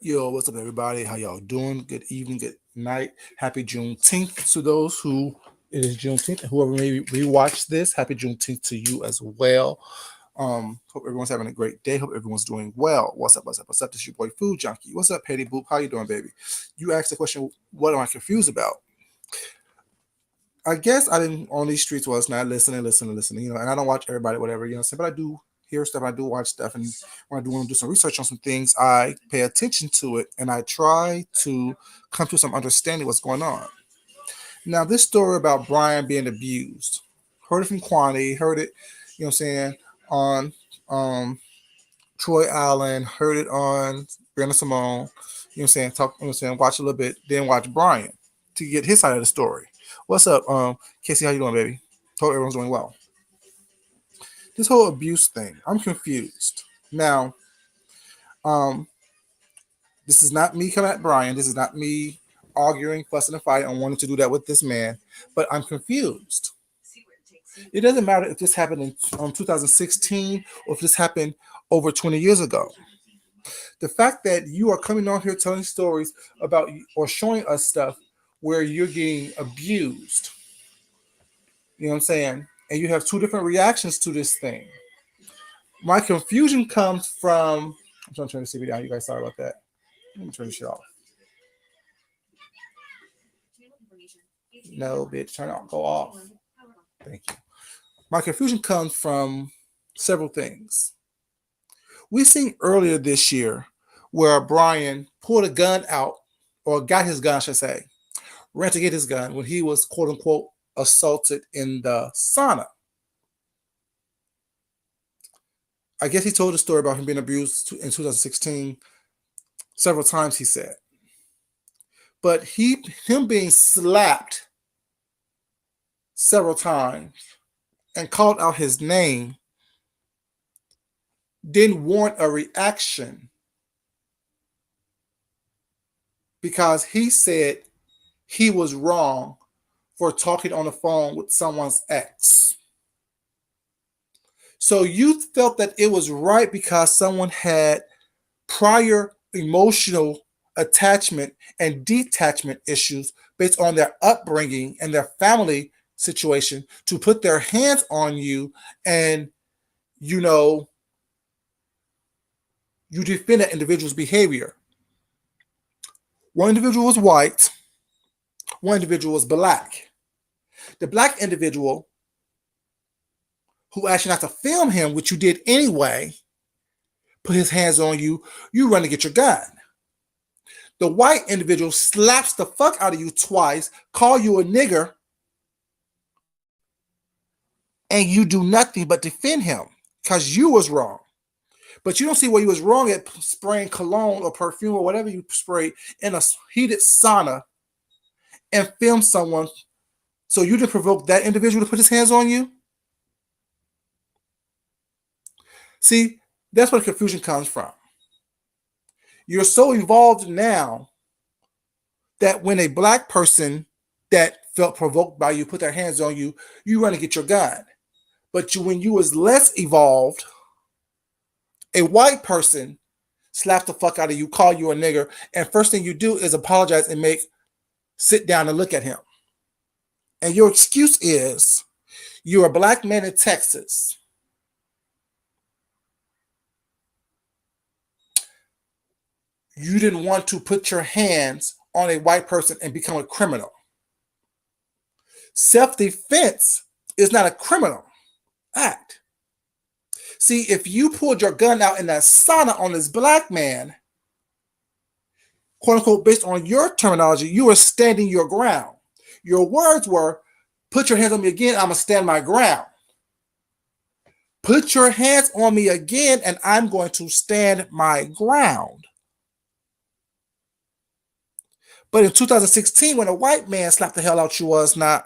Yo, what's up, everybody? How y'all doing? Good evening, good night. Happy Juneteenth to those who it is Juneteenth. And whoever may rewatch this, happy Juneteenth to you as well. Hope everyone's having a great day. Hope everyone's doing well. What's up? What's up? What's up? This is your boy Food Junkie. What's up, Petty Boop? How you doing, baby? You asked the question, what am I confused about? I guess I've been on these streets was not listening, and I don't watch everybody, whatever, but I do hear stuff, I do watch stuff, and when I do want to do some research on some things, I pay attention to it, and I try to come to some understanding what's going on. Now, this story about Brian being abused, heard it from Kwani, heard it, on Troy Allen, heard it on Brandon Simone, watch a little bit, then watch Brian to get his side of the story. What's up, Casey? How you doing, baby? Hope everyone's doing well. This whole abuse thing, I'm confused. Now, this is not me coming at Brian. This is not me arguing, fussing, and fighting, and wanting to do that with this man. But I'm confused. It doesn't matter if this happened in 2016 or if this happened over 20 years ago. The fact that you are coming on here telling stories about or showing us stuff where you're getting abused, you know what I'm saying? And you have two different reactions to this thing. My confusion comes from. I'm trying to turn the CV down. You guys, sorry about that. Let me turn this shit off. No, bitch, turn it off. Go off. Thank you. My confusion comes from several things. We seen earlier this year where Brian pulled a gun out, or got his gun, I should say, ran to get his gun when he was quote unquote assaulted in the sauna. I guess he told a story about him being abused in 2016 several times, he said. But him being slapped several times and called out his name didn't warrant a reaction because he said he was wrong for talking on the phone with someone's ex. So you felt that it was right because someone had prior emotional attachment and detachment issues based on their upbringing and their family situation to put their hands on you, and you defend that individual's behavior. One individual was white, one individual was black. The black individual, who asked you not to film him, which you did anyway, put his hands on you, you run to get your gun. The white individual slaps the fuck out of you twice, call you a nigger, and you do nothing but defend him because you was wrong. But you don't see where you was wrong at spraying cologne or perfume or whatever you sprayed in a heated sauna and film someone. So you didn't provoke that individual to put his hands on you? See, that's where the confusion comes from. You're so evolved now that when a black person that felt provoked by you put their hands on you, you run to get your gun. But when you was less evolved, a white person slaps the fuck out of you, call you a nigger, and first thing you do is apologize and sit down and look at him. And your excuse is you're a black man in Texas. You didn't want to put your hands on a white person and become a criminal. Self-defense is not a criminal act. See, if you pulled your gun out in that sauna on this black man, quote unquote, based on your terminology, you were standing your ground. Your words were, put your hands on me again, I'm going to stand my ground. Put your hands on me again, and I'm going to stand my ground. But in 2016, when a white man slapped the hell out you was not,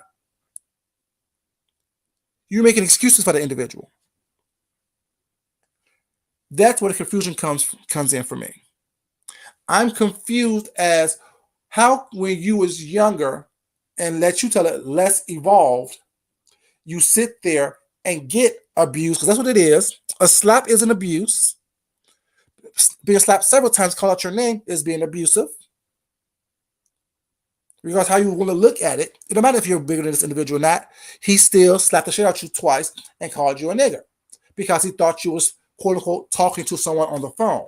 you're making excuses for the individual. That's where the confusion comes in for me. I'm confused as how when you was younger and let you tell it less evolved, you sit there and get abused, because that's what it is. A slap is an abuse. Being slapped several times, call out your name is being abusive. Regardless how you want to look at it, it don't matter if you're bigger than this individual or not. He still slapped the shit out of you twice and called you a nigger because he thought you was quote unquote talking to someone on the phone.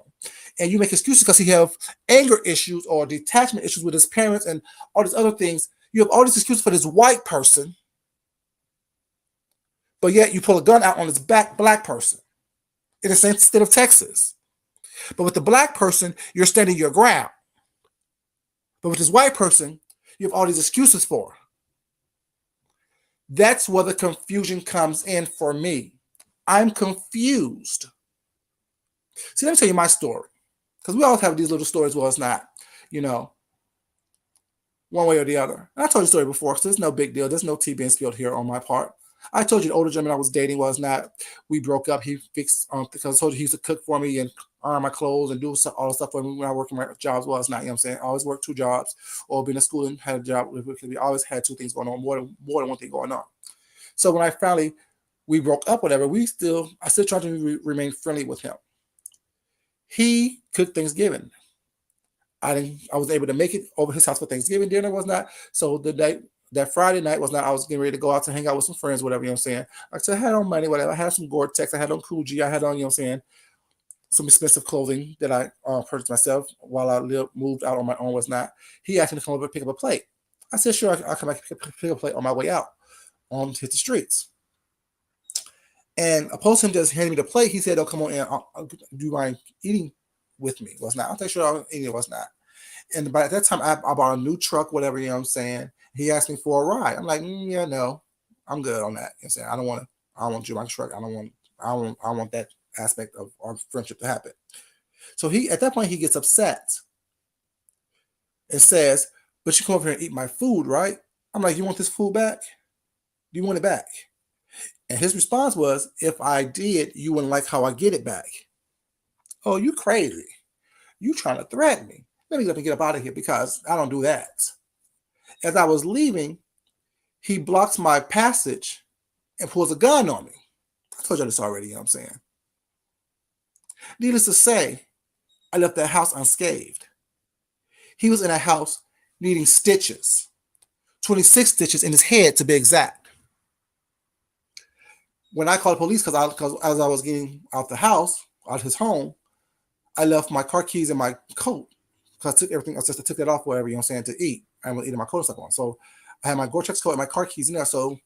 And you make excuses because he have anger issues or detachment issues with his parents and all these other things. You have all these excuses for this white person, but yet you pull a gun out on this black person in the same state of Texas. But with the black person, you're standing your ground. But with this white person, you have all these excuses for. That's where the confusion comes in for me. I'm confused. See, let me tell you my story. Because we always have these little stories where it's not, one way or the other. And I told you the story before, so there's no big deal. There's no tea being spilled here on my part. I told you the older gentleman I was dating was not, we broke up. He fixed, because I told you he used to cook for me and iron my clothes and do all the stuff for me when I worked my jobs. Well, it's not, I always worked 2 jobs or been in school and had a job because we always had 2 things going on, more than one thing going on. So when we broke up, whatever, I still tried to remain friendly with him. He cooked Thanksgiving. I was able to make it over his house for Thanksgiving dinner, was not. So that Friday night was not, I was getting ready to go out to hang out with some friends, whatever, I said, I had on money, whatever. I had some Gore-Tex, I had on Coogee, I had on, some expensive clothing that I purchased myself while I moved out on my own, was not. He asked me to come over and pick up a plate. I said, sure, I'll come back and pick up a plate on my way out to hit the streets. And opposed to him just handing me the plate, he said, "Oh, come on in. Do you mind eating with me?" Was not. I'm sure I'll eat it. Was not. And by that time, I bought a new truck, whatever, He asked me for a ride. I'm like, yeah, no, I'm good on that. I don't want you in my truck. I don't want that aspect of our friendship to happen. So at that point, he gets upset and says, "But you come over here and eat my food, right?" I'm like, "You want this food back? Do you want it back?" And his response was, "If I did, you wouldn't like how I get it back." Oh, you crazy. You trying to threaten me. Let me get up out of here because I don't do that. As I was leaving, he blocks my passage and pulls a gun on me. I told you this already, Needless to say, I left that house unscathed. He was in a house needing stitches, 26 stitches in his head to be exact. When I called the police, because as I was getting out the house, out his home, I left my car keys in my coat. Because I took everything, I took it off, whatever, to eat. I was eating my coat and stuff on. So I had my Gore-Tex coat and my car keys in there. So,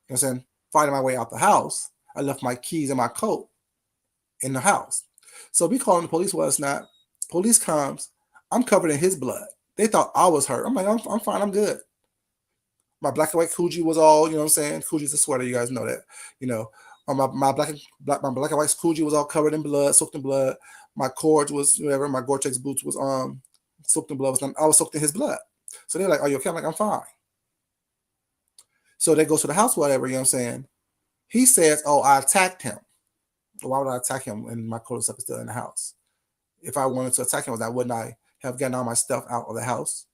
finding my way out the house, I left my keys in my coat in the house. So we calling the police, was not. Police comes, I'm covered in his blood. They thought I was hurt. I'm like, I'm fine, I'm good. My black and white Coogee was all, Coogee's a sweater, you guys know that. My black and white Coogee was all covered in blood, soaked in blood. My cords was whatever, my Gore-Tex boots was soaked in blood. I was soaked in his blood. So they're like, "Are you okay?" I'm like, "I'm fine." So they go to the house, whatever, He says, "Oh, I attacked him." Why would I attack him when my coat stuff is still in the house? If I wanted to attack him, wouldn't I have gotten all my stuff out of the house?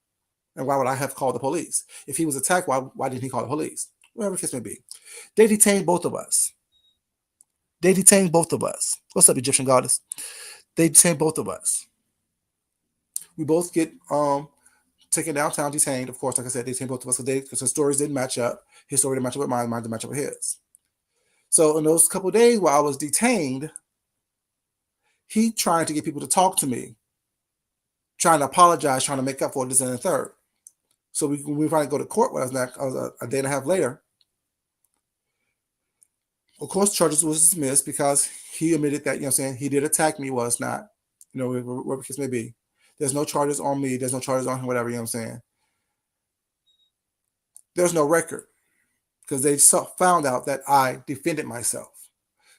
And why would I have called the police? If he was attacked, why didn't he call the police? Whatever the case may be. They detained both of us. What's up, Egyptian goddess? They detained both of us. We both get taken downtown, detained. Of course, like I said, they detained both of us because the stories didn't match up. His story didn't match up with mine didn't match up with his. So in those couple of days while I was detained, he trying to get people to talk to me, trying to apologize, trying to make up for this and the third. So we finally go to court. Was a day and a half later. Of course, charges was dismissed because he admitted that, he did attack me, was not, whatever the case may be. There's no charges on me. There's no charges on him, whatever, There's no record because they found out that I defended myself.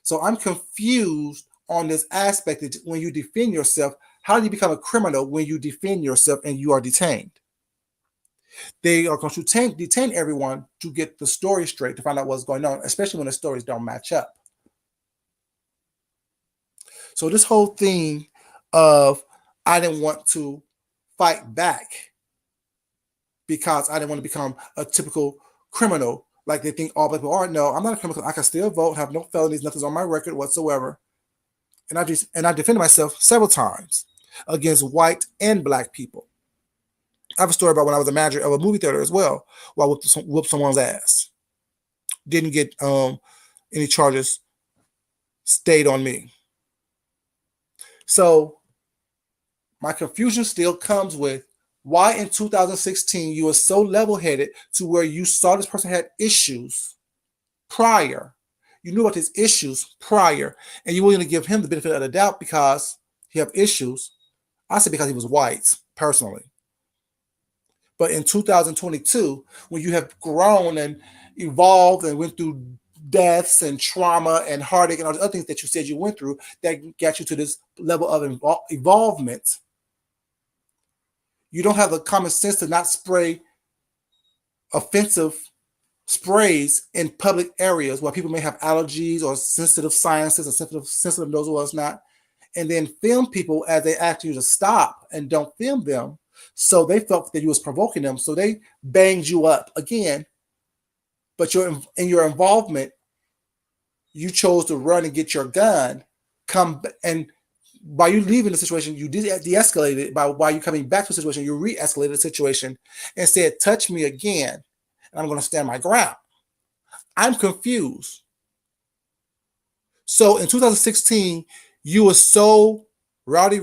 So I'm confused on this aspect that when you defend yourself, how do you become a criminal when you defend yourself and you are detained? They are going to detain everyone to get the story straight, to find out what's going on, especially when the stories don't match up. So this whole thing of I didn't want to fight back because I didn't want to become a typical criminal like they think all people are. No, I'm not a criminal. I can still vote, have no felonies, nothing's on my record whatsoever. And I defended myself several times. against white and black people. I have a story about when I was a manager of a movie theater as well, where I whooped someone's ass. Didn't get any charges stayed on me. So my confusion still comes with why in 2016 you were so level-headed to where you saw this person had issues prior. You knew about his issues prior, and you were going to give him the benefit of the doubt because he had issues. I said because he was white, personally. But in 2022, when you have grown and evolved and went through deaths and trauma and heartache and all the other things that you said you went through that got you to this level of evolvement, you don't have the common sense to not spray offensive sprays in public areas where people may have allergies or sensitive sinuses or sensitive nose was not, and then film people as they ask you to stop and don't film them. So they felt that you was provoking them. So they banged you up again. But in your involvement, you chose to run and get your gun, come, and by you leaving the situation, you de-escalated it. By you coming back to the situation, you re-escalated the situation and said, touch me again, and I'm going to stand my ground. I'm confused. So in 2016, you were so rowdy,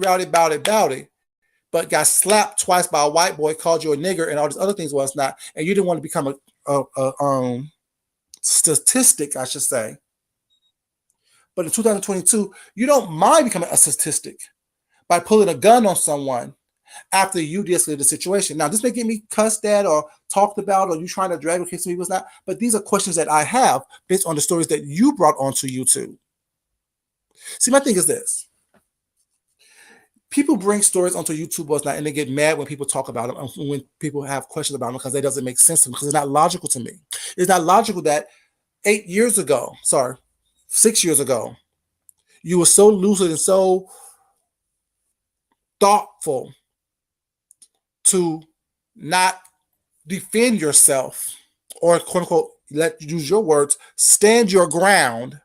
but got slapped twice by a white boy, called you a nigger, and all these other things was not, and you didn't want to become a statistic, I should say. But in 2022, you don't mind becoming a statistic by pulling a gun on someone after you de-escalated the situation. Now, this may get me cussed at or talked about, or you trying to drag a case to me was not, but these are questions that I have based on the stories that you brought onto YouTube. See, my thing is this. People bring stories onto YouTube or not, and they get mad when people talk about them, when people have questions about them because it doesn't make sense to them, because it's not logical to me. It's not logical that 6 years ago, you were so lucid and so thoughtful to not defend yourself or, quote unquote, let you use your words, stand your ground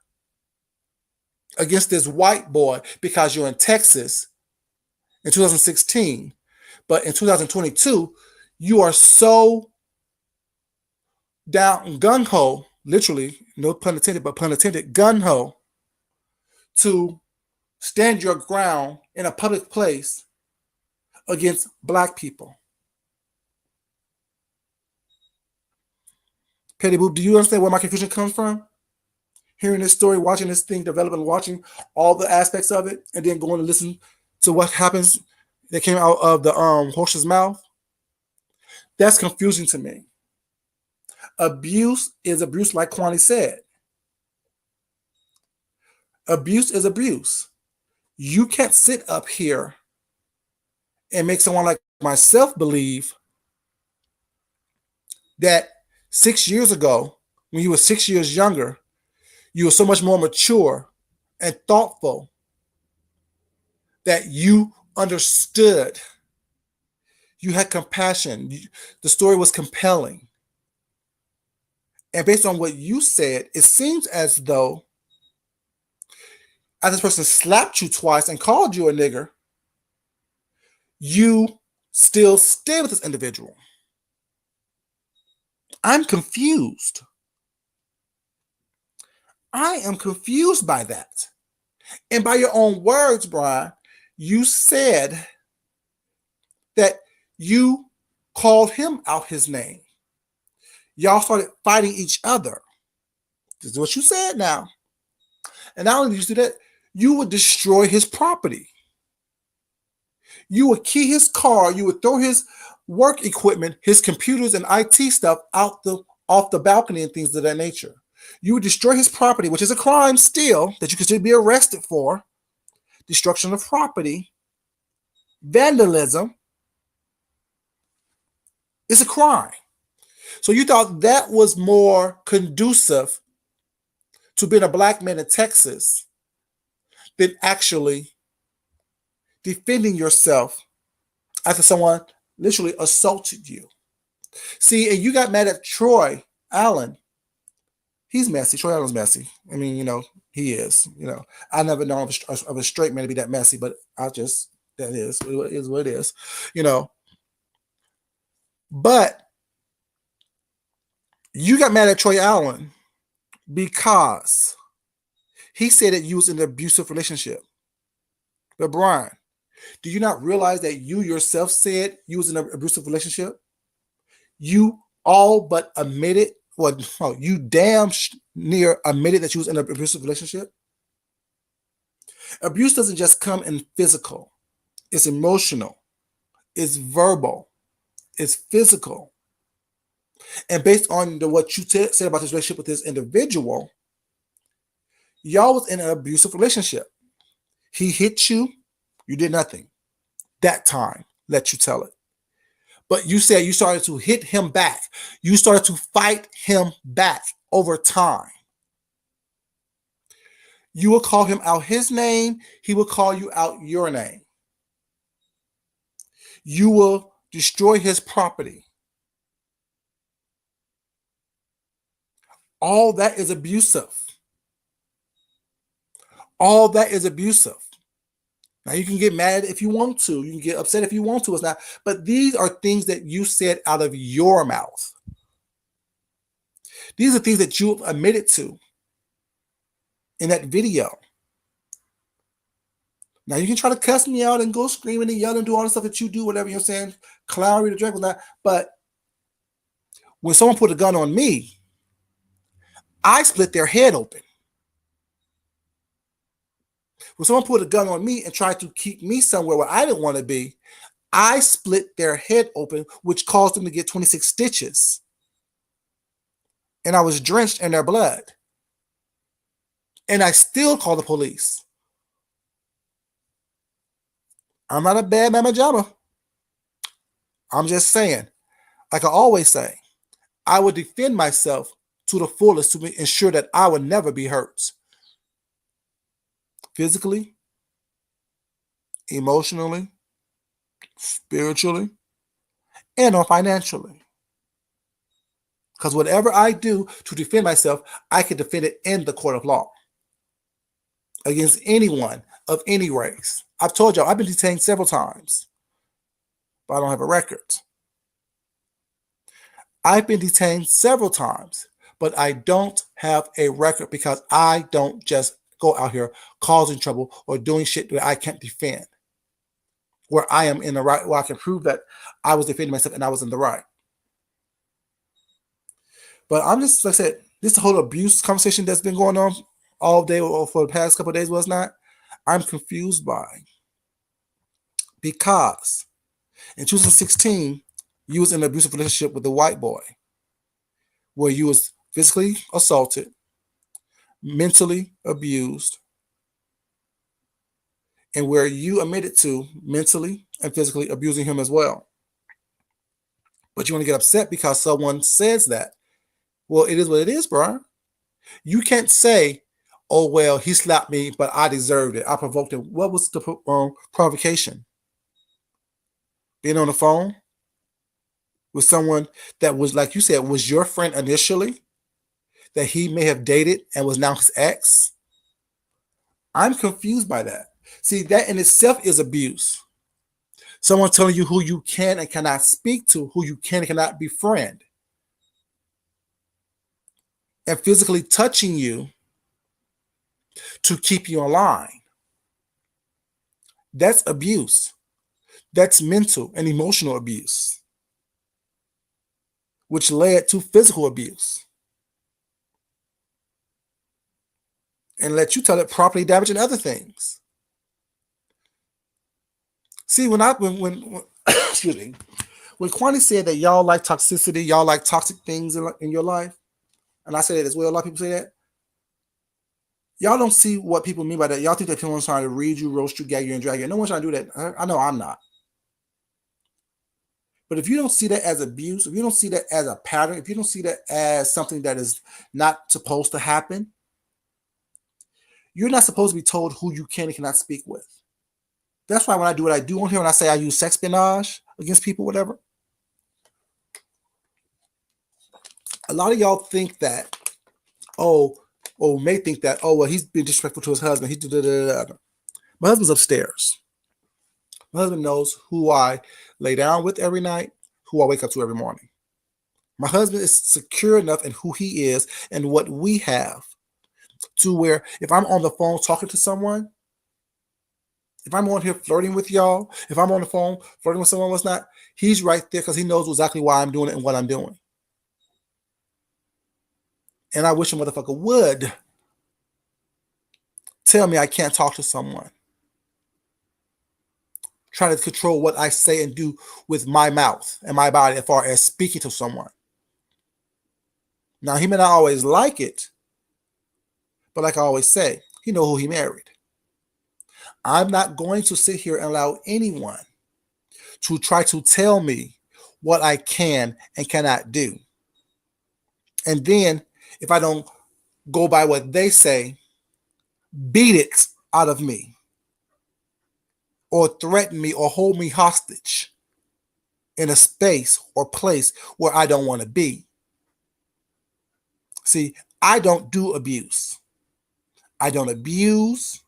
against this white boy because you're in Texas in 2016. But in 2022, you are so down gung-ho, literally, no pun intended, but pun intended, gung-ho, to stand your ground in a public place against black people. Petty Boop, do you understand where my confusion comes from? Hearing this story, watching this thing develop and watching all the aspects of it, and then going to listen to what happens that came out of the horse's mouth. That's confusing to me. Abuse is abuse, like Kwani said. Abuse is abuse. You can't sit up here and make someone like myself believe that 6 years ago, when you were 6 years younger, you were so much more mature and thoughtful that you understood. You had compassion. The story was compelling. And based on what you said, it seems as though as this person slapped you twice and called you a nigger, you still stay with this individual. I'm confused. I am confused by that. And by your own words, Brian, you said that you called him out his name. Y'all started fighting each other. This is what you said now. And not only did you do that, you would destroy his property. You would key his car. You would throw his work equipment, his computers and IT stuff off the balcony and things of that nature. You would destroy his property, which is a crime still that you could still be arrested for. Destruction of property, vandalism is a crime. So you thought that was more conducive to being a black man in Texas than actually defending yourself after someone literally assaulted you. See, and you got mad at Troy Allen. He's messy. Troy Allen's messy. I mean, he is. I never known of a straight man to be that messy, but that's That is what it is, you know. But you got mad at Troy Allen because he said that you was in an abusive relationship. But Brian, do you not realize that you yourself said you was in an abusive relationship? You all but admitted, well, no, you damn near admitted that you was in an abusive relationship. Abuse doesn't just come in physical. It's emotional. It's verbal. It's physical. And based on what you said about this relationship with this individual, y'all was in an abusive relationship. He hit you. You did nothing. That time, let you tell it. But you said you started to hit him back. You started to fight him back over time. You will call him out his name. He will call you out your name. You will destroy his property. All that is abusive. All that is abusive. Now, you can get mad if you want to. You can get upset if you want to. It's not. But these are things that you said out of your mouth. These are things that you admitted to in that video. Now, you can try to cuss me out and go screaming and yelling and do all the stuff that you do, whatever you're saying, clown, read the drink, that. But when someone put a gun on me, I split their head open. When someone put a gun on me and tried to keep me somewhere where I didn't want to be, I split their head open, which caused them to get 26 stitches. And I was drenched in their blood. And I still called the police. I'm not a bad mama jama. I'm just saying, like I always say, I would defend myself to the fullest to ensure that I would never be hurt. Physically, emotionally, spiritually, and or financially. Because whatever I do to defend myself, I can defend it in the court of law against anyone of any race. I've told y'all, I've been detained several times, but I don't have a record. I've been detained several times, but I don't have a record because I don't just go out here causing trouble or doing shit that I can't defend. Where I am in the right, where I can prove that I was defending myself and I was in the right. But I'm just, like I said, this whole abuse conversation that's been going on all day or for the past couple of days was not, I'm confused by. Because in 2016, you was in an abusive relationship with a white boy where you was physically assaulted, mentally abused, and where you admitted to mentally and physically abusing him as well. But you want to get upset because someone says that. Well, it is what it is, Brian. You can't say, oh, well, he slapped me, but I deserved it. I provoked him. What was the provocation? Being on the phone with someone that was, like you said, was your friend initially, that he may have dated and was now his ex? I'm confused by that. See, that in itself is abuse. Someone telling you who you can and cannot speak to, who you can and cannot befriend, and physically touching you to keep you in line. That's abuse. That's mental and emotional abuse, which led to physical abuse. And let you tell it property damage and other things. See, when excuse me, when Kwani said that y'all like toxicity, y'all like toxic things in your life, and I say that as well, a lot of people say that, y'all don't see what people mean by that. Y'all think that people are trying to read you, roast you, gag you, and drag you. No one's trying to do that. I know I'm not. But if you don't see that as abuse, if you don't see that as a pattern, if you don't see that as something that is not supposed to happen, you're not supposed to be told who you can and cannot speak with. That's why when I do what I do on here, when I say I use sex espionage against people, whatever, a lot of y'all think that, may think that, well, he's been disrespectful to his husband. My husband's upstairs. My husband knows who I lay down with every night, who I wake up to every morning. My husband is secure enough in who he is and what we have to where if I'm on the phone talking to someone, if I'm on here flirting with y'all, if I'm on the phone flirting with someone, what's not, he's right there because he knows exactly why I'm doing it and what I'm doing. And I wish a motherfucker would tell me I can't talk to someone. Try to control what I say and do with my mouth and my body as far as speaking to someone. Now, he may not always like it, but like I always say, he know who he married. I'm not going to sit here and allow anyone to try to tell me what I can and cannot do. And then, if I don't go by what they say, beat it out of me or threaten me or hold me hostage in a space or place where I don't want to be. See, I don't do abuse. I don't abuse,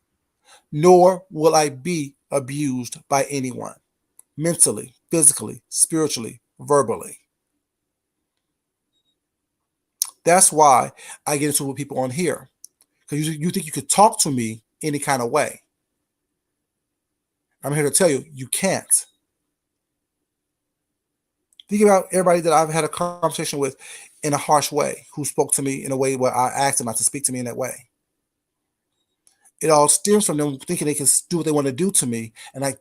nor will I be abused by anyone, mentally, physically, spiritually, verbally. That's why I get into it with people on here. Because you think you could talk to me any kind of way. I'm here to tell you, you can't. Think about everybody that I've had a conversation with in a harsh way, who spoke to me in a way where I asked them not to speak to me in that way. It all stems from them thinking they can do what they want to do to me, and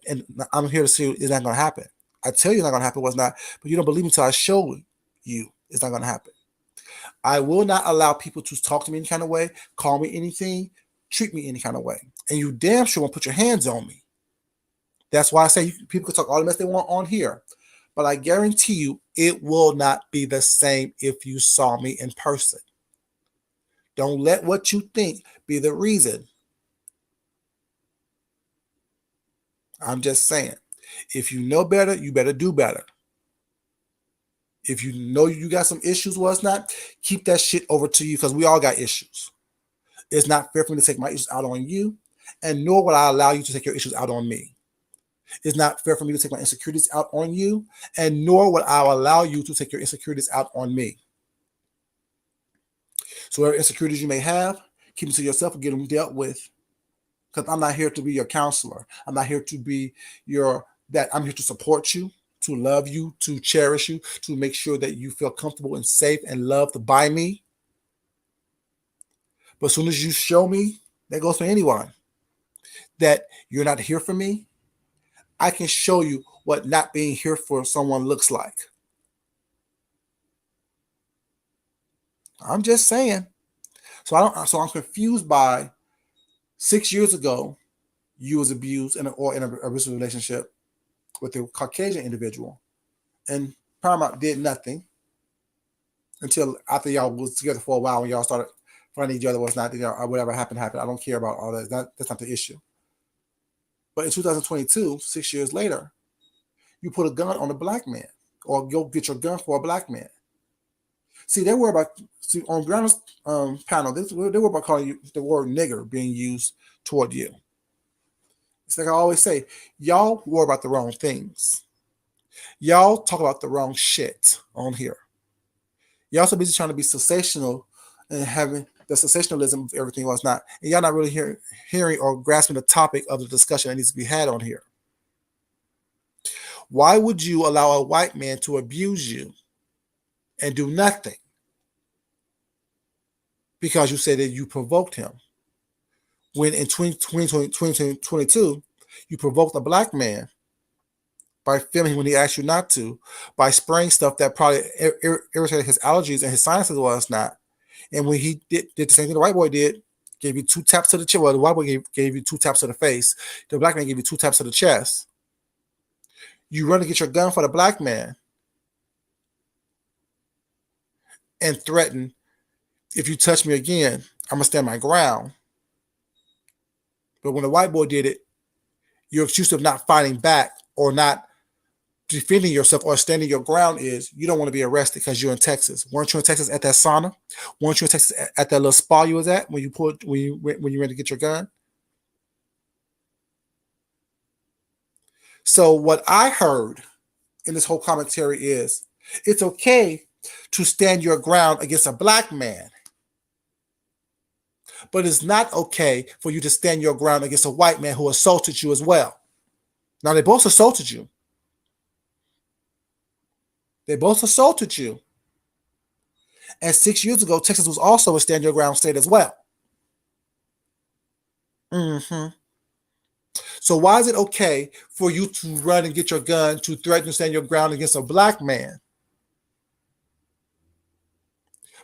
I'm here to see it's not going to happen. I tell you it's not going to happen, what's not, but you don't believe me until I show you it's not going to happen. I will not allow people to talk to me any kind of way, call me anything, treat me any kind of way, and you damn sure won't put your hands on me. That's why I say people can talk all the mess they want on here, but I guarantee you it will not be the same if you saw me in person. Don't let what you think be the reason. I'm just saying, if you know better, you better do better. If you know you got some issues, what's not, keep that shit over to you because we all got issues. It's not fair for me to take my issues out on you, and nor will I allow you to take your issues out on me. It's not fair for me to take my insecurities out on you, and nor will I allow you to take your insecurities out on me. So whatever insecurities you may have, keep them to yourself and get them dealt with. Because I'm not here to be your counselor. I'm not here to be I'm here to support you, to love you, to cherish you, to make sure that you feel comfortable and safe and loved by me. But as soon as you show me, that goes for anyone, that you're not here for me, I can show you what not being here for someone looks like. I'm just saying. So I'm confused by 6 years ago, you was abused in an abusive relationship with a Caucasian individual, and Paramount did nothing until after y'all was together for a while when y'all started finding each other, was not, or whatever happened. I don't care about all that. That's not the issue. But in 2022, 6 years later, you put a gun on a black man, or go get your gun for a black man. See, they were about on Brown's panel. They were about calling you the word nigger being used toward you. It's like I always say, y'all worry about the wrong things. Y'all talk about the wrong shit on here. Y'all so busy trying to be sensational and having the sensationalism of everything else not. And y'all not really hearing or grasping the topic of the discussion that needs to be had on here. Why would you allow a white man to abuse you and do nothing? Because you said that you provoked him. When in 2022, you provoked a black man by filming when he asked you not to, by spraying stuff that probably irritated his allergies and his sinuses was not. And when he did the same thing the white boy did, gave you 2 taps to the chest. Well, the white boy gave you 2 taps to the face. The black man gave you 2 taps to the chest. You run to get your gun for the black man and threaten, if you touch me again, I'm going to stand my ground. But when the white boy did it, your excuse of not fighting back or not defending yourself or standing your ground is you don't want to be arrested because you're in Texas. Weren't you in Texas at that sauna? Weren't you in Texas at that little spa you was at when you went to get your gun? So what I heard in this whole commentary is it's okay to stand your ground against a black man, but it's not okay for you to stand your ground against a white man who assaulted you as well. Now, they both assaulted you. They both assaulted you. And 6 years ago, Texas was also a stand your ground state as well. Mm-hmm. So why is it okay for you to run and get your gun to threaten to stand your ground against a black man?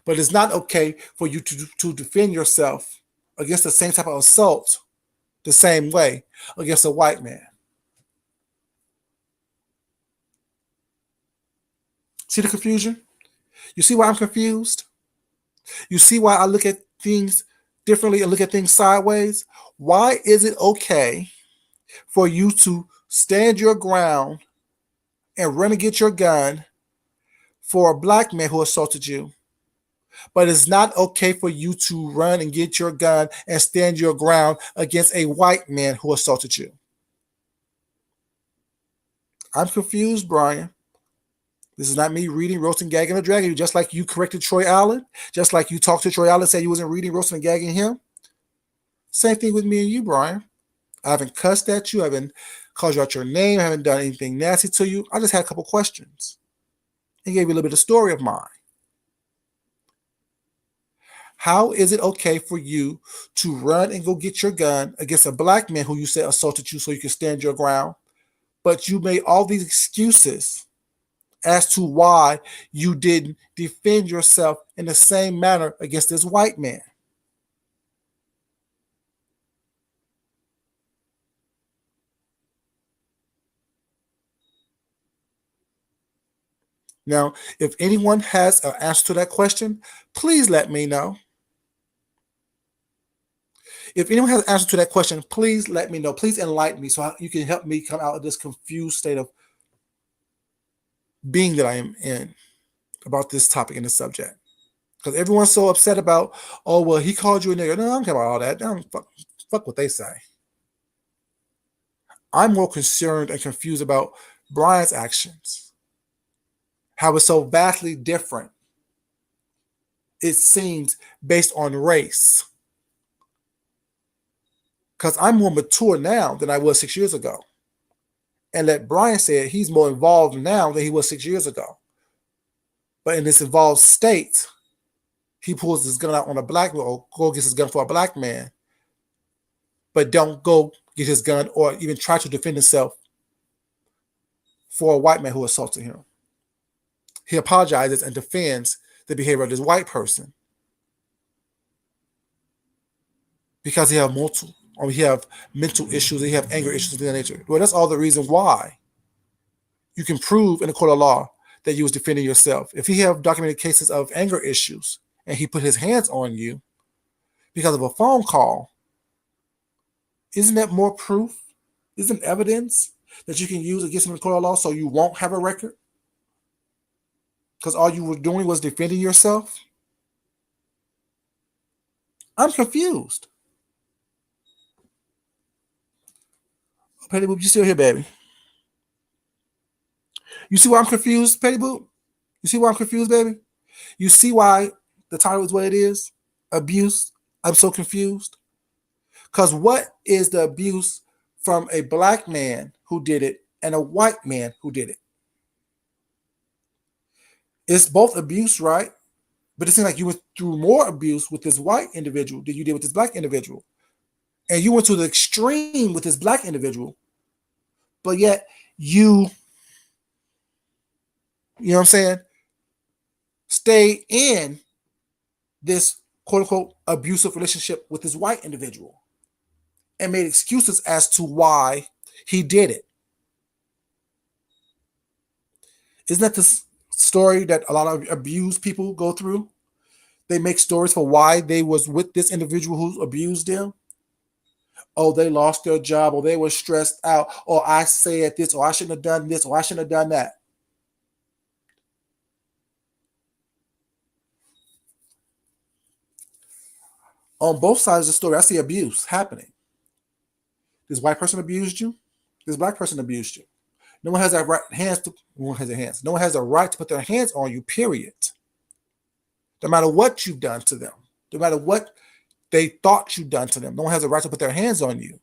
But it's not okay for you to defend yourself against the same type of assault the same way against a white man. See the confusion? You see why I'm confused? You see why I look at things differently and look at things sideways? Why is it okay for you to stand your ground and run and get your gun for a black man who assaulted you? But it's not okay for you to run and get your gun and stand your ground against a white man who assaulted you. I'm confused, Brian. This is not me reading, roasting, gagging, or dragging you, just like you corrected Troy Allen, just like you talked to Troy Allen, said you wasn't reading, roasting, and gagging him. Same thing with me and you, Brian. I haven't cussed at you. I haven't called you out your name. I haven't done anything nasty to you. I just had a couple questions and gave you a little bit of story of mine. How is it okay for you to run and go get your gun against a black man who you said assaulted you so you can stand your ground, but you made all these excuses as to why you didn't defend yourself in the same manner against this white man? Now, if anyone has an answer to that question, please let me know. If anyone has an answer to that question, please let me know. Please enlighten me so you can help me come out of this confused state of being that I am in about this topic and this subject. Because everyone's so upset about, oh, well, he called you a nigger. No, I don't care about all that. Fuck what they say. I'm more concerned and confused about Brian's actions. How it's so vastly different, it seems, based on race. Because I'm more mature now than I was 6 years ago. And let Brian say he's more involved now than he was 6 years ago. But in this involved state, he pulls his gun out on a black man or go gets his gun for a black man, but don't go get his gun or even try to defend himself for a white man who assaulted him. He apologizes and defends the behavior of this white person because he have multiple, or he have mental issues, he have anger issues of that nature. Well, that's all the reason why you can prove in a court of law that you was defending yourself. If he have documented cases of anger issues and he put his hands on you because of a phone call, isn't that more proof? Isn't evidence that you can use against him in court of law so you won't have a record? Because all you were doing was defending yourself? I'm confused. Petty Boop, you still here, baby? You see why I'm confused, Petty Boop? You see why I'm confused, baby? You see why the title is what it is? Abuse. I'm so confused. Because what is the abuse from a black man who did it and a white man who did it? It's both abuse, right? But it seems like you went through more abuse with this white individual than you did with this black individual. And you went to the extreme with this black individual, but yet you know what I'm saying, stay in this quote unquote abusive relationship with this white individual and made excuses as to why he did it. Isn't that the story that a lot of abused people go through? They make stories for why they was with this individual who abused them. Oh, they lost their job, or they were stressed out, or I said this, or I shouldn't have done this, or I shouldn't have done that. On both sides of the story, I see abuse happening. This white person abused you. This black person abused you. No one has that right hands to no one has their hands. No one has the right to put their hands on you, period. No matter what you've done to them, no matter what they thought you've done to them, no one has the right to put their hands on you.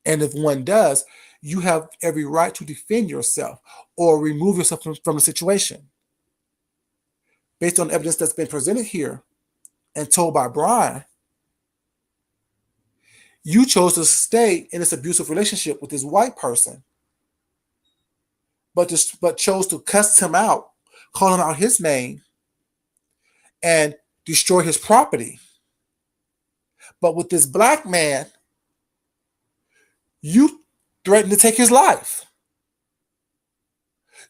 And if one does, you have every right to defend yourself or remove yourself from the situation. Based on evidence that's been presented here and told by Brian, you chose to stay in this abusive relationship with this white person, but chose to cuss him out, call him out his name, and destroy his property. But with this black man, you threatened to take his life.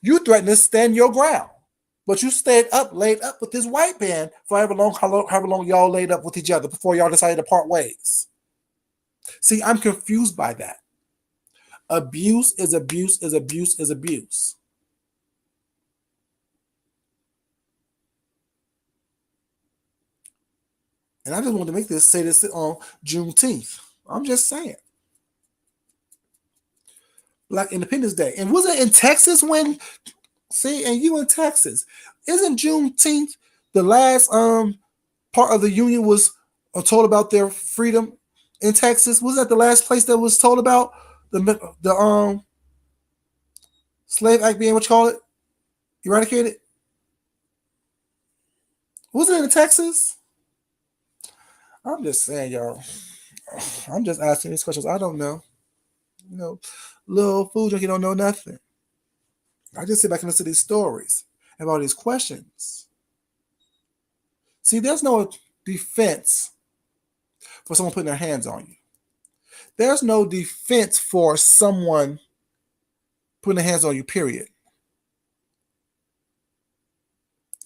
You threatened to stand your ground. But you stayed up, laid up with this white man for however long y'all laid up with each other before y'all decided to part ways. See, I'm confused by that. Abuse is abuse is abuse is abuse. And I just wanted to say this on Juneteenth. I'm just saying. Black Independence Day. And was it in Texas when, see, and you in Texas, isn't Juneteenth the last part of the Union was told about their freedom in Texas? Was that the last place that was told about the Slave Act being, what you call it, eradicated? Was it in Texas? I'm just saying, y'all. I'm just asking these questions. I don't know. You know, little food junkie don't know nothing. I just sit back and listen to these stories about these questions. See, there's no defense for someone putting their hands on you. There's no defense for someone putting their hands on you, period.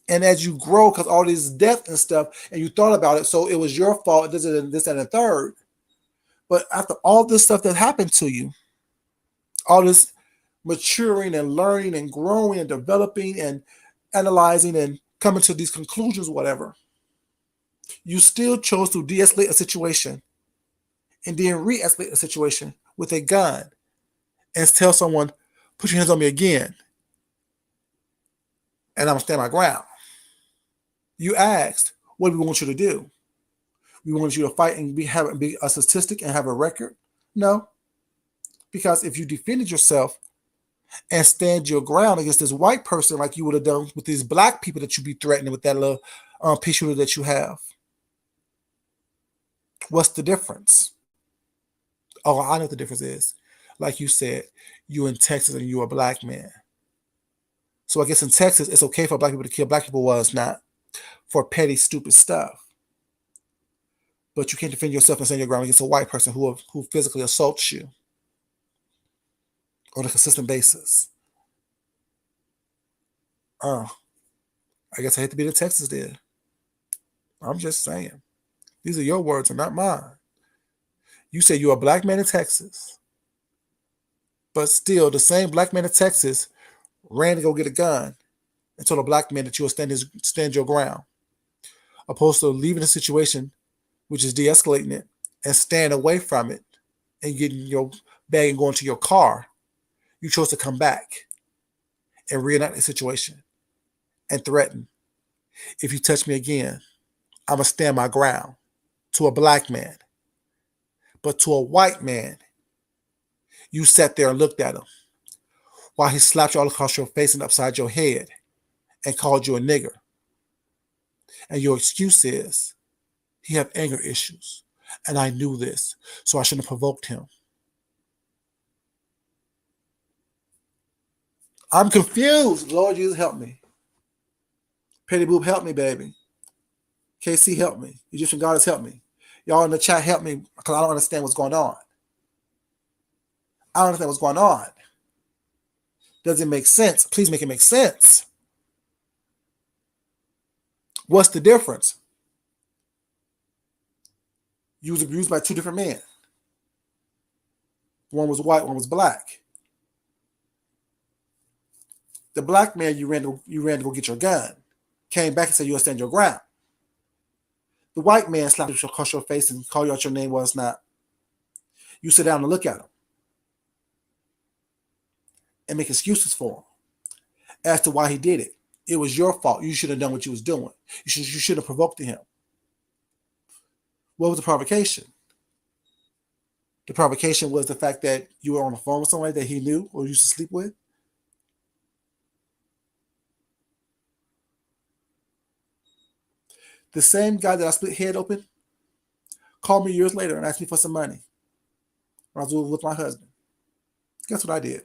And as you grow, because all this death and stuff, and you thought about it, so it was your fault, this and the third. But after all this stuff that happened to you, all this maturing and learning and growing and developing and analyzing and coming to these conclusions, whatever, you still chose to de-escalate a situation and then re-escalate a situation with a gun and tell someone, put your hands on me again, and I'm going to stand my ground. You asked, what do we want you to do? We want you to fight and be a statistic and have a record? No. Because if you defended yourself and stand your ground against this white person like you would have done with these black people that you be threatening with that little pea shooter that you have, what's the difference? Oh, I know what the difference is. Like you said, you in Texas and you a black man. So I guess in Texas, it's okay for black people to kill black people, was not for petty, stupid stuff. But you can't defend yourself and stand your ground against a white person who physically assaults you on a consistent basis. I guess I hate to be the Texas there. I'm just saying. These are your words and not mine. You say you're a black man in Texas, but still the same black man in Texas ran to go get a gun and told a black man that you will stand your ground, opposed to leaving the situation, which is de-escalating it, and stand away from it and getting your bag and going to your car. You chose to come back and reenact the situation and threaten, if you touch me again, I'm going to stand my ground, to a black man. But to a white man, you sat there and looked at him while he slapped you all across your face and upside your head and called you a nigger. And your excuse is, he had anger issues, and I knew this, so I shouldn't have provoked him. I'm confused. Lord Jesus, help me. Petty Boob, help me, baby. KC, help me. Egyptian Goddess, help me. Y'all in the chat, help me, because I don't understand what's going on. I don't understand what's going on. Does it make sense? Please make it make sense. What's the difference? You was abused by two different men. One was white, one was black. The black man, you ran to go get your gun, came back and said you'll stand your ground. The white man slapped you across your face and called you out your name was not. You sit down and look at him. and make excuses for him as to why he did it. It was your fault. You should have done what you was doing. You should have provoked him. What was the provocation? The provocation was the fact that you were on the phone with somebody that he knew or used to sleep with. The same guy that I split head open called me years later and asked me for some money when I was with my husband. Guess what I did?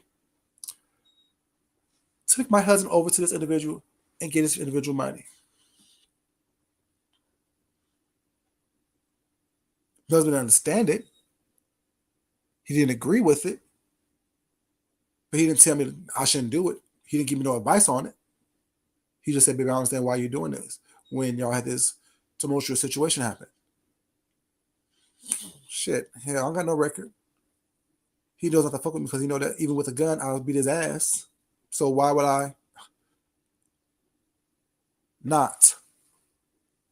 Took my husband over to this individual and get this individual money. My husband didn't understand it. He didn't agree with it. But he didn't tell me I shouldn't do it. He didn't give me no advice on it. He just said, baby, I understand why you're doing this when y'all had this tumultuous situation happen. Shit, hell, I don't got no record. He knows not to fuck with me because he know that even with a gun, I would beat his ass. So why would I not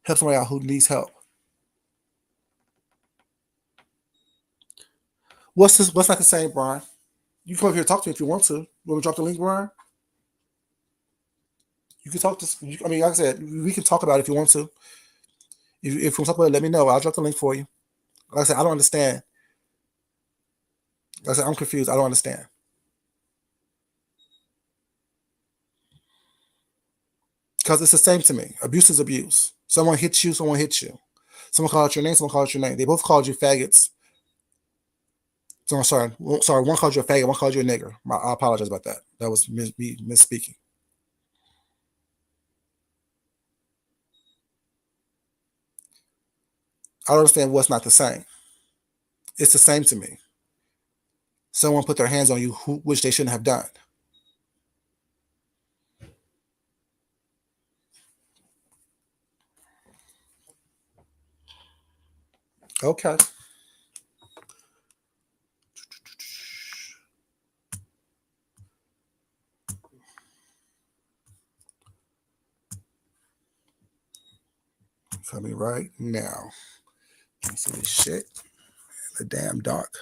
help somebody out who needs help? What's not the same, Brian? You come up here and talk to me if you want to. You want me to drop the link, Brian? You can talk to. I mean, like I said, we can talk about it if you want to. If you want to talk about it, let me know. I'll drop the link for you. Like I said, I don't understand. Like I said, I'm confused. I don't understand. Because it's the same to me. Abuse is abuse. Someone hits you, someone hits you. Someone called out your name, someone called out your name. They both called you faggots. So, sorry, one called you a faggot, one called you a nigger. I apologize about that. That was me misspeaking. I don't understand what's not the same. It's the same to me. Someone put their hands on you, which they shouldn't have done. Okay. Coming right now. Can't see this shit. The damn dark.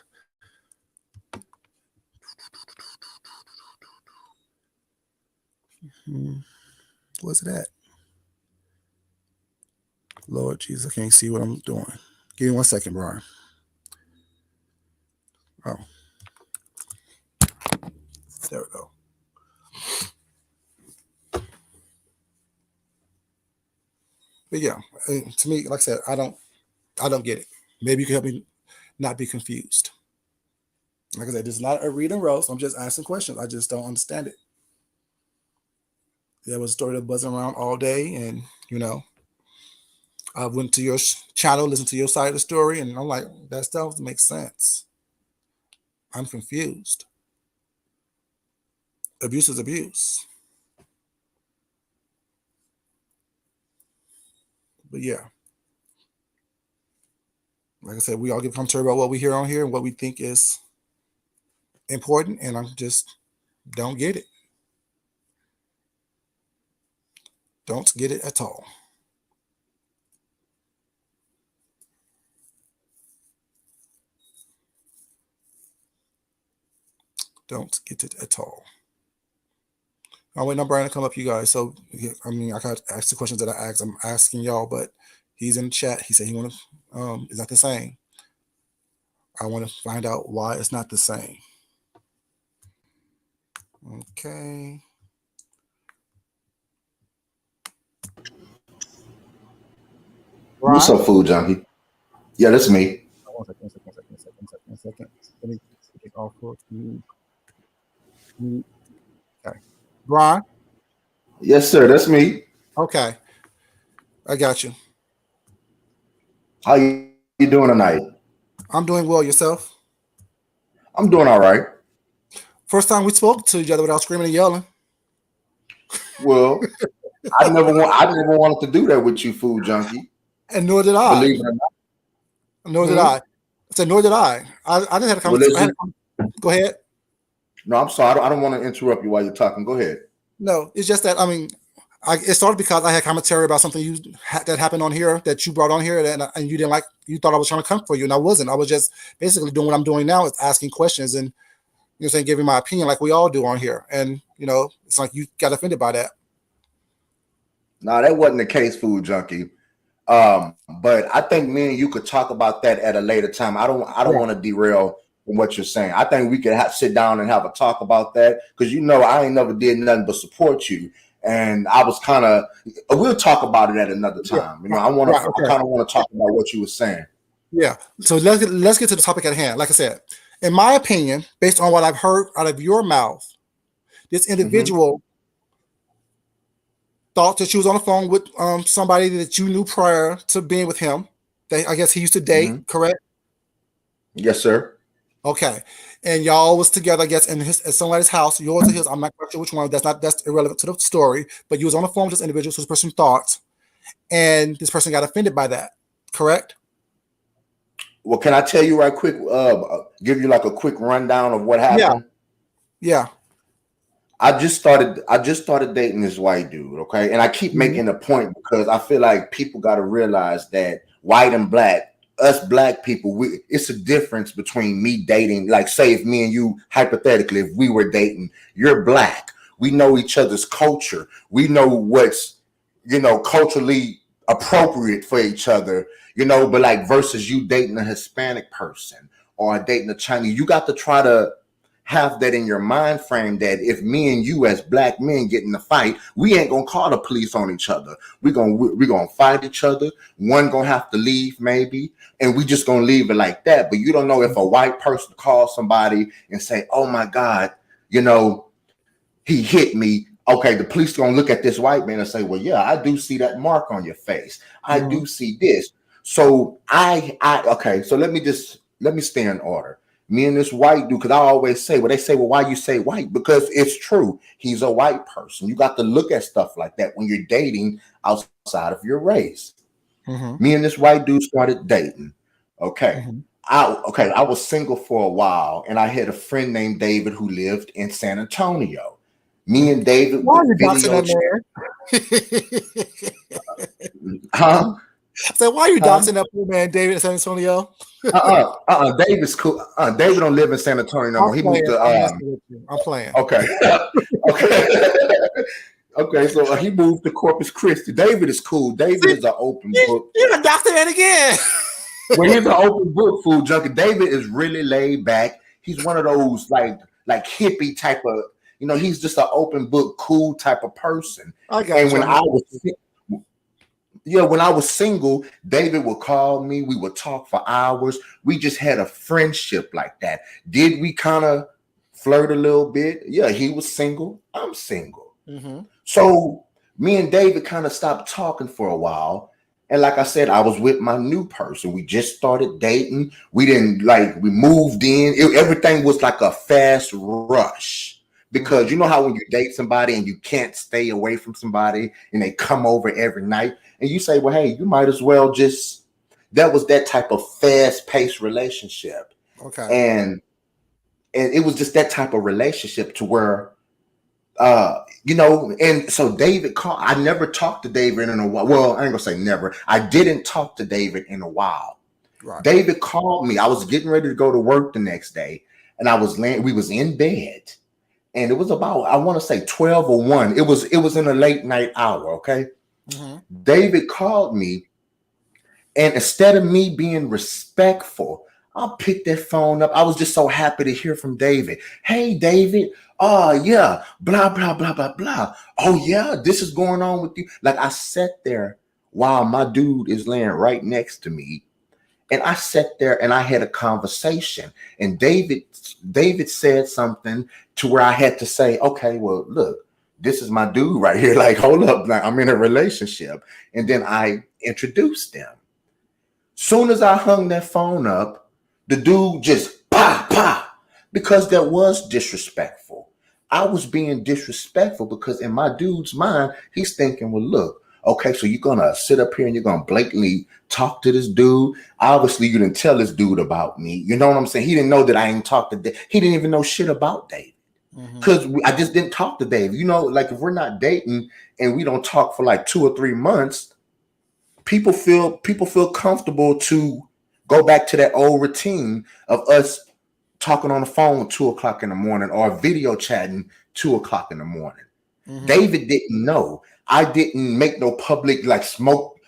What's it at? Lord Jesus, I can't see what I'm doing. Give me 1 second, Brian. Oh. There we go. But yeah, to me, like I said, I don't get it. Maybe you can help me not be confused. Like I said, this is not a read and roast. I'm just asking questions. I just don't understand it. There was a story that buzzing around all day, and I went to your channel, listened to your side of the story, and I'm like, that stuff doesn't make sense. I'm confused. Abuse is abuse. But yeah, like I said, we all get comfortable about what we hear on here and what we think is important, and I just don't get it. Don't get it at all. Don't get it at all. I'll wait on Brian to come up, you guys. So, I mean, I got to ask the questions that I asked. I'm asking y'all, but he's in the chat. He said he want to, it's not the same. I want to find out why it's not the same. Okay. What's up, food junkie? Yeah, that's me. One second. Let me take off for you. Okay. Brian? Yes, sir. That's me. Okay. I got you. How you doing tonight? I'm doing well. Yourself? I'm doing all right. First time we spoke to each other without screaming and yelling. Well, I never wanted to do that with you, food junkie. And nor did I. Believe it or not. Nor did I. I said, nor did I. I just had a conversation. Go ahead. No, I'm sorry. I don't want to interrupt you while you're talking. Go ahead. No, it's just that, I mean, it started because I had commentary about something that happened on here that you brought on here, and you didn't like. You thought I was trying to come for you, and I wasn't. I was just basically doing what I'm doing now, is asking questions and You know, saying giving my opinion like we all do on here, and it's like you got offended by that. No, that wasn't the case, food junkie. But I think me and you could talk about that at a later time. I don't Yeah, want to derail from what you're saying. I think we could sit down and have a talk about that because I ain't never did nothing but support you, and I was kind of. We'll talk about it at another yeah, time. right, I right, okay, kind of want to talk about what you were saying. yeah. So let's get to the topic at hand. Like I said, in my opinion, based on what I've heard out of your mouth, this Hmm. individual thought that she was on the phone with somebody that you knew prior to being with him. That I guess he used to date, Hmm. correct? Yes, sir. Okay. And y'all was together, I guess, in at somebody's house, yours or his. I'm not quite sure which one. That's irrelevant to the story. But you was on the phone with this individual, so this person thought, and this person got offended by that. Correct? Well, can I tell you right quick? Give you like a quick rundown of what Yeah. happened. Yeah. I just started dating this white dude, okay? And I keep Mhm. making the point because I feel like people got to realize that white and black, us black people, it's a difference between me dating, like say if me and you hypothetically, if we were dating, you're black. We know each other's culture. We know what's, culturally appropriate for each other, but like versus you dating a Hispanic person or dating a Chinese, you got to try to have that in your mind frame that if me and you as black men get in a fight, we ain't gonna call the police on each other. We gonna fight each other. One gonna have to leave maybe, and we just gonna leave it like that. But you don't know if a white person calls somebody and say, "Oh my God, you know, he hit me." Okay, the police gonna look at this white man and say, "Well, yeah, I do see that mark on your face. I Mhm. do see this." So okay. So let me stay in order. Me and this white dude, because I always say, well, they say, well, why you say white? Because it's true. He's a white person. You got to look at stuff like that when you're dating outside of your race. Mhm. Me and this white dude started dating. Okay. Mhm. I was single for a while, and I had a friend named David who lived in San Antonio. Me Mhm. and David Why are would you doxing video that chat. man? Huh? I said, why are you Huh? doxing that poor man, David in San Antonio? David's cool. David don't live in San Antonio no I'm more. He moved playing. to I'm messing with you. I'm playing. okay. Okay. Okay, so he moved to Corpus Christi. David is cool. David See, is an open you, book. you done doxing that again. Well, he's an open book, food junkie. David is really laid back. He's one of those like hippie type of, he's just an open book, cool type of person. I got And you. when I'm I messing was with you. yeah, when I was single, David would call me. We would talk for hours. We just had a friendship like that. Did we kind of flirt a little bit? Yeah, he was single. I'm single. Mm-hmm. So me and David kind of stopped talking for a while. And like I said, I was with my new person. We just started dating. We didn't we moved in. Everything was like a fast rush. Because you Mm-hmm. know how when you date somebody and you can't stay away from somebody and they come over every night and you say, well, hey, you might as well just, that was that type of fast paced relationship. Okay. And it was just that type of relationship to where and so David called. I never talked to David in a while. Well, I ain't gonna say never. I didn't talk to David in a while. Right. David called me. I was getting ready to go to work the next day, and I was laying. We was in bed, and it was about I want to say 12 or 1. It was in a late night hour. Okay, Mm-hmm. David called me, and instead of me being respectful, I picked that phone up. I was just so happy to hear from David. Hey, David. Oh, yeah. Blah, blah, blah, blah, blah. Oh, yeah. This is going on with you. Like I sat there while my dude is laying right next to me. And I sat there and I had a conversation. And David said something to where I had to say, okay, well, look, this is my dude right here. Like, hold up. Like, I'm in a relationship. And then Mm-hmm. I introduced them. Soon as I hung that phone up, the dude just pa pa because that was disrespectful. I was being disrespectful because in my dude's mind, he's thinking, well, look, okay, so you're gonna sit up here and you're gonna blatantly talk to this dude. Obviously, you didn't tell this dude about me. You know what I'm saying? He didn't know that I ain't talked to Dave. He didn't even know shit about Dave. Mm-hmm. Because I just didn't talk to Dave. Like if we're not dating and we don't talk for like 2 or 3 months, people feel comfortable to go back to that old routine of us talking on the phone 2 o'clock in the morning or video chatting 2 o'clock in the morning. Mm-hmm. David didn't know. I didn't make no public like smoke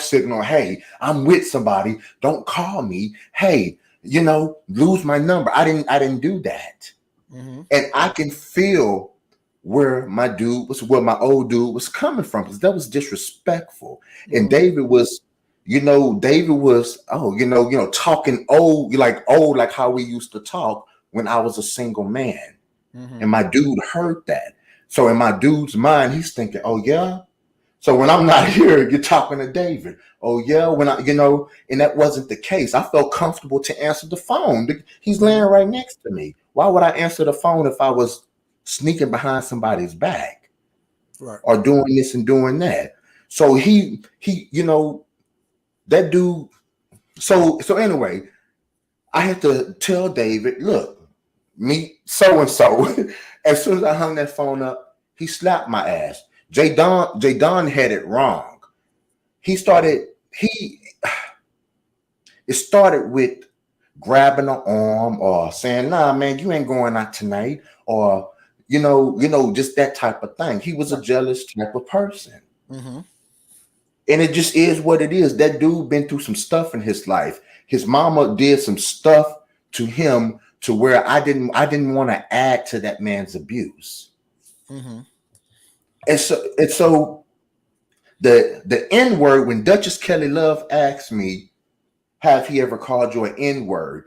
signal. Hey, I'm with somebody. Don't call me. Hey, lose my number. I didn't do that. Mm-hmm. And I can feel where my old dude was coming from, because that was disrespectful. And Mm-hmm. David was, talking old, like how we used to talk when I was a single man. Mm-hmm. And my dude heard that. So in my dude's mind, he's thinking, oh yeah. So when I'm not here, you're talking to David. Oh yeah, and that wasn't the case. I felt comfortable to answer the phone. He's laying right next to me. Why would I answer the phone if I was sneaking behind somebody's back Right. or doing this and doing that? So that dude. So anyway, I had to tell David, look, meet so and so. As soon as I hung that phone up, he slapped my ass. J Don had it wrong. He started he It started with grabbing an arm or saying, nah, man, you ain't going out tonight, or just that type of thing. He was a jealous type of person. Mm-hmm. And it just is what it is. That dude been through some stuff in his life. His mama did some stuff to him to where I didn't want to add to that man's abuse. Mm-hmm. And so the N word, when Duchess Kelly Love asked me, have he ever called you an N word?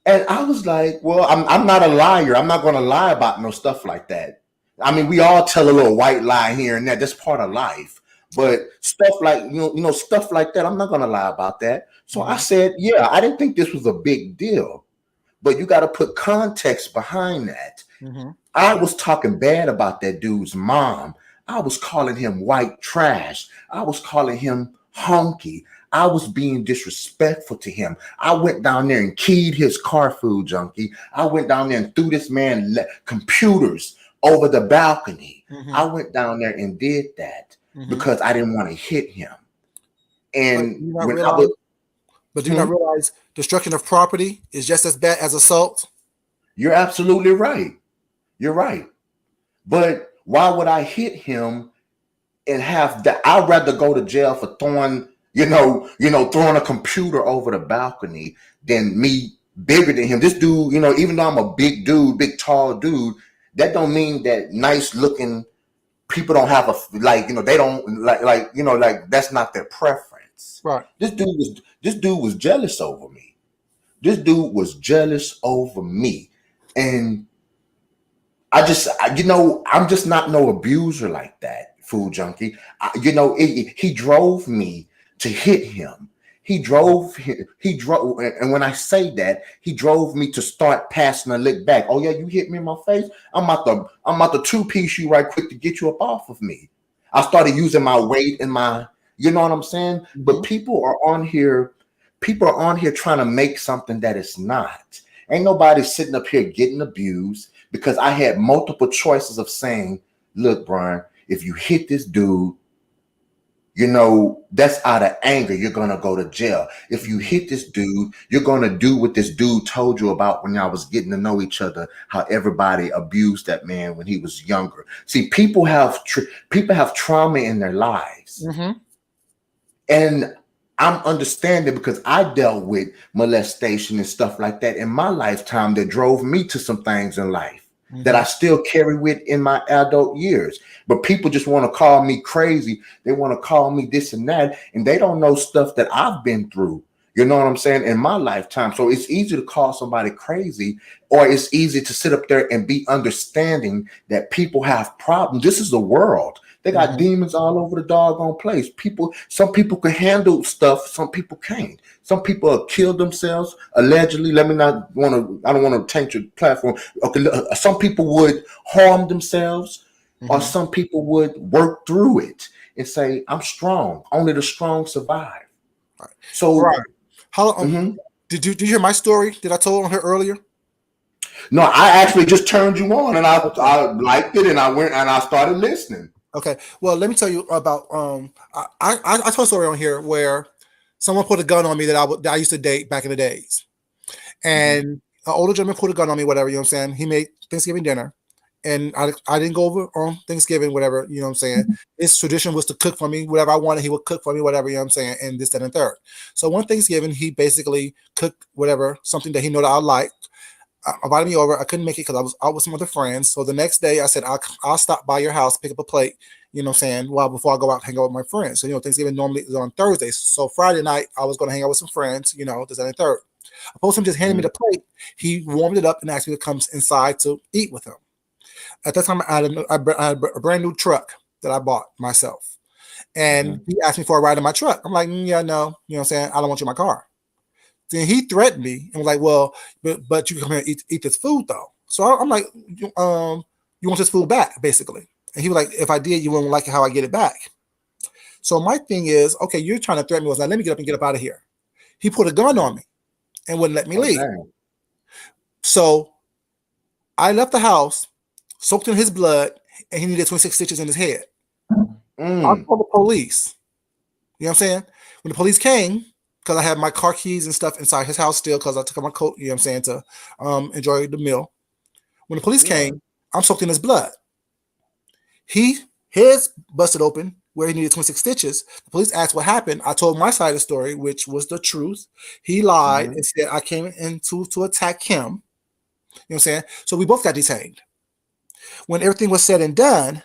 And I was like, well, I'm not a liar. I'm not going to lie about no stuff like that. I mean, we all tell a little white lie here and there. That's part of life. But stuff like stuff like that, I'm not going to lie about that. So I Mm-hmm. said, yeah, I didn't think this was a big deal. But you got to put context behind that. Mm-hmm. I was talking bad about that dude's mom. I was calling him white trash. I was calling him honky. I was being disrespectful to him. I went down there and keyed his car, food junkie. I went down there and threw this man computers over the balcony. Mm-hmm. I went down there and did that Mm-hmm. because I didn't want to hit him. But And do you not when I realize? was, But do you not hmm, realize destruction of property is just as bad as assault? you're absolutely right. You're right. But why would I hit him and have that? I'd rather go to jail for throwing a computer over the balcony than me bigger than him. This dude, even though I'm a big dude, big tall dude, that don't mean that nice looking people don't have they don't like that's not their preference. Right. This dude was jealous over me. This dude was jealous over me. And I'm just not no abuser like that, food junkie. He drove me to hit him. And when I say that, he drove me to start passing a lick back. Oh yeah, you hit me in my face. I'm about to two-piece you right quick to get you up off of me. I started using my weight and you know what I'm saying? But Mm-hmm. people are on here trying to make something that it's not. Ain't nobody sitting up here getting abused, because I had multiple choices of saying, look, Brian, if you hit this dude, that's out of anger. You're going to go to jail. If you hit this dude, you're going to do what this dude told you about when y'all was getting to know each other, how everybody abused that man when he was younger. See, people have trauma in their lives. Mm-hmm. And I'm understanding, because I dealt with molestation and stuff like that in my lifetime that drove me to some things in life that Mm-hmm. I still carry with in my adult years. But people just want to call me crazy. They want to call me this and that, and they don't know stuff that I've been through. You know what I'm saying? In my lifetime. So it's easy to call somebody crazy, or it's easy to sit up there and be understanding that people have problems. This is the world. They got Mm-hmm. demons all over the doggone place. Some people can handle stuff, some people can't. Some people have killed themselves allegedly. I don't want to taint your platform. Okay, some people would harm themselves, or Mm-hmm. some people would work through it and say, I'm strong. Only the strong survive. Right. So, Right. How mhm. did you hear my story that I told on here earlier? No, I actually just turned you on, and Okay. I liked it, and I went and I started listening. Okay. Well, let me tell you about I told a story on here where someone put a gun on me that I used to date back in the days, Hmm. and an older gentleman put a gun on me, whatever, you know what I'm saying? He made Thanksgiving dinner. And I didn't go over on Thanksgiving, whatever, you know what I'm saying? His tradition was to cook for me, whatever I wanted, he would cook for me, whatever, you know what I'm saying? And this, that, and third. So one Thanksgiving, he basically cooked whatever, something that he knew that I liked. Invited me over. I couldn't make it because I was out with some other friends. So the next day I said, I'll stop by your house, pick up a plate, you know what I'm saying? Well, before I go out and hang out with my friends. So, Thanksgiving normally is on Thursdays. So Friday night, I was going to hang out with some friends, this, that, and third. Opposed to him just handing me the plate, he warmed it up and asked me to come inside to eat with him. At that time, I had a brand new truck that I bought myself. And he asked me for a ride in my truck. I'm like, yeah, no, you know what I'm saying? I don't want you in my car. Then he threatened me and was like, well, but you can come here and eat this food, though. So I'm like, you want this food back, basically. And he was like, if I did, you wouldn't like how I get it back. So my thing is, okay, you're trying to threaten me. I was like, let me get up and get up out of here. He put a gun on me and wouldn't let me leave. So I left the house, soaked in his blood, and he needed 26 stitches in his head. I called the police. You know what I'm saying? When the police came, because I had my car keys and stuff inside his house still, because I took out my coat, you know what I'm saying, to enjoy the meal. When the police came, I'm soaked in his blood. His busted open where he needed 26 stitches. The police asked what happened. I told my side of the story, which was the truth. He lied and said I came in to attack him. You know what I'm saying? So we both got detained. When everything was said and done,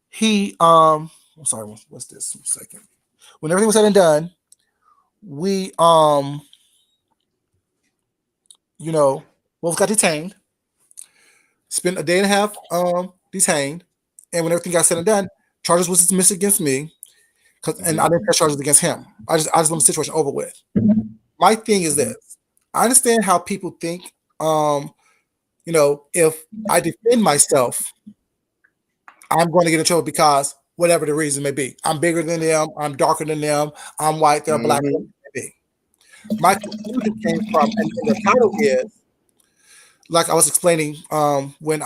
he I'm sorry, what's this? 1 second. When everything was said and done, we both got detained. Spent a day and a half detained, and when everything got said and done, charges was dismissed against me, and I didn't press charges against him. I just want the situation over with. My thing is this: I understand how people think. If I defend myself, I'm going to get in trouble because whatever the reason may be. I'm bigger than them. I'm darker than them. I'm white. They're black. My confusion came from, and the title is, like I was explaining when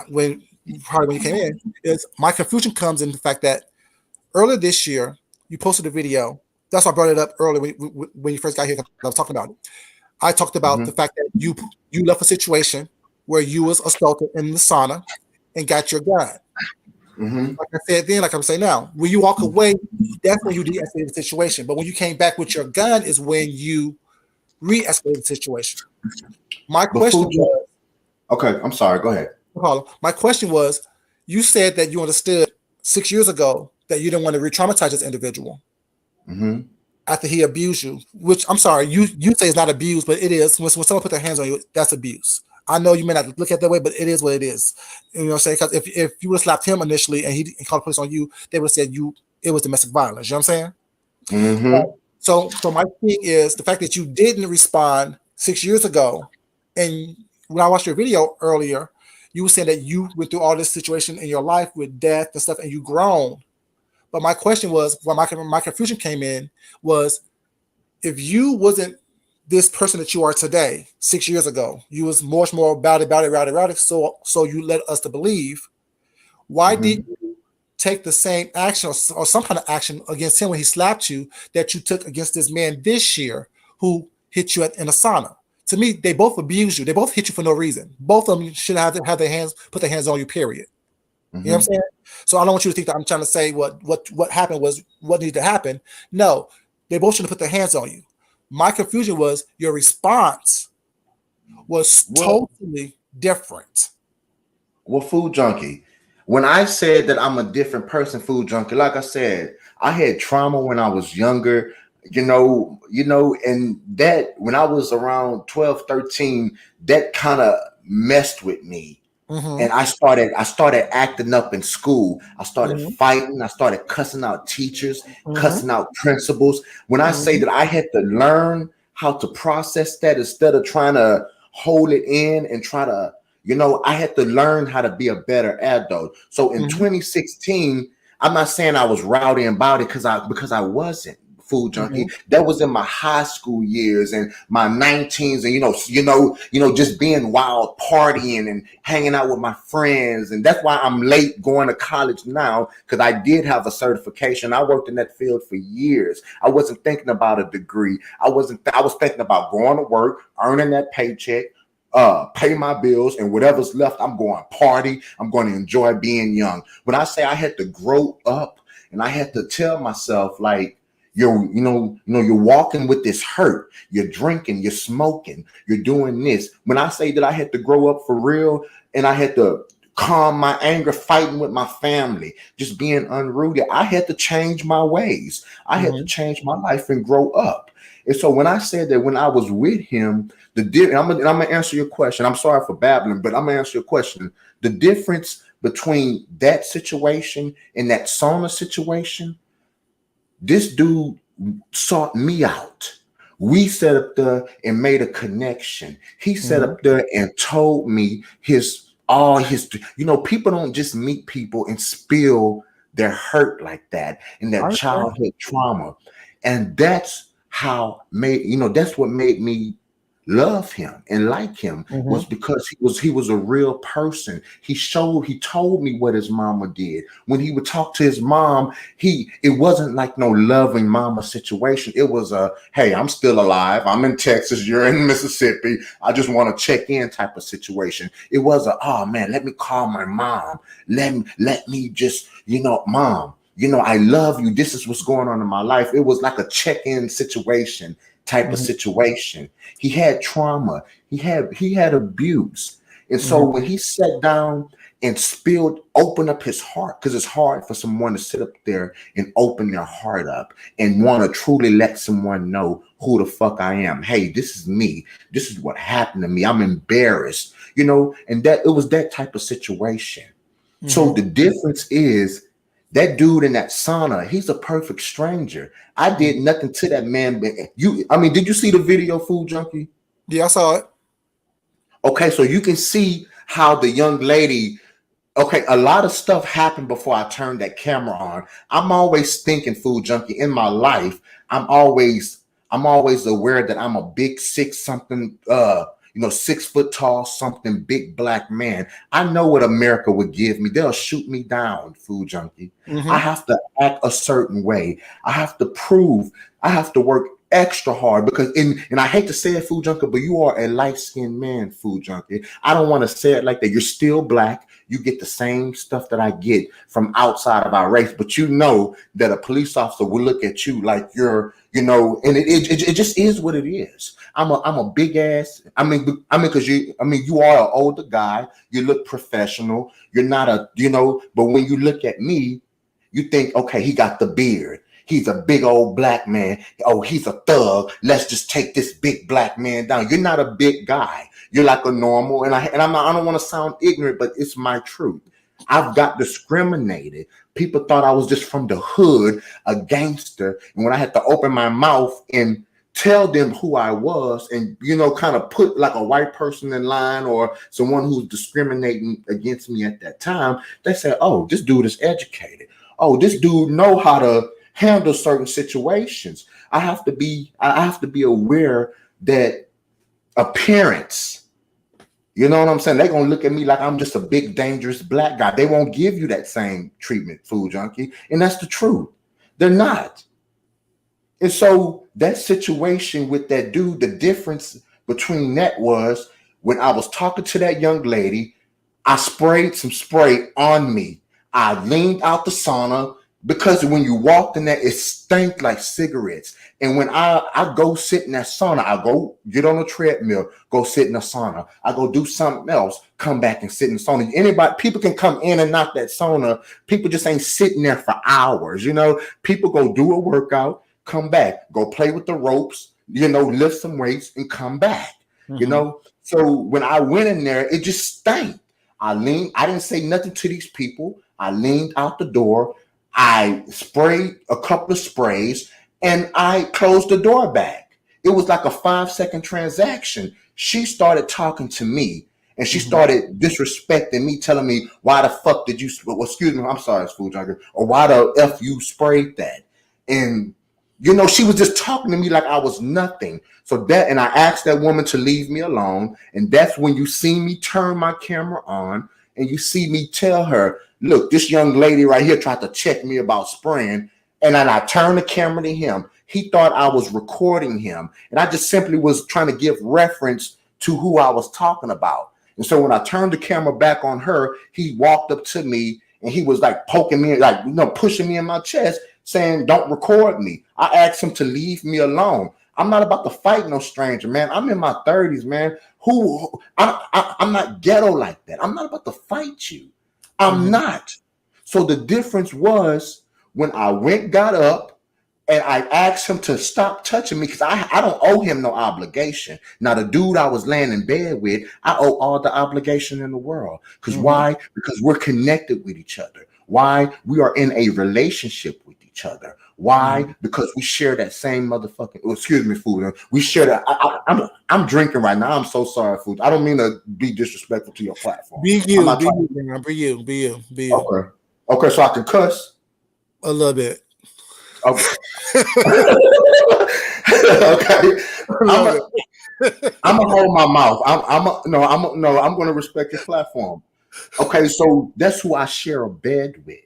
you came in, is my confusion comes in the fact that earlier this year you posted a video. That's why I brought it up earlier when you first got here. I was talking about it. I talked about the fact that you left a situation where you was assaulted in the sauna and got your gun. Like I said then, like I'm saying now, when you walk away, that's when you de-escalate the situation. But when you came back with your gun is when you re-escalate the situation. My question was, okay, I'm sorry, go ahead. My question was, you said that you understood 6 years ago that you didn't want to re-traumatize this individual after he abused you, which I'm sorry, you say it's not abuse, but it is. When someone put their hands on you, that's abuse. I know you may not look at it that way, but it is what it is. You know what I'm saying? Because if you would have slapped him initially and he called the police on you, they would have said it was domestic violence. You know what I'm saying? So my thing is the fact that you didn't respond 6 years ago, and when I watched your video earlier, you were saying that you went through all this situation in your life with death and stuff, and you grown. But my question was, where my confusion came in was, if you wasn't this person that you are today, 6 years ago, you was much more about it. So you led us to believe. Why did you take the same action or some kind of action against him when he slapped you that you took against this man this year who hit you in a sauna? To me, they both abused you. They both hit you for no reason. Both of them should have put their hands on you, period. You know what I'm saying? So I don't want you to think that I'm trying to say what happened was what needed to happen. No, they both should have put their hands on you. My confusion was your response was totally different. Well, Food Junkie, when I said that I'm a different person, Food Junkie, like I said, I had trauma when I was younger, and that when I was around 12, 13, that kind of messed with me. And I started acting up in school. I started fighting. I started cussing out teachers, cussing out principals. When I say that I had to learn how to process that instead of trying to hold it in and try to, I had to learn how to be a better adult. So in 2016, I'm not saying I was rowdy about it because I wasn't. Food Junkie. Mhm. That was in my high school years and my 19s, and just being wild, partying and hanging out with my friends. And that's why I'm late going to college now, because I did have a certification. I worked in that field for years. I wasn't thinking about a degree. I was thinking about going to work, earning that paycheck, pay my bills, and whatever's left, I'm going to party. I'm going to enjoy being young. When I say I had to grow up and I had to tell myself, like, you're walking with this hurt. You're drinking, you're smoking, you're doing this. When I say that I had to grow up for real and I had to calm my anger, fighting with my family, just being unrooted, I had to change my ways. I had to Mhm. change my life and grow up. And so when I said that, when I was with him, I'm gonna answer your question. I'm sorry for babbling, but I'm gonna answer your question. The difference between that situation and that sauna situation, this dude sought me out. We sat up there and made a connection. He sat Mhm. up there and told me all his. People don't just meet people and spill their hurt like that and I their understand. childhood trauma. And that's what made me love him and like him, was Mhm. because he was a real person. He told me what his mama did. When he would talk to his mom, it wasn't like no loving mama situation. It was a, hey, I'm still alive, I'm in Texas, you're in Mississippi, I just want to check in type of situation. It was a, oh man, let me call my mom, let me just, mom, I love you, this is what's going on in my life. It was like a check-in situation type of Mhm. situation. He had trauma. He had abuse. And so Mhm. when he sat down and opened up his heart, because it's hard for someone to sit up there and open their heart up and want to truly let someone know who the fuck I am. Hey, this is me. This is what happened to me. I'm embarrassed, and that it was that type of situation. So Mhm. the difference is that dude in that sauna, he's a perfect stranger. I Mhm. did nothing to that man. But did you see the video, Food Junkie? Yeah, I saw it. Okay, so you can see how the young lady. Okay, a lot of stuff happened before I turned that camera on. I'm always thinking, Food Junkie, in my life. I'm always I'm always aware that I'm a big six something, 6 foot tall, something big black man. I know what America would give me. They'll shoot me down, Food Junkie. I Mhm. have to act a certain way. I have to prove. I have to work extra hard because and I hate to say it, Food Junkie, but you are a light-skinned man, Food Junkie. I don't want to say it like that. You're still black. You get the same stuff that I get from outside of our race, but you know that a police officer will look at you like you're, and it just is what it is. I'm a big ass. Because you are an older guy. You look professional. You're not but when you look at me, you think, okay, he got the beard. He's a big old black man. Oh, he's a thug. Let's just take this big black man down. You're not a big guy. You're like a normal, I don't want to sound ignorant, but it's my truth. I've got discriminated. People thought I was just from the hood, a gangster. And when I had to open my mouth and tell them who I was and, kind of put like a white person in line or someone who's discriminating against me at that time, they said, oh, this dude is educated. Oh, this dude know how to handle certain situations. I have to be aware that appearance, you know what I'm saying? They're gonna look at me like I'm just a big dangerous black guy. They won't give you that same treatment, Food Junkie. And that's the truth. They're not. And so that situation with that dude, the difference between that was when I was talking to that young lady, I sprayed some spray on me. I leaned out the sauna because when you walked in there, it stank like cigarettes. And when I go sit in that sauna, I go get on a treadmill, go sit in the sauna. I go do something else, come back and sit in the sauna. People can come in and out that sauna. People just ain't sitting there for hours. People go do a workout, come back, go play with the ropes, lift some weights and come back. Mhm. So when I went in there, it just stank. I didn't say nothing to these people. I leaned out the door. I sprayed a couple of sprays and I closed the door back. It was like a 5-second transaction. She started talking to me and she Mhm. started disrespecting me, telling me, why the fuck did you, well, excuse me, I'm sorry, it's Food Junkie, or why the F you sprayed that? And She was just talking to me like I was nothing. So and I asked that woman to leave me alone. And that's when you see me turn my camera on and you see me tell her, look, this young lady right here tried to check me about spraying. And then I turned the camera to him. He thought I was recording him. And I just simply was trying to give reference to who I was talking about. And so when I turned the camera back on her, he walked up to me and he was like poking me, like, pushing me in my chest, saying, don't record me. I asked him to leave me alone. I'm not about to fight no stranger, man. I'm in my 30s, man. I'm not ghetto like that. I'm not about to fight you. I'm not. So the difference was when I got up and I asked him to stop touching me because I don't owe him no obligation. Now, the dude I was laying in bed with, I owe all the obligation in the world. Because why? Because we're connected with each other. Why? We are in a relationship with each other. Why? Because we share that same motherfucking. Oh, excuse me, food. We share that. I'm drinking right now. I'm so sorry, food. I don't mean to be disrespectful to your platform. Be you. Be you. Okay, so I can cuss a little bit. Okay. Okay. I'm gonna hold my mouth. I'm gonna respect your platform. Okay, so that's who I share a bed with.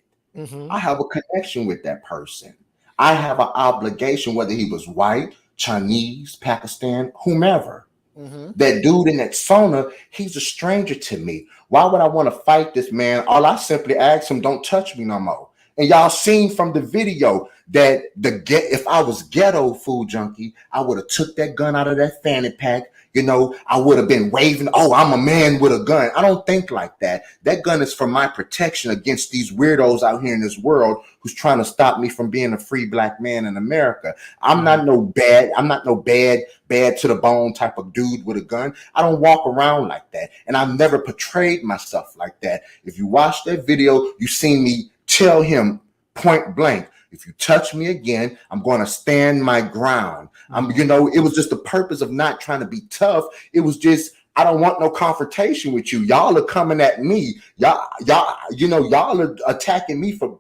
I have a connection with that person. I have an obligation, whether he was white, Chinese, Pakistan, whomever. That dude in that sauna, he's a stranger to me. Why would I want to fight this man? All I simply asked him, don't touch me no more. And y'all seen from the video that if I was ghetto, Food Junkie, I would have took that gun out of that fanny pack. I would have been waving, oh, I'm a man with a gun. I don't think like that. That gun is for my protection against these weirdos out here in this world who's trying to stop me from being a free black man in America. I'm not no bad to the bone type of dude with a gun. I don't walk around like that. And I've never portrayed myself like that. If you watch that video, you seen me tell him point blank, if you touch me again, I'm going to stand my ground. It was just the purpose of not trying to be tough. It was just, I don't want no confrontation with you. Y'all are coming at me. Y'all are attacking me for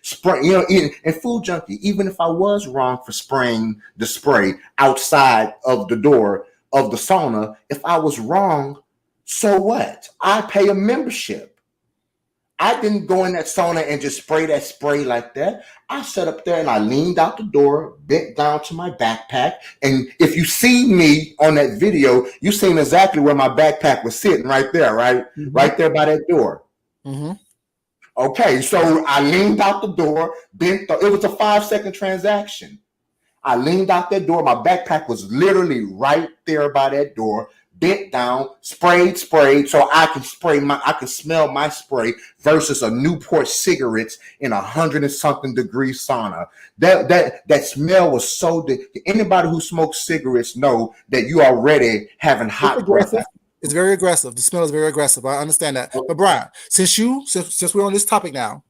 spraying, and Food Junkie, even if I was wrong for spraying the spray outside of the door of the sauna, if I was wrong, so what? I pay a membership. I didn't go in that sauna and just spray that spray like that. I sat up there and I leaned out the door, bent down to my backpack. And if you see me on that video, you seen exactly where my backpack was sitting right there, right? Right there by that door. Okay, so I leaned out the door, it was a 5-second transaction. I leaned out that door. My backpack was literally right there by that door. Bent down, sprayed, so I can smell my spray versus a Newport cigarettes in 100-something degree sauna. That smell was so. Anybody who smokes cigarettes know that you already having hot breath. It's very aggressive. The smell is very aggressive. I understand that. But Brian, since we're on this topic now,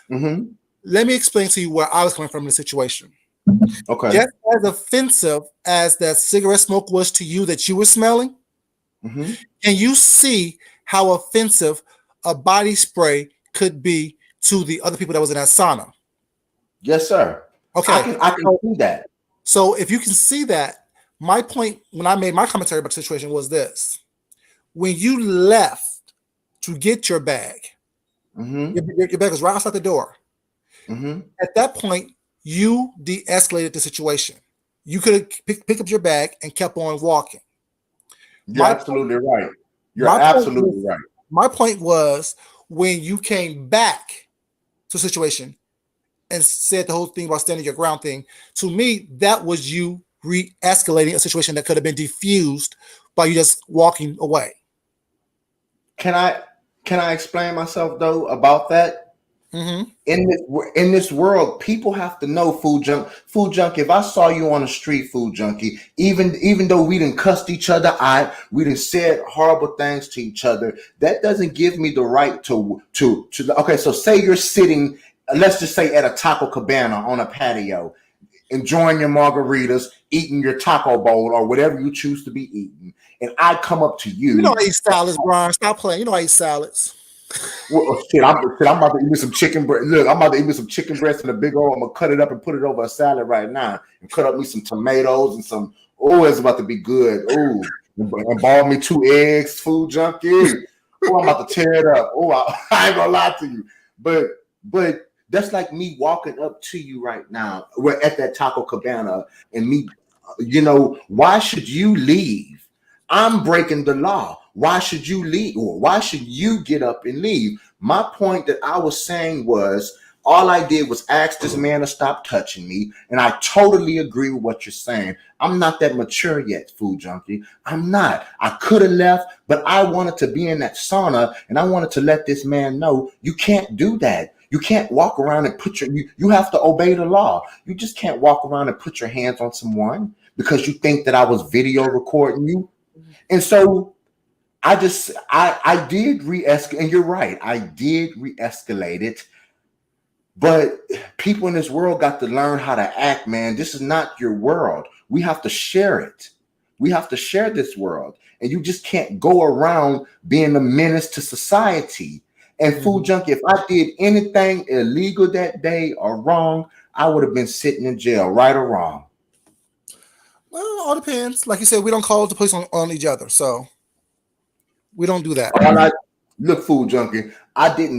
let me explain to you where I was coming from in the situation. Okay. Just as offensive as that cigarette smoke was to you that you were smelling. Can you see how offensive a body spray could be to the other people that was in that sauna? Yes, sir. Okay. I can see that. So if you can see that, my point when I made my commentary about the situation was this. When you left to get your bag, your bag was right outside the door. At that point, you de-escalated the situation. You could have picked up your bag and kept on walking. You're absolutely right. My point was when you came back to the situation and said the whole thing about standing your ground thing, to me, that was you re-escalating a situation that could have been diffused by you just walking away. Can I explain myself though about that? In this world, people have to know, Food Junkie. If I saw you on the street, Food Junkie, even though we didn't cussed each other out, we didn't said horrible things to each other, that doesn't give me the right to. Okay, so say you're sitting, let's just say at a taco cabana on a patio, enjoying your margaritas, eating your taco bowl or whatever you choose to be eating, and I come up to you. You know I eat salads, Brian. Stop playing. You know I eat salads. Well, I'm about to eat me some chicken breast. Look, I'm about to eat me some chicken breast and a big old. I'm gonna cut it up and put it over a salad right now, and cut up me some tomatoes and some. Oh, it's about to be good. Oh, and ball me 2 eggs, food junkie. Oh, I'm about to tear it up. Oh, I ain't gonna lie to you, but that's like me walking up to you right now. We're at that Taco Cabana, and me, why should you leave? I'm breaking the law. Why should you leave? Or why should you get up and leave? My point that I was saying was all I did was ask this man to stop touching me. And I totally agree with what you're saying. I'm not that mature yet, food junkie. I'm not. I could have left, but I wanted to be in that sauna and I wanted to let this man know you can't do that. You can't walk around and you have to obey the law. You just can't walk around and put your hands on someone because you think that I was video recording you. And so I did re-escalate, and you're right, I did re-escalate it. But people in this world got to learn how to act, man. This is not your world. We have to share it. We have to share this world. And you just can't go around being a menace to society. And food junkie, if I did anything illegal that day or wrong, I would have been sitting in jail, right or wrong. Well, all depends. Like you said, we don't call the police on each other, so we don't do that. All I look, food junkie. I did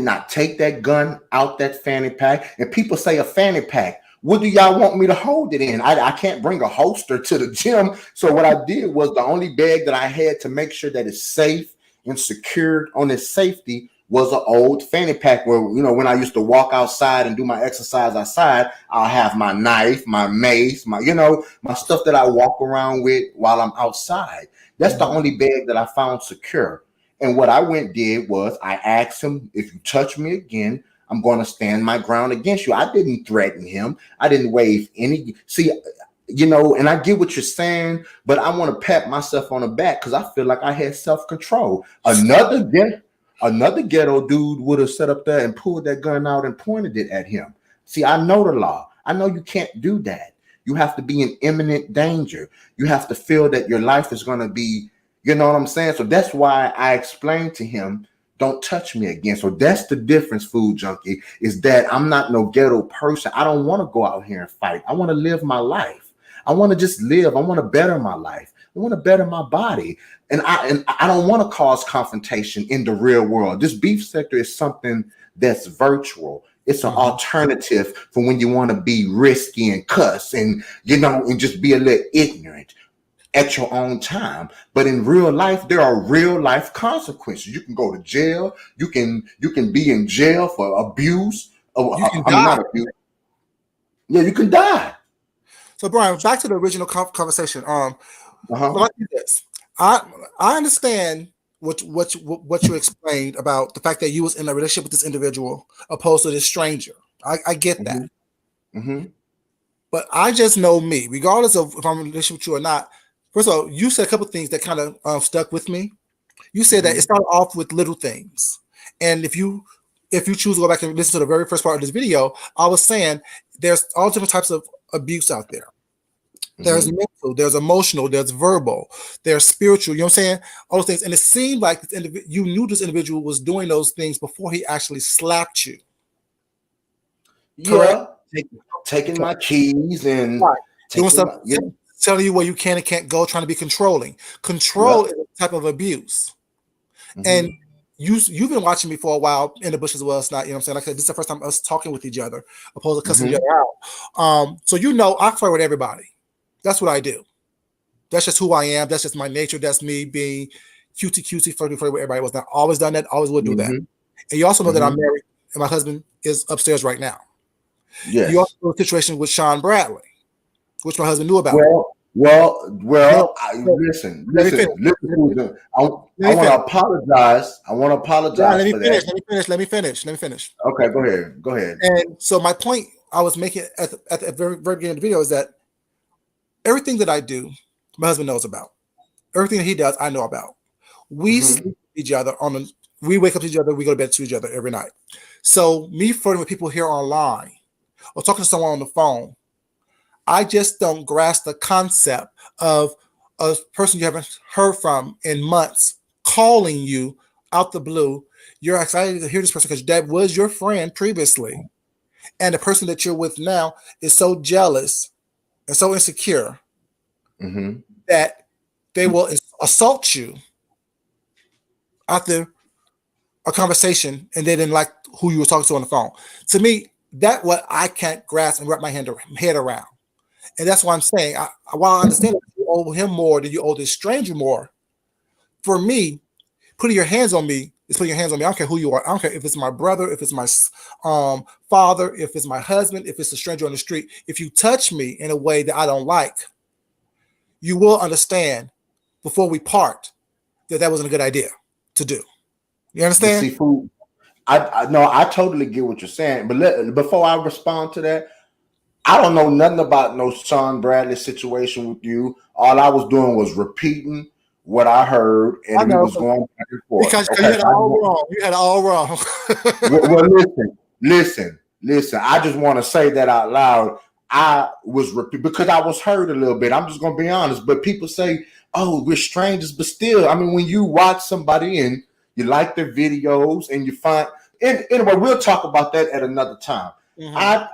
not take that gun out that fanny pack. And people say a fanny pack. What do y'all want me to hold it in? I can't bring a holster to the gym. So what I did was the only bag that I had to make sure that it's safe and secured on its safety was an old fanny pack where, when I used to walk outside and do my exercise outside, I'll have my knife, my mace, my stuff that I walk around with while I'm outside. That's the only bag that I found secure. And what I did was I asked him, if you touch me again, I'm going to stand my ground against you. I didn't threaten him. I didn't wave any. See, and I get what you're saying, but I want to pat myself on the back because I feel like I had self-control. Another ghetto dude would have sat up there and pulled that gun out and pointed it at him. See, I know the law. I know you can't do that. You have to be in imminent danger. You have to feel that your life is going to be, you know what I'm saying? So that's why I explained to him, don't touch me again. So that's the difference, food junkie, is that I'm not no ghetto person. I don't want to go out here and fight. I want to live my life. I want to just live. I want to better my life. I want to better my body. And I don't want to cause confrontation in the real world. This beef sector is something that's virtual. It's an alternative for when you want to be risky and cuss and, and just be a little ignorant at your own time. But in real life, there are real life consequences. You can go to jail. You can be in jail for abuse. You can die. Not abuse. Yeah, you can die. So, Brian, back to the original conversation. Like this, I understand what you explained about the fact that you was in a relationship with this individual opposed to this stranger. I get that. But I just know me, regardless of if I'm in a relationship with you or not. First of all, you said a couple of things that kind of stuck with me. You said that it started off with little things, and if you choose to go back and listen to the very first part of this video, I was saying there's all different types of abuse out there. There's mental, there's emotional, there's verbal, there's spiritual. You know what I'm saying? All those things, and it seemed like you knew this individual was doing those things before he actually slapped you. Yeah, taking my keys and doing stuff. Telling you where you can and can't go, trying to be controlling. Control is a type of abuse. And you've been watching me for a while in the bush as well. It's not, you know what I'm saying? Like, this is the first time us talking with each other, opposed to cussing each other out. So I flirt with everybody. That's what I do. That's just who I am. That's just my nature. That's me being cutesy, flirting with everybody. Was not always done that. Always would do that. And you also know that I'm married and my husband is upstairs right now. Yes. You also know the situation with Sean Bradley, which my husband knew about. Listen. I want to apologize. I want to apologize for that. Let me finish. Okay, go ahead. And so my point I was making at the very beginning of the video is that everything that I do, my husband knows about. Everything that he does, I know about. We sleep with each other we wake up to each other, we go to bed to each other every night. So me flirting with people here online or talking to someone on the phone, I just don't grasp the concept of a person you haven't heard from in months calling you out the blue, you're excited to hear this person because that was your friend previously. And the person that you're with now is so jealous and so insecure Mm-hmm. that they will assault you after a conversation and they didn't like who you were talking to on the phone. To me, that what I can't grasp and wrap my head around. And that's why I'm saying, while I understand that you owe him more than you owe this stranger more, for me, putting your hands on me is putting your hands on me. I don't care who you are. I don't care if it's my brother, if it's my father, if it's my husband, if it's a stranger on the street. If you touch me in a way that I don't like, you will understand before we part that wasn't a good idea to do. You But understand? see, food. I no, I totally get what you're saying. But before I respond to that, I don't know nothing about no Sean Bradley situation with you. All I was doing was repeating what I heard, I and we know was going back and forth. because you Okay, had it all wrong. You had it all wrong. well, listen. I just want to say that out loud. I was because I was hurt a little bit. I'm just gonna be honest. But people say, "Oh, we're strangers," but still, I mean, when you watch somebody and you like their videos and you find, and anyway, we'll talk about that at another time. Mhm.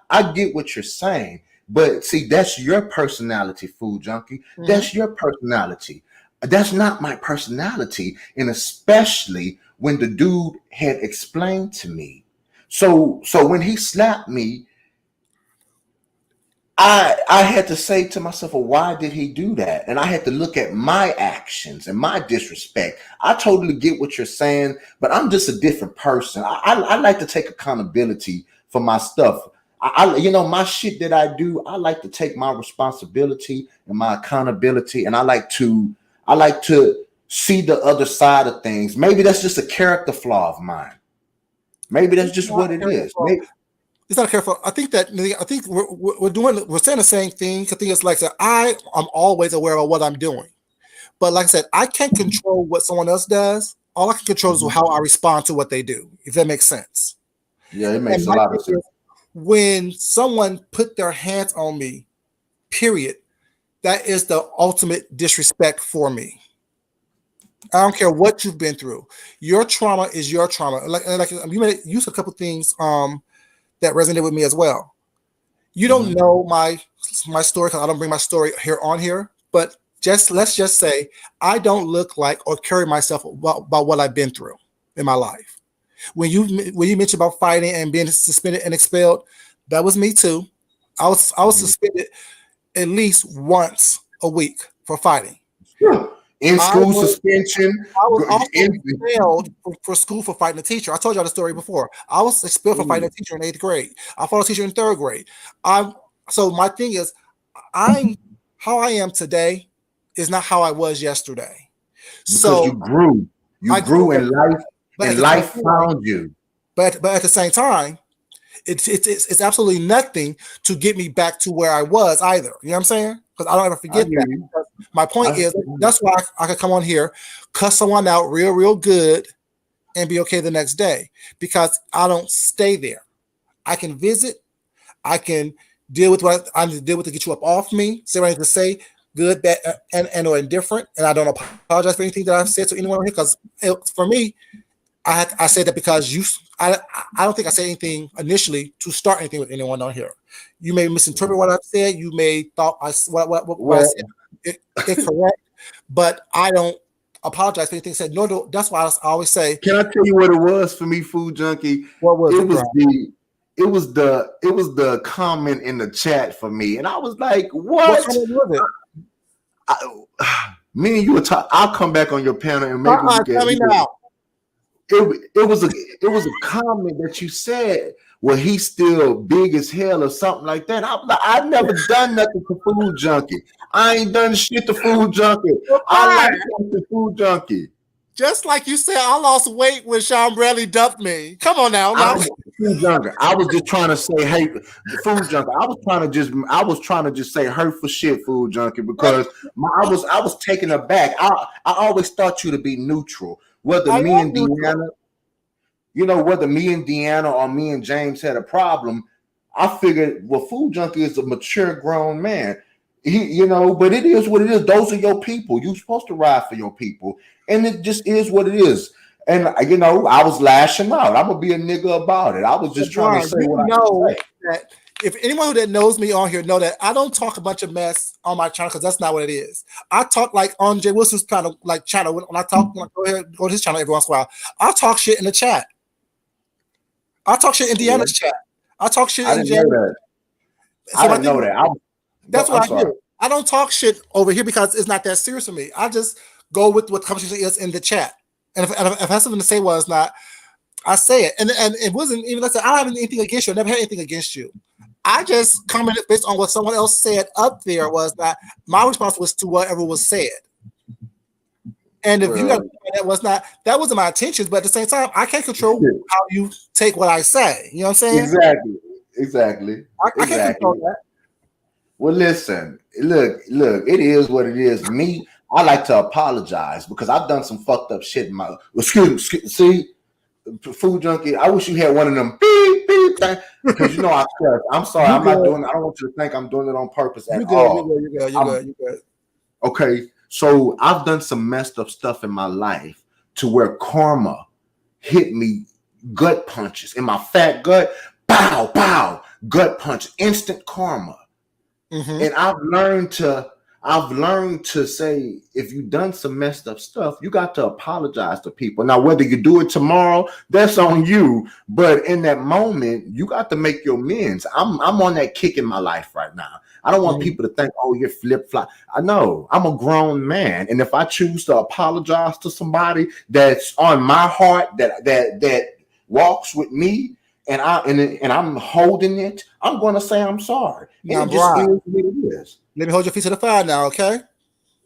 I get what you're saying, but see, that's your personality, food junkie. Mhm. That's your personality. That's not my personality, and especially when the dude had explained to me. So when he slapped me, I had to say to myself, well, why did he do that? And I had to look at my actions and my disrespect. I totally get what you're saying, but I'm just a different person. I like to take accountability for my stuff. My shit that I do, I like to take my responsibility and my accountability, and I like to see the other side of things. Maybe that's just a character flaw of mine. Maybe that's It's just not what it is. careful. Maybe. It's not careful. I think we're saying the same thing. I think it's like that. I am always aware of what I'm doing, but like I said, I can't control what someone else does. All I can control is Mhm. how I respond to what they do. If that makes sense. Yeah, it And makes a my lot thing of sense. is, when someone put their hands on me, period, that is the ultimate disrespect for me. I don't care what you've been through. Your trauma is your trauma. Like you made use a couple things that resonated with me as well. You don't Mhm. know my story because I don't bring my story here, but just let's just say I don't look like or carry myself about what I've been through in my life. When you mentioned about fighting and being suspended and expelled, that was me too. I was Mhm. suspended at least once a week for fighting. In I school was suspension. I was go- also In, expelled for school for fighting a teacher. I told y'all the story before. I was expelled for fighting a teacher in 8th grade. I fought a teacher in 3rd grade. I'm so my thing is I'm how I am today is not how I was yesterday. because So you I grew grew up, in life, but at and the same life time, found you. but at the same time, it's absolutely nothing to get me back to where I was either. You know what I'm saying? Because I don't ever I forget hear that. you. My point I, is that's why I could come on here, cuss someone out real good, and be okay the next day because I don't stay there. I can visit. I can deal with what I need to deal with to get you up off me. Say what I need to say, good, bad, and or indifferent. And I don't apologize for anything that I've said to anyone here because for me, I said that because I don't think I said anything initially to start anything with anyone on here. You may misinterpret what I've said. You may thought what I well, said incorrect, but I don't apologize for anything said. That's why I always say, can I tell you what it was for me, food junkie? what was It it, was bro? the comment in the chat for me, and I was like, What what? comment was it? Me and you will talk. I'll come back on your panel and maybe we Tell can. me now. It was a comment that you said. Well, he's still big as hell or something like that. I'm like, I've never done nothing to food junkie. I ain't done shit to food junkie. You're I like fine. the food junkie. Just like you said, I lost weight when Sean Bradley dumped me. Come on now. I Now. food junkie. I was just trying to say, hey, the food junkie. I was trying to just say hurtful shit, food junkie, because I was taken aback. I always thought you to be neutral. Whether I me am and neutral. Deanna, whether me and Deanna or me and James had a problem, I figured, well, Food Junkie is a mature grown man. But it is what it is. Those are your people. You're supposed to ride for your people. And it just is what it is. And I was lashing out. I'm gonna be a nigga about it. I was just trying to Brian, say you what I know can say. that if anyone that knows me on here know that I don't talk a bunch of mess on my channel because that's not what it is. I talk like on Jay Wilson's channel, when I talk, when I go to his channel every once in a while, I talk shit in the chat. I talk shit in Yeah, Deanna's chat. I talk shit I in didn't Jay. know that. So I my didn't thing know is, that. that's I'm what I sorry. do. I don't talk shit over here because it's not that serious for me. I just go with what the conversation is in the chat. And if I have something to say, it's not, I say it. And it wasn't even, let's say, I don't have anything against you. I never had anything against you. I just commented based on what someone else said up there. Was that my response was to whatever was said. And if you got Well, that wasn't my intentions, but at the same time, I can't control how you take what I say. You know what I'm saying? exactly, exactly, I can't control exactly. that. Well, listen, look. It is what it is. Me, I like to apologize because I've done some fucked up shit in my. See, food junkie. I wish you had one of them beep beep thing because I cuss. I'm sorry. You I'm not good. doing. I don't want you to think I'm doing it on purpose at You good. You all. good. You good. You I'm good. You good. okay. So I've done some messed up stuff in my life to where karma hit me gut punches in my fat gut. Bow, bow, gut punch, instant karma. Mm-hmm. And I've learned to say, if you've done some messed up stuff, you got to apologize to people. Now, whether you do it tomorrow, that's on you. But in that moment, you got to make your amends. I'm on that kick in my life right now. I don't want Mm-hmm. people to think, oh, you're flip flop. I know I'm a grown man, and if I choose to apologize to somebody that's on my heart, that walks with me, and I'm holding it, I'm going to say I'm sorry, and Now, it just is Brian, what it is. let me hold your feet to the fire now, okay?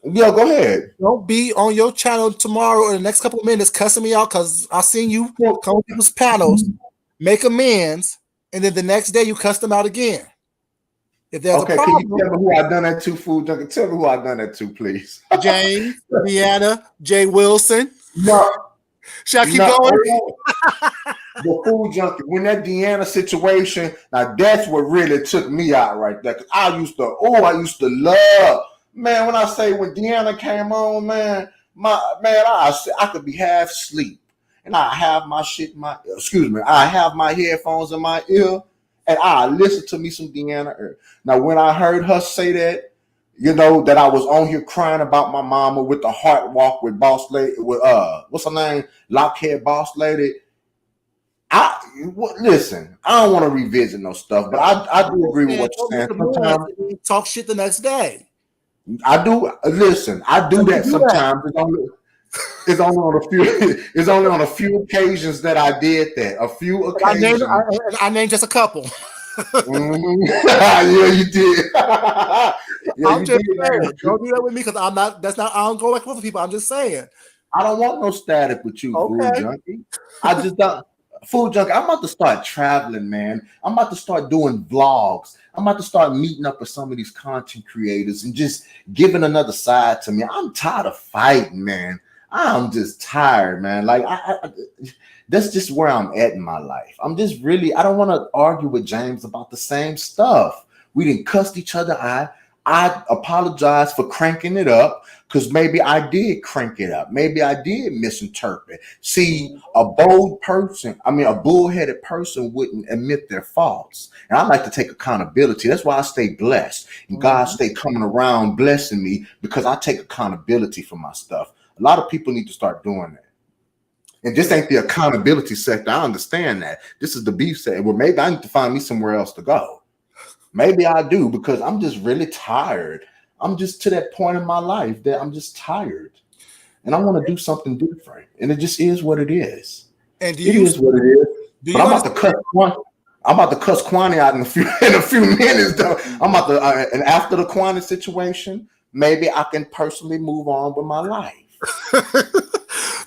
Yeah, go ahead. Don't be on your channel tomorrow or the next couple of minutes cussing me out because I seen you Well, come with people's panels, make amends, and then the next day you cuss them out again. If there's a okay, can you problem, tell me who I done that to, food junkie? Tell me who I done that to, please. James, Deanna, Jay Wilson. No, Should I keep no, going? hold on. The food junkie. When that Deanna situation, now that's what really took me out right there. Cause I used to love, man. When I say when Deanna came on, man, I could be half asleep, and I have my shit in my, excuse me, I have my headphones in my ear, and I listen to me some Deanna. Now when I heard her say that, that I was on here crying about my mama with the heart walk with boss lady, with what's her name, lockhead boss lady. Listen, I don't want to revisit no stuff, but I do agree with And what don't you're make saying. amends Sometimes and then talk shit the next day. I do listen. I So do you that do that. sometimes. It's only on a few. It's only on a few occasions that I did that. A few occasions. I named just a couple. Mhm. Yeah, you did. Yeah, I'm you just did. saying, Man. don't do that with me because I'm not. That's not. I don't go back with people. I'm just saying. I don't want no static with you, food Okay. junkie. I just don't. Food junkie, I'm about to start traveling, man. I'm about to start doing vlogs. I'm about to start meeting up with some of these content creators and just giving another side to me. I'm tired of fighting, man. I'm just tired, man. Like that's just where I'm at in my life. I'm just really, I don't want to argue with James about the same stuff. We didn't cuss each other out. I apologize for cranking it up because maybe I did crank it up. Maybe I did misinterpret. See, a bullheaded person wouldn't admit their faults. And I like to take accountability. That's why I stay blessed. And God Mhm. stay coming around blessing me because I take accountability for my stuff. A lot of people need to start doing that. And this ain't the accountability sector. I understand that. This is the beef sector. Well, maybe I need to find me somewhere else to go. Maybe I do because I'm just really tired. I'm just to that point in my life that I'm just tired and I want to do something different. And it just is what it is. And It is what it is. do But you I'm about to understand? cut I'm about to cuss Kwani out in a few minutes though. I'm about to and after the Kwani situation, maybe I can personally move on with my life.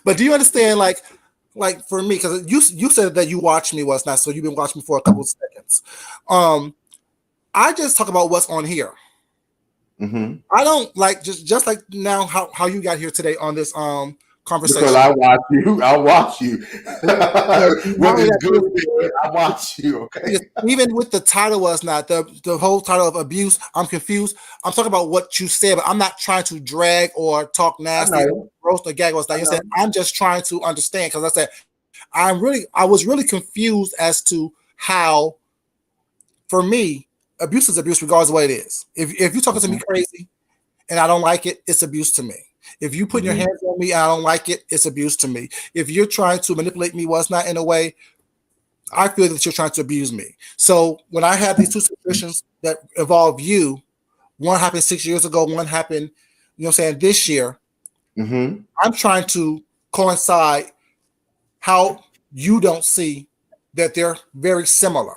But do you understand? Like for me, because you said that you watched me once now, so you've been watching me for a couple of seconds. I just talk about what's on here. Mm-hmm. I don't like just like now how you got here today on this Because conversation. I watch you. I watch you. Because not Whether only it's that, good or bad, I watch you. because Okay. even with the title was not the whole title of abuse. I'm confused. I'm talking about what you said, but I'm not trying to drag or talk I nasty or know. roast or gag or I stuff. You said know. I'm just trying to understand because I said I was really confused as to how, for me, abuse is abuse regardless of what it is. If you're talking to me Mm-hmm. crazy and I don't like it, it's abuse to me. If you put your Mm-hmm. hands on me and I don't like it, it's abuse to me. If you're trying to manipulate me what's not in a way, I feel that you're trying to abuse me. So when I have these two situations that involve you, one happened 6 years ago, one happened, this year, Mm-hmm. I'm trying to coincide how you don't see that they're very similar.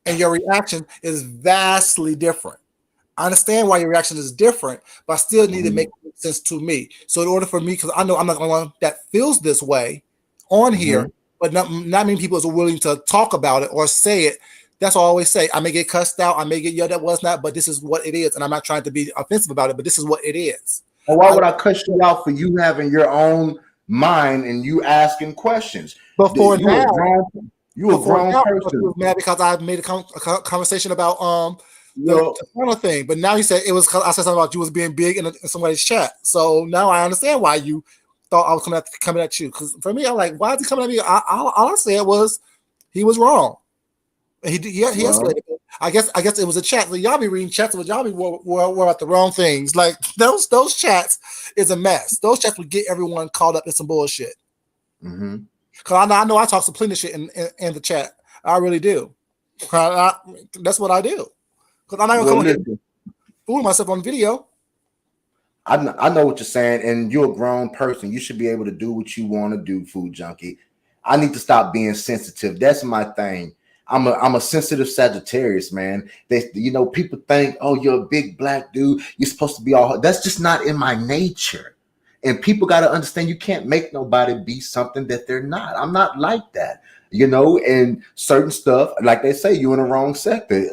And your reaction is vastly different. I understand why your reaction is different, but I still need to Mm-hmm. make sense to me. So in order for me, because I know I'm not the only one that feels this way on Mm-hmm. here, but not many people are willing to talk about it or say it. That's what I always say. I may get cussed out, I may get yelled at, what's not, but this is what it is. And I'm not trying to be offensive about it, but this is what it is. And why I, would I cuss you out for you having your own mind and you asking questions? before You a now, you a grown he was person. mad because I made a conversation about You the final thing, but now you said it was because I said something about you was being big in somebody's chat. So now I understand why you thought I was coming at you. Because for me, I'm like, why is he coming at me? All I said was he was wrong. And he well, escalated. I guess it was a chat. So y'all be reading chats, but y'all be worried about the wrong things. Like those chats is a mess. Those chats would get everyone caught up in some bullshit. mm-hmm. Because I know I talk some plenty of shit in the chat. I really do. That's what I do. Because I'm not gonna Well, come here listen. fooling myself on video. I know what you're saying, and you're a grown person. You should be able to do what you want to do, food junkie. I need to stop being sensitive. That's my thing. I'm a sensitive Sagittarius, man. People think, oh, you're a big black dude. You're supposed to be all. That's just not in my nature. And people got to understand you can't make nobody be something that they're not. I'm not like that, and certain stuff, like they say, you're in the wrong sector.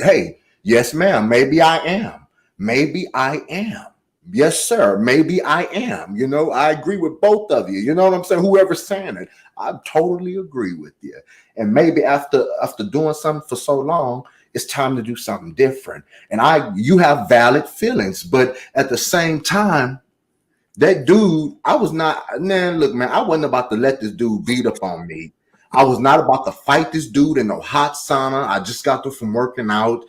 Hey, yes, ma'am. Maybe I am. Maybe I am. Yes, sir. Maybe I am. I agree with both of you. You know what I'm saying? Whoever's saying it, I totally agree with you. And maybe after doing something for so long, it's time to do something different. And you have valid feelings, but at the same time, that dude, I was not, man, look, man, I wasn't about to let this dude beat up on me. I was not about to fight this dude in no hot sauna. I just got through from working out.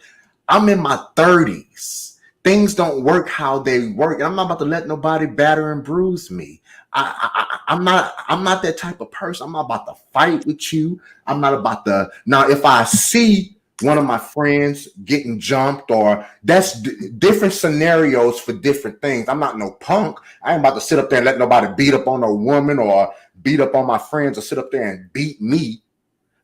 I'm in my 30s. Things don't work how they work. I'm not about to let nobody batter and bruise me. I'm not that type of person. I'm not about to fight with you. I'm not about to. Now, if I see one of my friends getting jumped, or that's different scenarios for different things. I'm not no punk. I ain't about to sit up there and let nobody beat up on a woman or beat up on my friends or sit up there and beat me.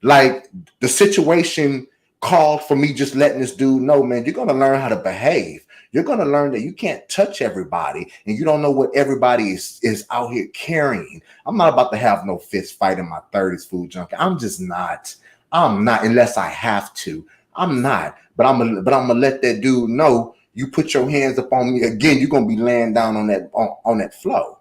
Like, the situation called for me just letting this dude know, man, you're going to learn how to behave. You're going to learn that you can't touch everybody and you don't know what everybody is out here carrying. I'm not about to have no fist fight in my 30s, food junkie. I'm just not. I'm not, unless I have to. I'm not. But I'm gonna let that dude know, you put your hands up on me again, you're gonna be laying down on that flow.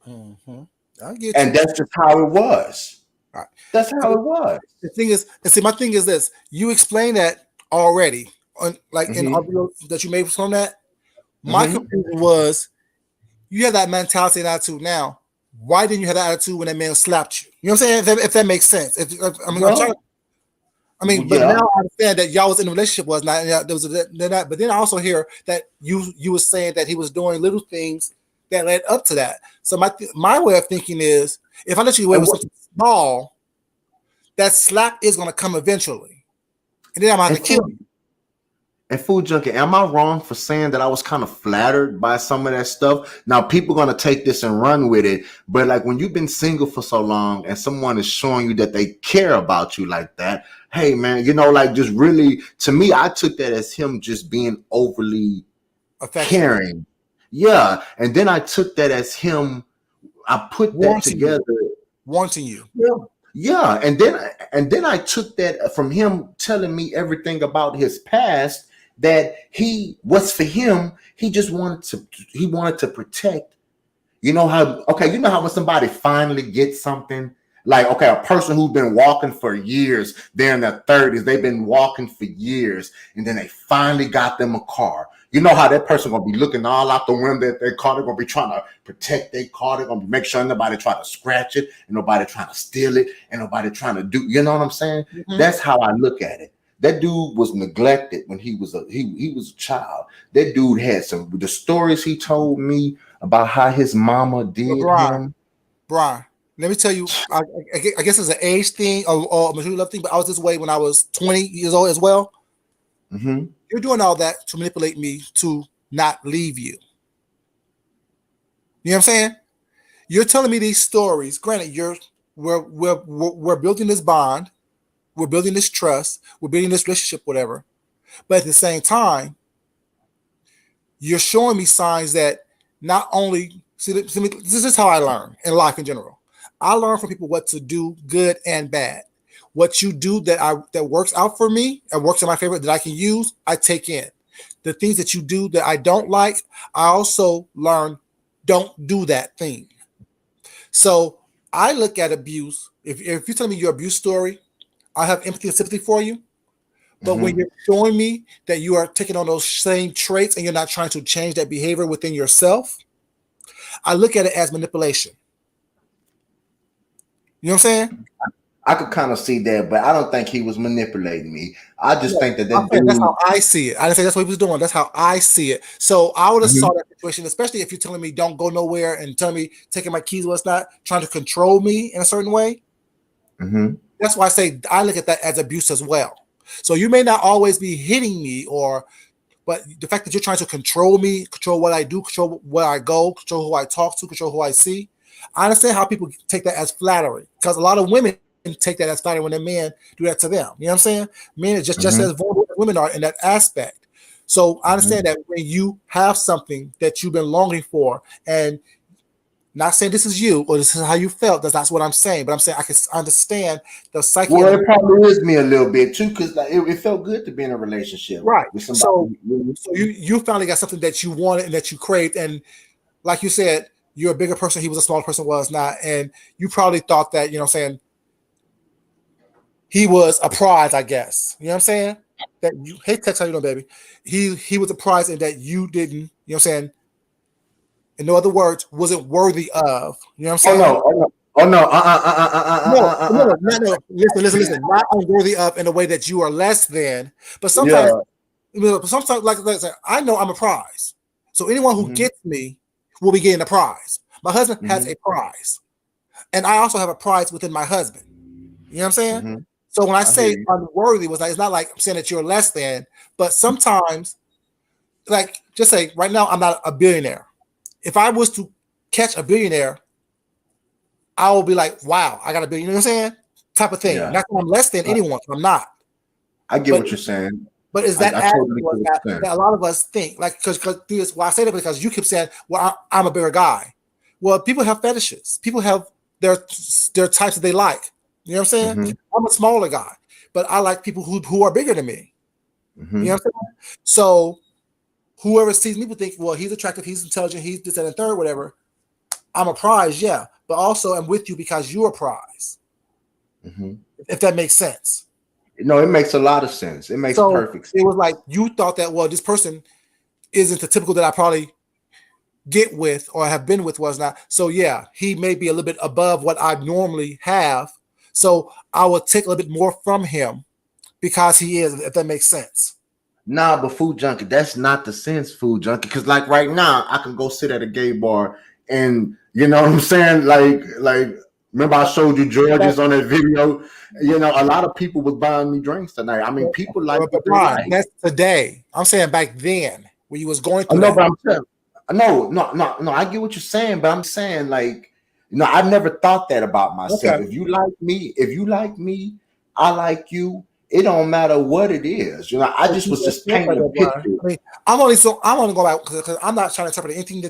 Mm-hmm. I get And you. that's just how it was. All right. That's how So it was. the thing is, and see, my thing is this: you explained that already, like in Mm-hmm. audio that you made from that. My Mm-hmm. confusion was you have that mentality and attitude now. Why didn't you have that attitude when that man slapped you? You know what I'm saying? If that makes sense. I'm trying to. Well, But yeah. now I understand that y'all was in a relationship was not. There was but then I also hear that you was saying that he was doing little things that led up to that. So my way of thinking is, if I let you away And with what something small, that slap is going to come eventually, and then I'm going to and have to kill food you. and food junkie, am I wrong for saying that I was kind of flattered by some of that stuff? Now people gonna take this and run with it, but like when you've been single for so long and someone is showing you that they care about you like that, hey man, like just really, to me, I took that as him just being overly Affectionate, caring. Yeah. And then I took that as him, I put that wanting you, together. wanting you. Yeah. Yeah. And then I took that from him telling me everything about his past, that he was for him, he just wanted to protect, You know how, okay, you know how when somebody finally gets something, like, okay, a person who's been walking for years, they're in their 30s, they've been walking for years, and then they finally got them a car. You know how that person gonna be looking all out the window at their car. They're gonna be trying to protect their car. They're gonna be make sure nobody try to scratch it, and nobody trying to steal it, and nobody trying to do. You know what I'm saying? Mhm. That's how I look at it. That dude was neglected when he was he was a child. That dude had some the stories he told me about how his mama But did Brian, him. Brian, let me tell you, I guess it's an age thing or a maturity level thing, but I was this way when I was 20 years old as well. Mm-hmm. You're doing all that to manipulate me to not leave you. You know what I'm saying? You're telling me these stories. Granted, we're building this bond, we're building this trust, we're building this relationship, whatever. But at the same time, you're showing me signs that not only this is how I learn in life in general. I learn from people what to do, good and bad. What you do that works out for me and works in my favor that I can use, I take in. The things that you do that I don't like, I also learn don't do that thing. So I look at abuse. If you tell me your abuse story, I have empathy and sympathy for you. But when Mm-hmm. you're showing me that you are taking on those same traits and you're not trying to change that behavior within yourself, I look at it as manipulation. You know what I'm saying? I could kind of see that, but I don't think he was manipulating me. I just No, think that I'm that saying that's how dude. I see it. I didn't say that's what he was doing. That's how I see it. So I would have saw Mhm, that situation, especially if you're telling me don't go nowhere and telling me taking my keys, what's not, trying to control me in a certain way. mhm. That's why I say I look at that as abuse as well. So you may not always be hitting me or but the fact that you're trying to control me, control what I do, control where I go, control who I talk to, control who I see, I understand how people take that as flattery because a lot of women take that as flattery when their men do that to them. You know what I'm saying? Men are just as Mhm, vulnerable as women are in that aspect. So I mhm. understand that when you have something that you've been longing for, and not saying this is you or this is how you felt, that's what I'm saying, but I'm saying I can understand the psyche Well, and the it probably is me a little bit too, because like, it felt good to be in a relationship right. with somebody. So you finally got something that you wanted and that you craved, and like you said, you're a bigger person. He was a smaller person, was not, and you probably thought that you know, what I'm saying he was a prize. I guess you know what I'm saying. That you, hey, Tex, how you doing, baby? He was a prize, and that you didn't. You know what I'm saying. In no other words, wasn't worthy of. You know what I'm Oh saying? no! Oh no! Oh no! No, no, no, no. Listen, listen, listen. Not unworthy of in a way that you are less than, but sometimes, Yeah. sometimes, like I said, I know I'm a prize. So anyone who Mhm, gets me will be getting a prize. My husband has mhm, a prize, and I also have a prize within my husband. You know what I'm saying? mhm. So when I I hear say you. unworthy, was like it's not like I'm saying that you're less than, but sometimes, like just say right now, I'm not a billionaire. If I was to catch a billionaire, I will be like, wow, I got a billion. You know what I'm saying? Type of thing. Yeah, Not that I'm less than I, anyone. I'm not. I get But what you're saying. but is that I attitude totally get what that, you're saying. that a lot of us think like because well I say that because you keep saying well I'm a bigger guy. Well, people have fetishes. People have their their types that they like. You know what I'm saying? Mhm, I'm a smaller guy, but I like people who are bigger than me. You know mhm. what I'm saying? So whoever sees me will think, well, he's attractive, he's intelligent, he's this and the third, whatever. I'm a prize, yeah, but also I'm with you because you're a prize. Mhm. If that makes sense. No, it makes a lot of sense. It makes So perfect it sense. was like you thought that well, this person isn't the typical that I probably get with or have been with was not. So yeah, he may be a little bit above what I normally have. So I will take a little bit more from him because he is, if that makes sense. Nah, but food junkie, that's not the sense, food junkie. Because like right now, I can go sit at a gay bar and you know what I'm saying? Like remember I showed you That's, George's on that video? You know, a lot of people was buying me drinks tonight. I mean, people like but what they Brian, like. that's today. I'm saying back then when you was going I through know, that. but I'm saying, no. I get what you're saying, but I'm saying like, I never thought that about myself. Okay. If you like me, I like you. It don't matter what it is. I But just you was just just spoke like painting a that, Brian. picture. I mean, I'm only going back because I'm not trying to interpret anything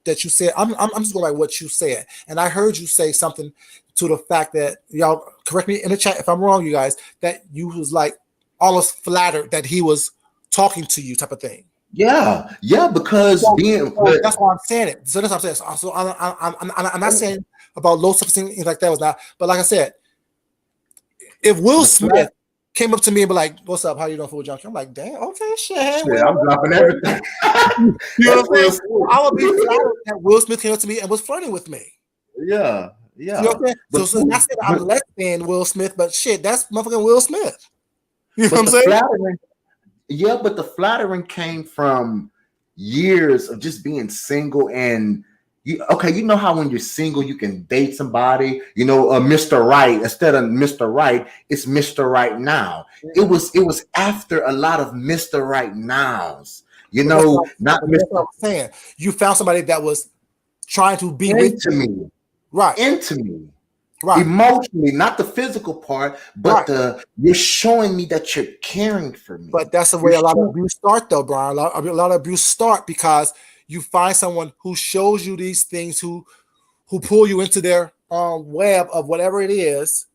that you said. I'm just going by what you said, and I heard you say something to the fact that y'all correct me in the chat if I'm wrong, you guys, that you was like almost flattered that he was talking to you, type of thing. Yeah, because So, being, so but that's why I'm saying it. So that's what I'm saying. So I'm not saying about low self esteem things like that was not. But like I said, if Will the flat Smith came up to me and be like, "What's up? How you doing, food junkie?" I'm like, "Damn, okay, shit, hey, shit, Will." I'm dropping everything. You know That's what I'm Will saying? I would be Smith. flattered that Will Smith came up to me and was flirting with me. Yeah, You know yeah. what I'm saying? But So not saying I'm but less than Will Smith, but shit, that's motherfucking Will Smith. You know what but I'm the saying? flattering, yeah, but the flattering came from years of just being single. And you, okay, you know how when you're single you can date somebody, Mr. Right, instead of Mr. Right, it's Mr. Right now. Mm-hmm. It was after a lot of Mr. Right nows, not But that's what Mr. I'm saying. You found somebody that was trying to be with Into you. me, Right, into me. right, Emotionally, not the physical part, but right. the you're showing me that you're caring for But me. that's the You're way a lot of showing, abuse start, though, Brian. A lot of abuse start because you find someone who shows you these things, who pull you into their web of whatever it is,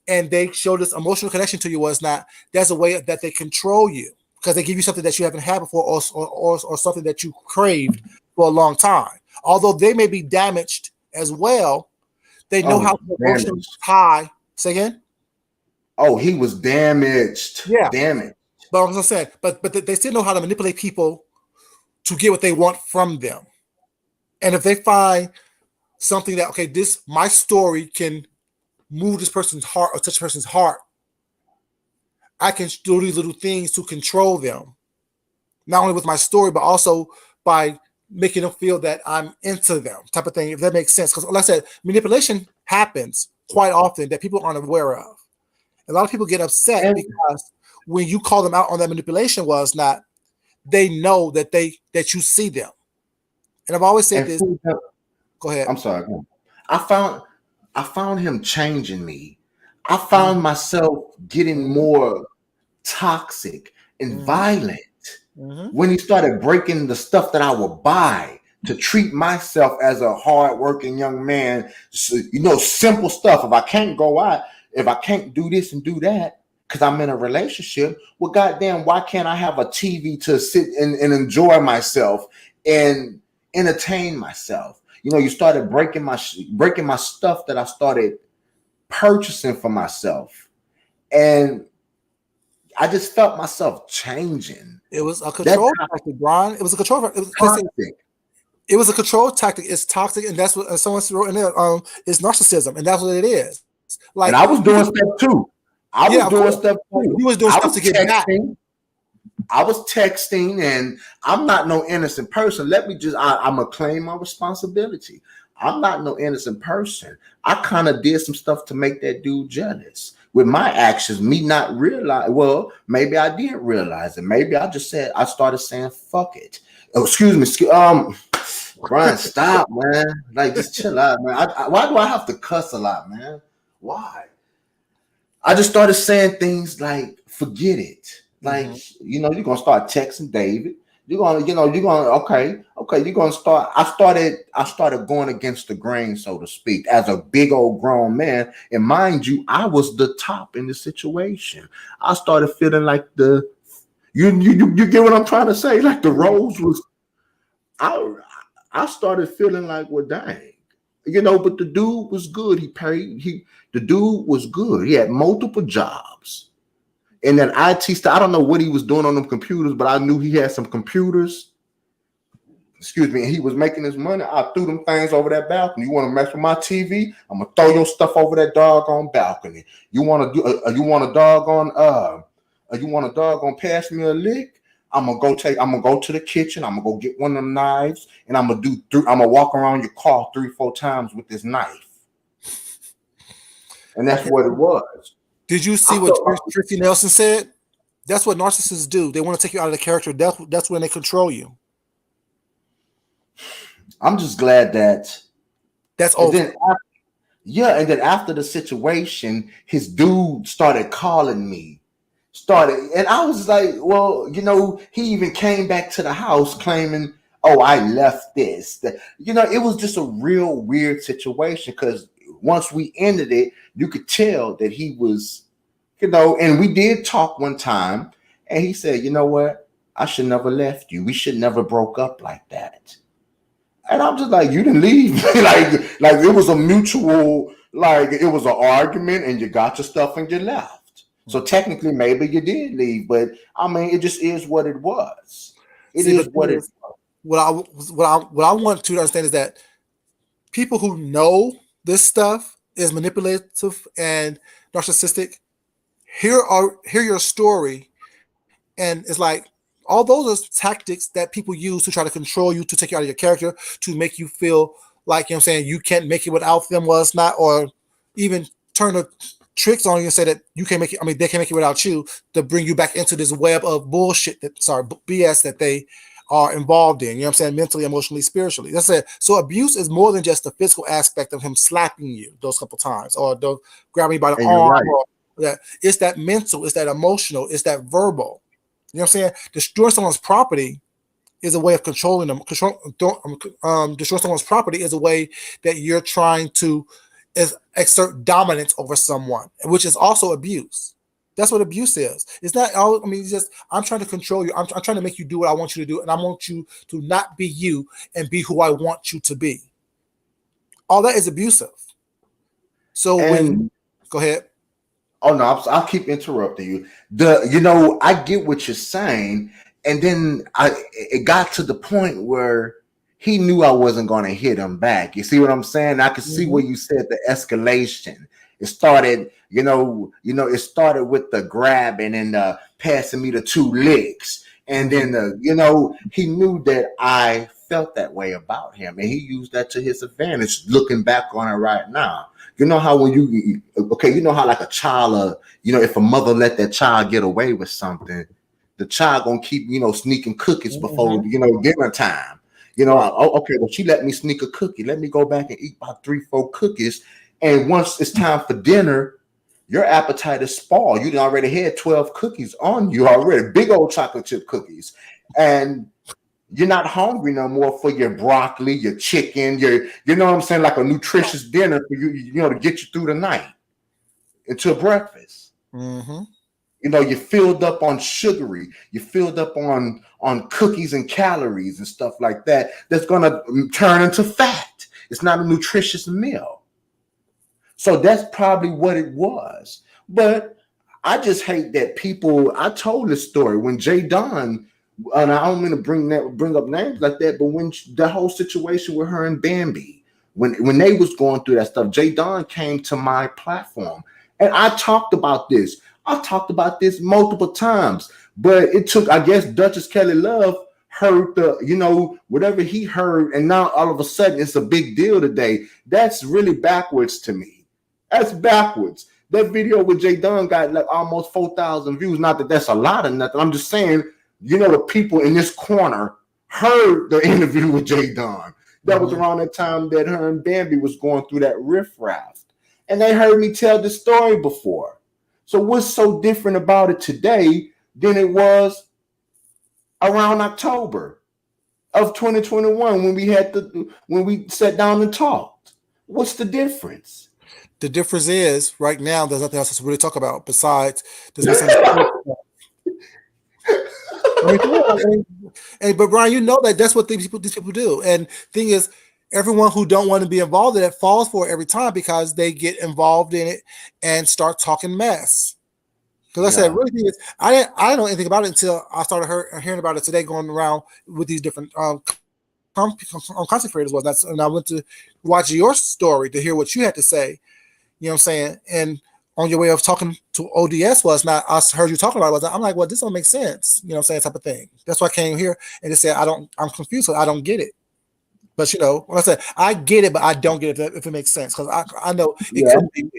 and they show this emotional connection to you. Was not That's a way that they control you because they give you something that you haven't had before, or something that you craved for a long time. Although they may be damaged as well, they know how oh, to emotionally damaged. tie. Say again. Oh, he was damaged. Yeah, Damaged. but I'm saying, but they still know how to manipulate people to get what they want from them. And if they find something that, okay, this my story can move this person's heart or touch a person's heart, I can do these little things to control them, not only with my story, but also by making them feel that I'm into them, type of thing, if that makes sense. Because, like I said, manipulation happens quite often that people aren't aware of. A lot of people get upset And because when you call them out on that manipulation was not, they know that you see them. And I've always said and this. food, Go ahead. I'm sorry. Go on. I found I found him changing me. I found Mm-hmm, myself getting mm-hmm, more toxic and mm-hmm, violent mm-hmm. when he started breaking the stuff that I would buy to treat myself as a hardworking young man. So, simple stuff. If I can't go out, if I can't do this and do that, because I'm in a relationship, well, goddamn, why can't I have a TV to sit and enjoy myself and entertain myself? You started breaking my stuff that I started purchasing for myself, and I just felt myself changing. It was a That control tactic, Brian. It was a control because toxic. it was a control tactic. It's toxic, and that's what someone wrote in there. It's narcissism, and that's what it is. Like And I was you doing can, stuff too. I yeah, was of doing course. stuff Like too. he was doing I stuff was to get back. texting. I was texting, and I'm not no innocent person. I'm going to claim my responsibility. I'm not no innocent person. I kind of did some stuff to make that dude jealous with my actions, me not realize. Well, maybe I didn't realize it. Maybe I started saying, fuck it. Oh, excuse me. Brian, stop, man. Like, just chill out, man. Why do I have to cuss a lot, man? Why? I just started saying things like, forget it. Like, Mm-hmm. you're gonna start texting David. Okay, you're gonna start. I started going against the grain, so to speak, as a big old grown man. And mind you, I was the top in the situation. I started feeling like you get what I'm trying to say? Like the Yeah. rose was I I started feeling like, well, dang. But the dude was good. The dude was good. He had multiple jobs. And then IT stuff. I don't know what he was doing on them computers, but I knew he had some computers. Excuse me. And he was making his money. I threw them things over that balcony. You want to mess with my TV? I'm gonna throw your stuff over that doggone balcony. You want to do? You want a doggone? You want a doggone pass me a lick? I'm gonna go to the kitchen. I'm gonna go get one of them knives, and I'm gonna walk around your car 3, 4 times with this knife, and that's what it was. Did you I see what felt Tracy Nelson said? That's what narcissists do. They want to take you out of the character. That's when they control you. I'm just glad that, That's and over. then yeah, and then after the situation, his dude started calling me. And I was like, well, he even came back to the house claiming, oh, I left this. It was just a real weird situation because once we ended it, you could tell that he was, and we did talk one time, and he said, you know what? I should never left you. We should never broke up like that. And I'm just like, you didn't leave. like it was a mutual, like it was an argument and you got your stuff and you left. So technically maybe you did leave, but I mean it just is what it was. It See, but is the what thing it is, what I want to understand is that people who know this stuff is manipulative and narcissistic hear your story, and it's like all those are tactics that people use to try to control you, to take you out of your character, to make you feel like, I'm saying, you can't make it without them, was not, or even turn the tricks on you and say that you can't make it. I mean, they can't make it without you, to bring you back into this web of bullshit that, sorry, BS that they are involved in. You know what I'm saying? Mentally, emotionally, spiritually. That's it. So abuse is more than just the physical aspect of him slapping you those couple times, or grabbing you by the and you're arm, right. or that. It's that mental, it's that emotional, it's that verbal. You know what I'm saying? Destroying someone's property is a way of controlling them. Destroy someone's property is a way that you're trying to exert dominance over someone, which is also abuse. That's what abuse is. It's not. I mean, it's just I'm trying to control you. I'm trying to make you do what I want you to do, and I want you to not be you and be who I want you to be. All that is abusive. So when, And go ahead. oh no, I'll keep interrupting you. I get what you're saying, and then it got to the point where he knew I wasn't going to hit him back. You see what I'm saying? I could see Mm-hmm. where you said the escalation. It started, it started with the grabbing and passing me the two licks, and then he knew that I felt that way about him, and he used that to his advantage. Looking back on it right now, you know how when you know how like a child, if a mother let that child get away with something, the child gonna keep sneaking cookies before Mm-hmm. dinner time. Right. Okay, well she let me sneak a cookie. Let me go back and eat about 3, 4 cookies, and once it's time for dinner, your appetite is spoiled. You already had 12 cookies on you already, big old chocolate chip cookies, and you're not hungry no more for your broccoli, your chicken, you know what I'm saying, like a nutritious dinner for you, to get you through the night until breakfast. Mm-hmm. You're filled up on sugary, you're filled up on cookies and calories and stuff like that. That's gonna turn into fat. It's not a nutritious meal. So that's probably what it was. But I just hate that people. I told this story when Jay Don, and I don't mean to bring up names like that, but when the whole situation with her and Bambi, when they was going through that stuff, Jay Don came to my platform, and I talked about this. I talked about this multiple times, but it took, I guess, Duchess Kelly Love heard whatever he heard, and now all of a sudden it's a big deal today. That's really backwards to me. That's backwards. That video with Jay Dunn got like almost 4,000 views. Not that that's a lot of nothing. I'm just saying, the people in this corner heard the interview with Jay Dunn. That was Mm-hmm. around the time that her and Bambi was going through that riffraff. And they heard me tell the story before. So what's so different about it today than it was around October of 2021 when we sat down and talked? What's the difference? The difference is right now there's nothing else to really talk about besides this misunderstanding. But Brian, you know that that's what these people do. And thing is, everyone who don't want to be involved in it falls for it every time because they get involved in it and start talking mess. Because I said, Yeah. really, thing is, I didn't know anything about it until I started hearing about it today, going around with these different content creators. And I went to watch your story to hear what you had to say. You know what I'm saying? And on your way of talking to ODS was not, I heard you talking about it. I'm like, well, this don't make sense. You know what I'm saying? Type of thing. That's why I came here and they said, I'm confused. So I don't get it. But like I said, I get it, but I don't get it if it makes sense. Because I know it Yeah. could be me.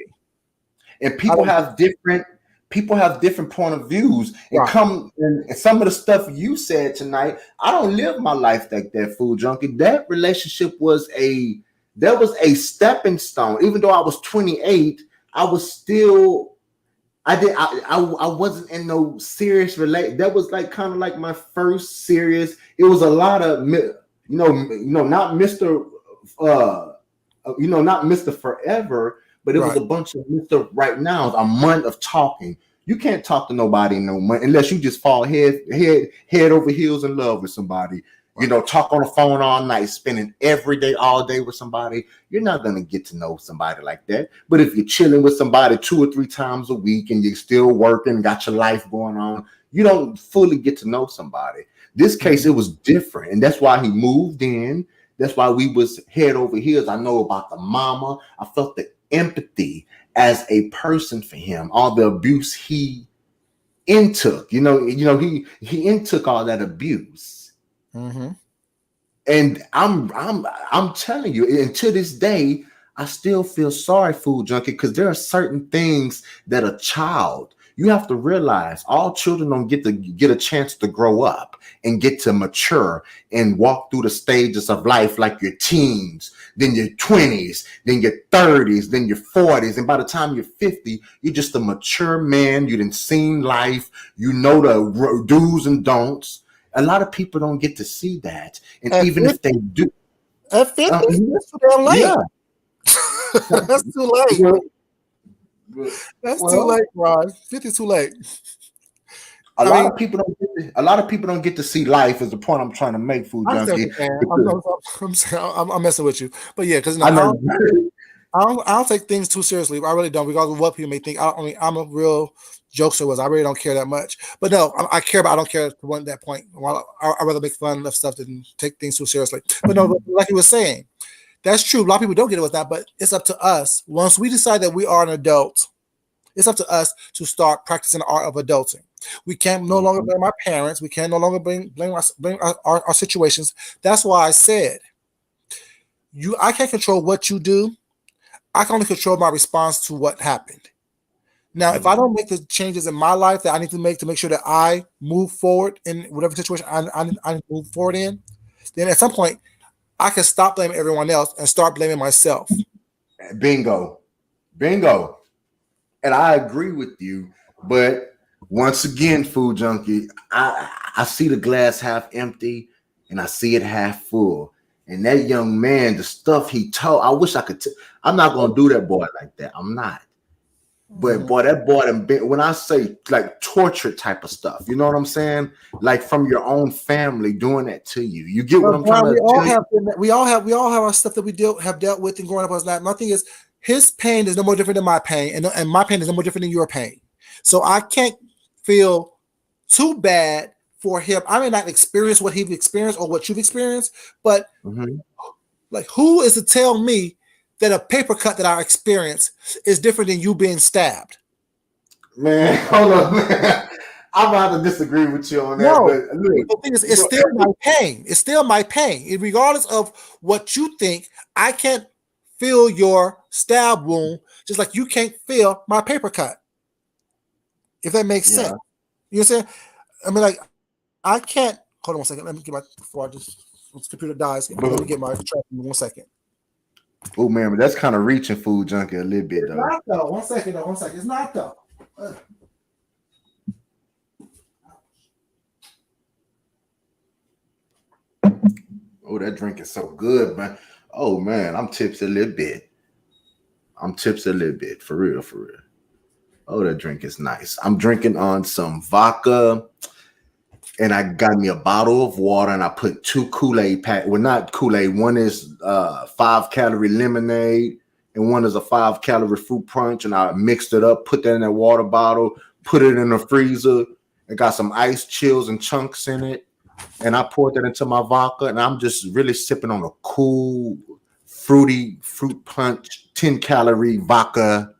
And I don't get it. people have different point of views, and Right. come and some of the stuff you said tonight, I don't live my life like that, food junkie. That relationship was a stepping stone. Even though I was 28, I was still I wasn't in no serious relate. That was like kind of like my first serious. It was a lot of not Mr. Not Mr. Forever, but it was Right. a bunch of Mr. Right Now, a month of talking. You can't talk to nobody no more unless you just fall head over heels in love with somebody. You Right. know, talk on the phone all night, spending every day, all day with somebody. You're not gonna get to know somebody like that. But if you're chilling with somebody 2 or 3 times a week and you're still working, got your life going on, you don't fully get to know somebody. This case, Mhm. it was different, and that's why he moved in. That's why we was head over heels. I know about the mama. I felt the empathy as a person for him, all the abuse he intook. He intook all that abuse. Mhm. And I'm telling you, and to this day, I still feel sorry, food junkie, because there are certain things that a child, you have to realize all children don't get a chance to grow up and get to mature and walk through the stages of life like your teens, then your 20s, then your 30s, then your 40s. And by the time you're 50, you're just a mature man. You done seen life, you know the do's and don'ts. A lot of people don't get to see that. And At even if 50, they do, at 50, yeah, that's too damn yeah, late. That's too late. well, That's too well, late, Rod. 50 too late. a I lot mean, of people don't a lot of people don't get to see life is the point I'm trying to make, food I understand junkie. what you're saying. Because I'm messing with you, but yeah, because I know I don't take things too seriously. I really don't, regardless of what people may think. I mean, I'm a real jokester. Was I really don't care that much. But no, I care, but I don't care to one that point. Well, I rather make fun of stuff than take things too seriously. But no, like you were saying, that's true. A lot of people don't get it with that, but it's up to us. Once we decide that we are an adult, it's up to us to start practicing the art of adulting. We can't no longer blame our parents. We can no longer blame our situations. That's why I said I can't control what you do. I can only control my response to what happened. Now, if I don't make the changes in my life that I need to make sure that I move forward in whatever situation I need to move forward in, then at some point I can stop blaming everyone else and start blaming myself. bingo, bingo. And I agree with you. But once again, food junkie, I see the glass half empty and I see it half full. And that young man, the stuff he told, I wish I could. I'm not gonna do that boy like that. I'm not. But Mhm. boy, that boy done been, when I say like torture type of stuff, you know what I'm saying? Like from your own family doing that to you. You get what But I'm trying Brian, to tell you? we all have our stuff that have dealt with and growing up as that. My thing is, his pain is no more different than my pain, and my pain is no more different than your pain. So I can't feel too bad for him. I may not experience what he's experienced or what you've experienced, but Mhm. like, who is to tell me that a paper cut that I experience is different than you being stabbed? Man, hold on, man. I'm about to disagree with you on that, No. but look, The thing is, it's look, still my pain. It's still my pain. Regardless of what you think, I can't feel your stab wound just like you can't feel my paper cut. If that makes sense. yeah. You know what I'm saying? I mean, like, I can't. Hold on 1 second. Let me get my, before I just, this computer dies. Let But me get my track in 1 second. oh man, but that's kind of reaching, food junkie, a little bit It's though. not though. 1 second though. 1 second. It's not though. Oh, that drink is so good, man. Oh man, I'm tipsy a little bit. I'm tipsy a little bit, for real, for real. Oh, that drink is nice. I'm drinking on some vodka, and I got me a bottle of water, and I put two Kool-Aid pack. Well, not Kool-Aid. One is 5 calorie lemonade, and one is a 5 calorie fruit punch. And I mixed it up, put that in that water bottle, put it in the freezer. It got some ice chills and chunks in it, and I poured that into my vodka, and I'm just really sipping on a cool, fruity fruit punch, 10 calorie vodka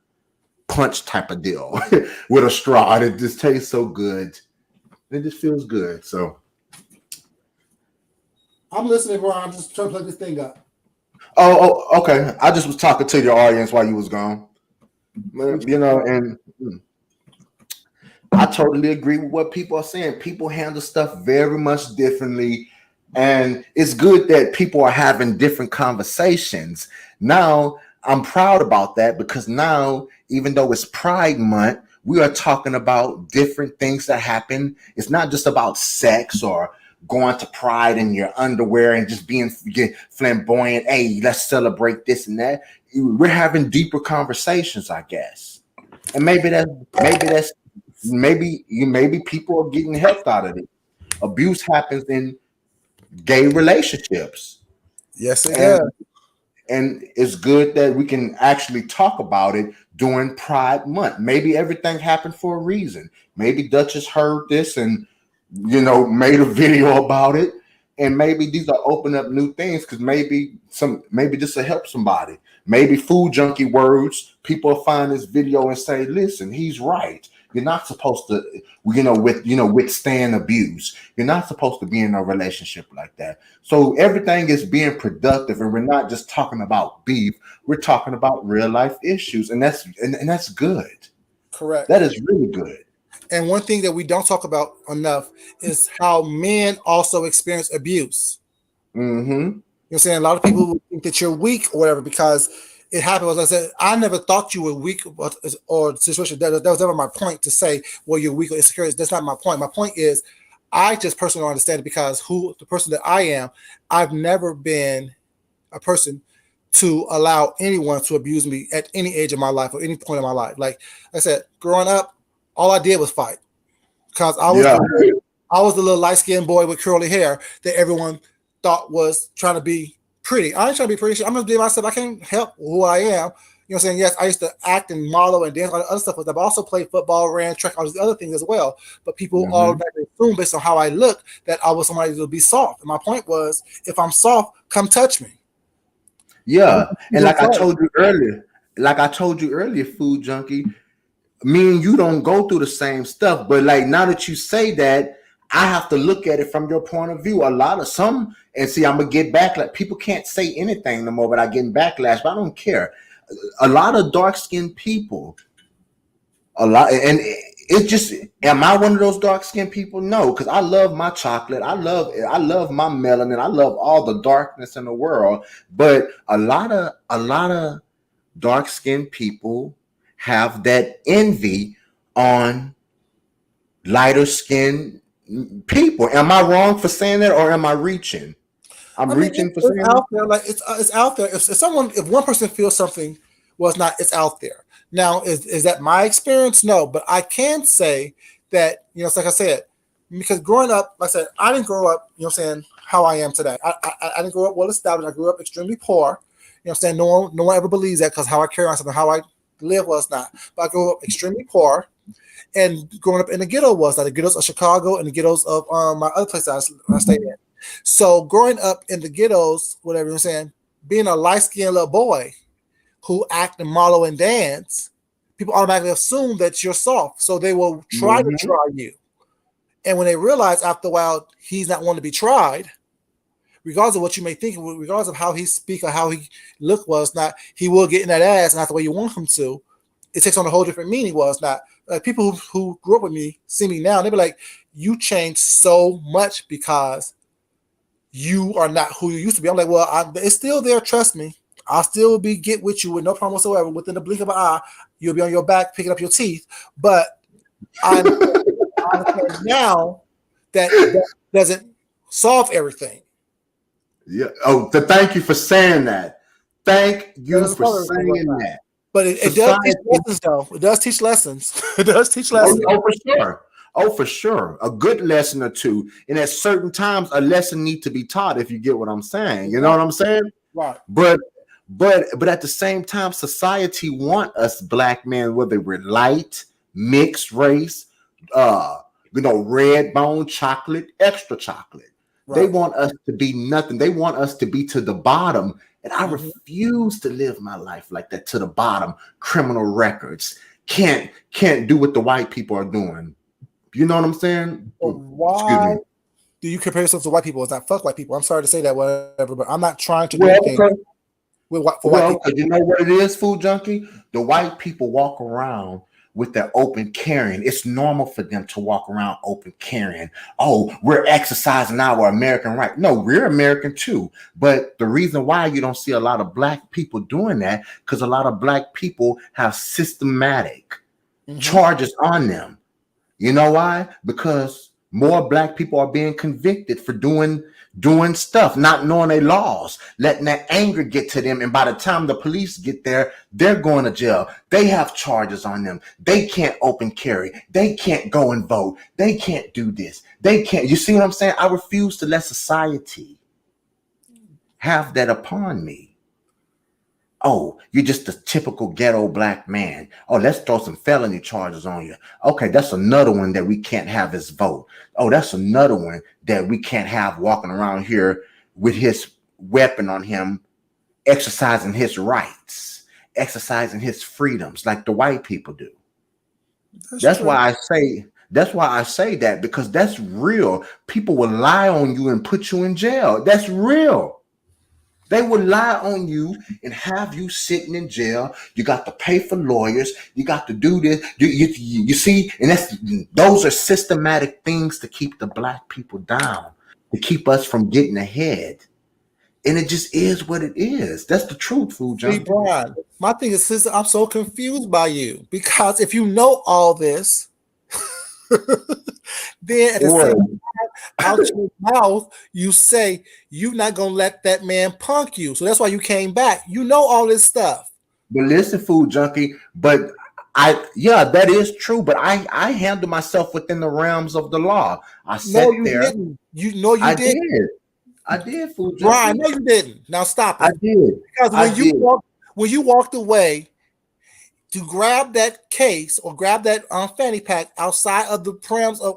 punch type of deal with a straw. And it just tastes so good. It just feels good. So, I'm listening, bro. I'm just trying to plug this thing up. okay. I just was talking to your audience while you was gone. And I totally agree with what people are saying. People handle stuff very much differently. And it's good that people are having different conversations. Now, I'm proud about that because now, even though it's Pride Month, we are talking about different things that happen. It's not just about sex or going to Pride in your underwear and just being flamboyant. Hey, let's celebrate this and that. We're having deeper conversations, I guess. And maybe that's maybe people are getting helped out of it. Abuse happens in gay relationships. Yes, it And does. and it's good that we can actually talk about it during Pride Month. Maybe everything happened for a reason. Maybe Duchess heard this and made a video about it. And maybe these are open up new things because maybe this will help somebody. Maybe food junkie words, people will find this video and say, listen, he's right. You're not supposed to, withstand abuse. You're not supposed to be in a relationship like that. So everything is being productive, and we're not just talking about beef. We're talking about real life issues, and that's good. Correct. That is really good. And one thing that we don't talk about enough is how men also experience abuse. Mm-hmm. You know what I'm saying? A lot of people would think that you're weak or whatever because it happened. As I said, I never thought you were weak or situation. That was never my point to say, well, you're weak or insecure. That's not my point. My point is, I just personally don't understand it because the person that I am, I've never been a person to allow anyone to abuse me at any age of my life or any point in my life. Like I said, growing up, all I did was fight because Yeah. I was the little light skinned boy with curly hair that everyone thought was trying to be pretty. I ain't trying to be pretty. I'm just being myself. I can't help who I am. You know what I'm saying? Yes, I used to act and model and dance, all the other stuff with that, but I also played football, ran track, all these other things as well. But people automatically assume based on how I look that I was somebody to be soft. And my point was, if I'm soft, come touch me. Yeah. And like I told you earlier, food junkie, me and you don't go through the same stuff. But like now that you say that, I have to look at it from your point of view. And see, I'm gonna get backlash. People can't say anything no more, but I get backlash. But I don't care. A lot of dark skinned people, and it just, am I one of those dark skinned people? No, because I love my chocolate. I love my melanin. I love all the darkness in the world. But a lot of dark skinned people have that envy on lighter skinned people. Am I wrong for saying that, or am I reaching? I'm I mean, reaching for it's saying that. out there. Like it's out there. If one person feels something was not, it's out there. Now, is that my experience? No, but I can say that it's like I said, because growing up, like I said, I didn't grow up. You know, what I'm saying how I am today. I didn't grow up well established. I grew up extremely poor. You know, what I'm saying no one ever believes that because how I carry myself and how I live was not. But I grew up extremely poor. And growing up in the ghetto was like the ghettos of Chicago and the ghettos of my other place I stayed in. So growing up in the ghettos, whatever you're saying, being a light skinned little boy who act and model and dance, people automatically assume that you're soft. So they will try to try you. And when they realize after a while he's not one to be tried, regardless of what you may think, regardless of how he speak or how he look was not, he will get in that ass not the way you want him to. It takes on a whole different meaning. Was not like people who grew up with me see me now. They be like, "You changed so much because you are not who you used to be." I'm like, "Well, it's still there. Trust me. I'll still get with you with no problem whatsoever. Within the blink of an eye, you'll be on your back picking up your teeth." But I understand now that doesn't solve everything. Yeah. Oh, thank you for saying that. Thank It you doesn't for solve everything like saying that. that. But it does teach Society. lessons, though. It does teach lessons. It does teach Oh, lessons. oh, for sure. Oh, for sure. A good lesson or two. And at certain times, a lesson need to be taught. If you get what I'm saying, you know what I'm saying. Right. But at the same time, society want us black men, whether we're light, mixed race, red bone chocolate, extra chocolate. They Right. want us to be nothing. They want us to be to the bottom. And I refuse to live my life like that, to the bottom. Criminal records. Can't do what the white people are doing. You know what I'm saying? But Excuse why me. do you compare yourself to white people? It's not fuck white people. I'm sorry to say that, whatever, but I'm not trying to do Well, anything for white people. because you know what it is, food junkie? The white people walk around with their open carrying. It's normal for them to walk around open carrying. Oh, we're exercising our American right. No, we're American too. But the reason why you don't see a lot of black people doing that, because a lot of black people have systematic charges on them. You know why? Because More black people are being convicted for doing stuff, not knowing their laws, letting that anger get to them. And by the time the police get there, they're going to jail. They have charges on them. They can't open carry. They can't go and vote. They can't do this. They can't. You see what I'm saying? I refuse to let society have that upon me. Oh, you're just a typical ghetto black man. Oh, let's throw some felony charges on you. Okay, that's another one that we can't have his vote. Oh, that's another one that we can't have walking around here with his weapon on him, exercising his rights, exercising his freedoms like the white people do. That's why I say that, because that's real. People will lie on you and put you in jail. That's real. They will lie on you and have you sitting in jail. You got to pay for lawyers. You got to do this. You see, and those are systematic things to keep the black people down, to keep us from getting ahead. And it just is what it is. That's the truth, Food Junkie. Brian, my thing is, sister, I'm so confused by you, because if you know all this, then at the same time, out your mouth, you say you're not gonna let that man punk you. So that's why you came back. You know all this stuff. But listen, Food Junkie, but that is true. But I handle myself within the realms of the law. I sat there. Didn't. You know you didn't. I did, Food Junkie. Brian, no, you didn't. Now stop it. I did. Because when you walked away to grab that case or grab that fanny pack outside of the params of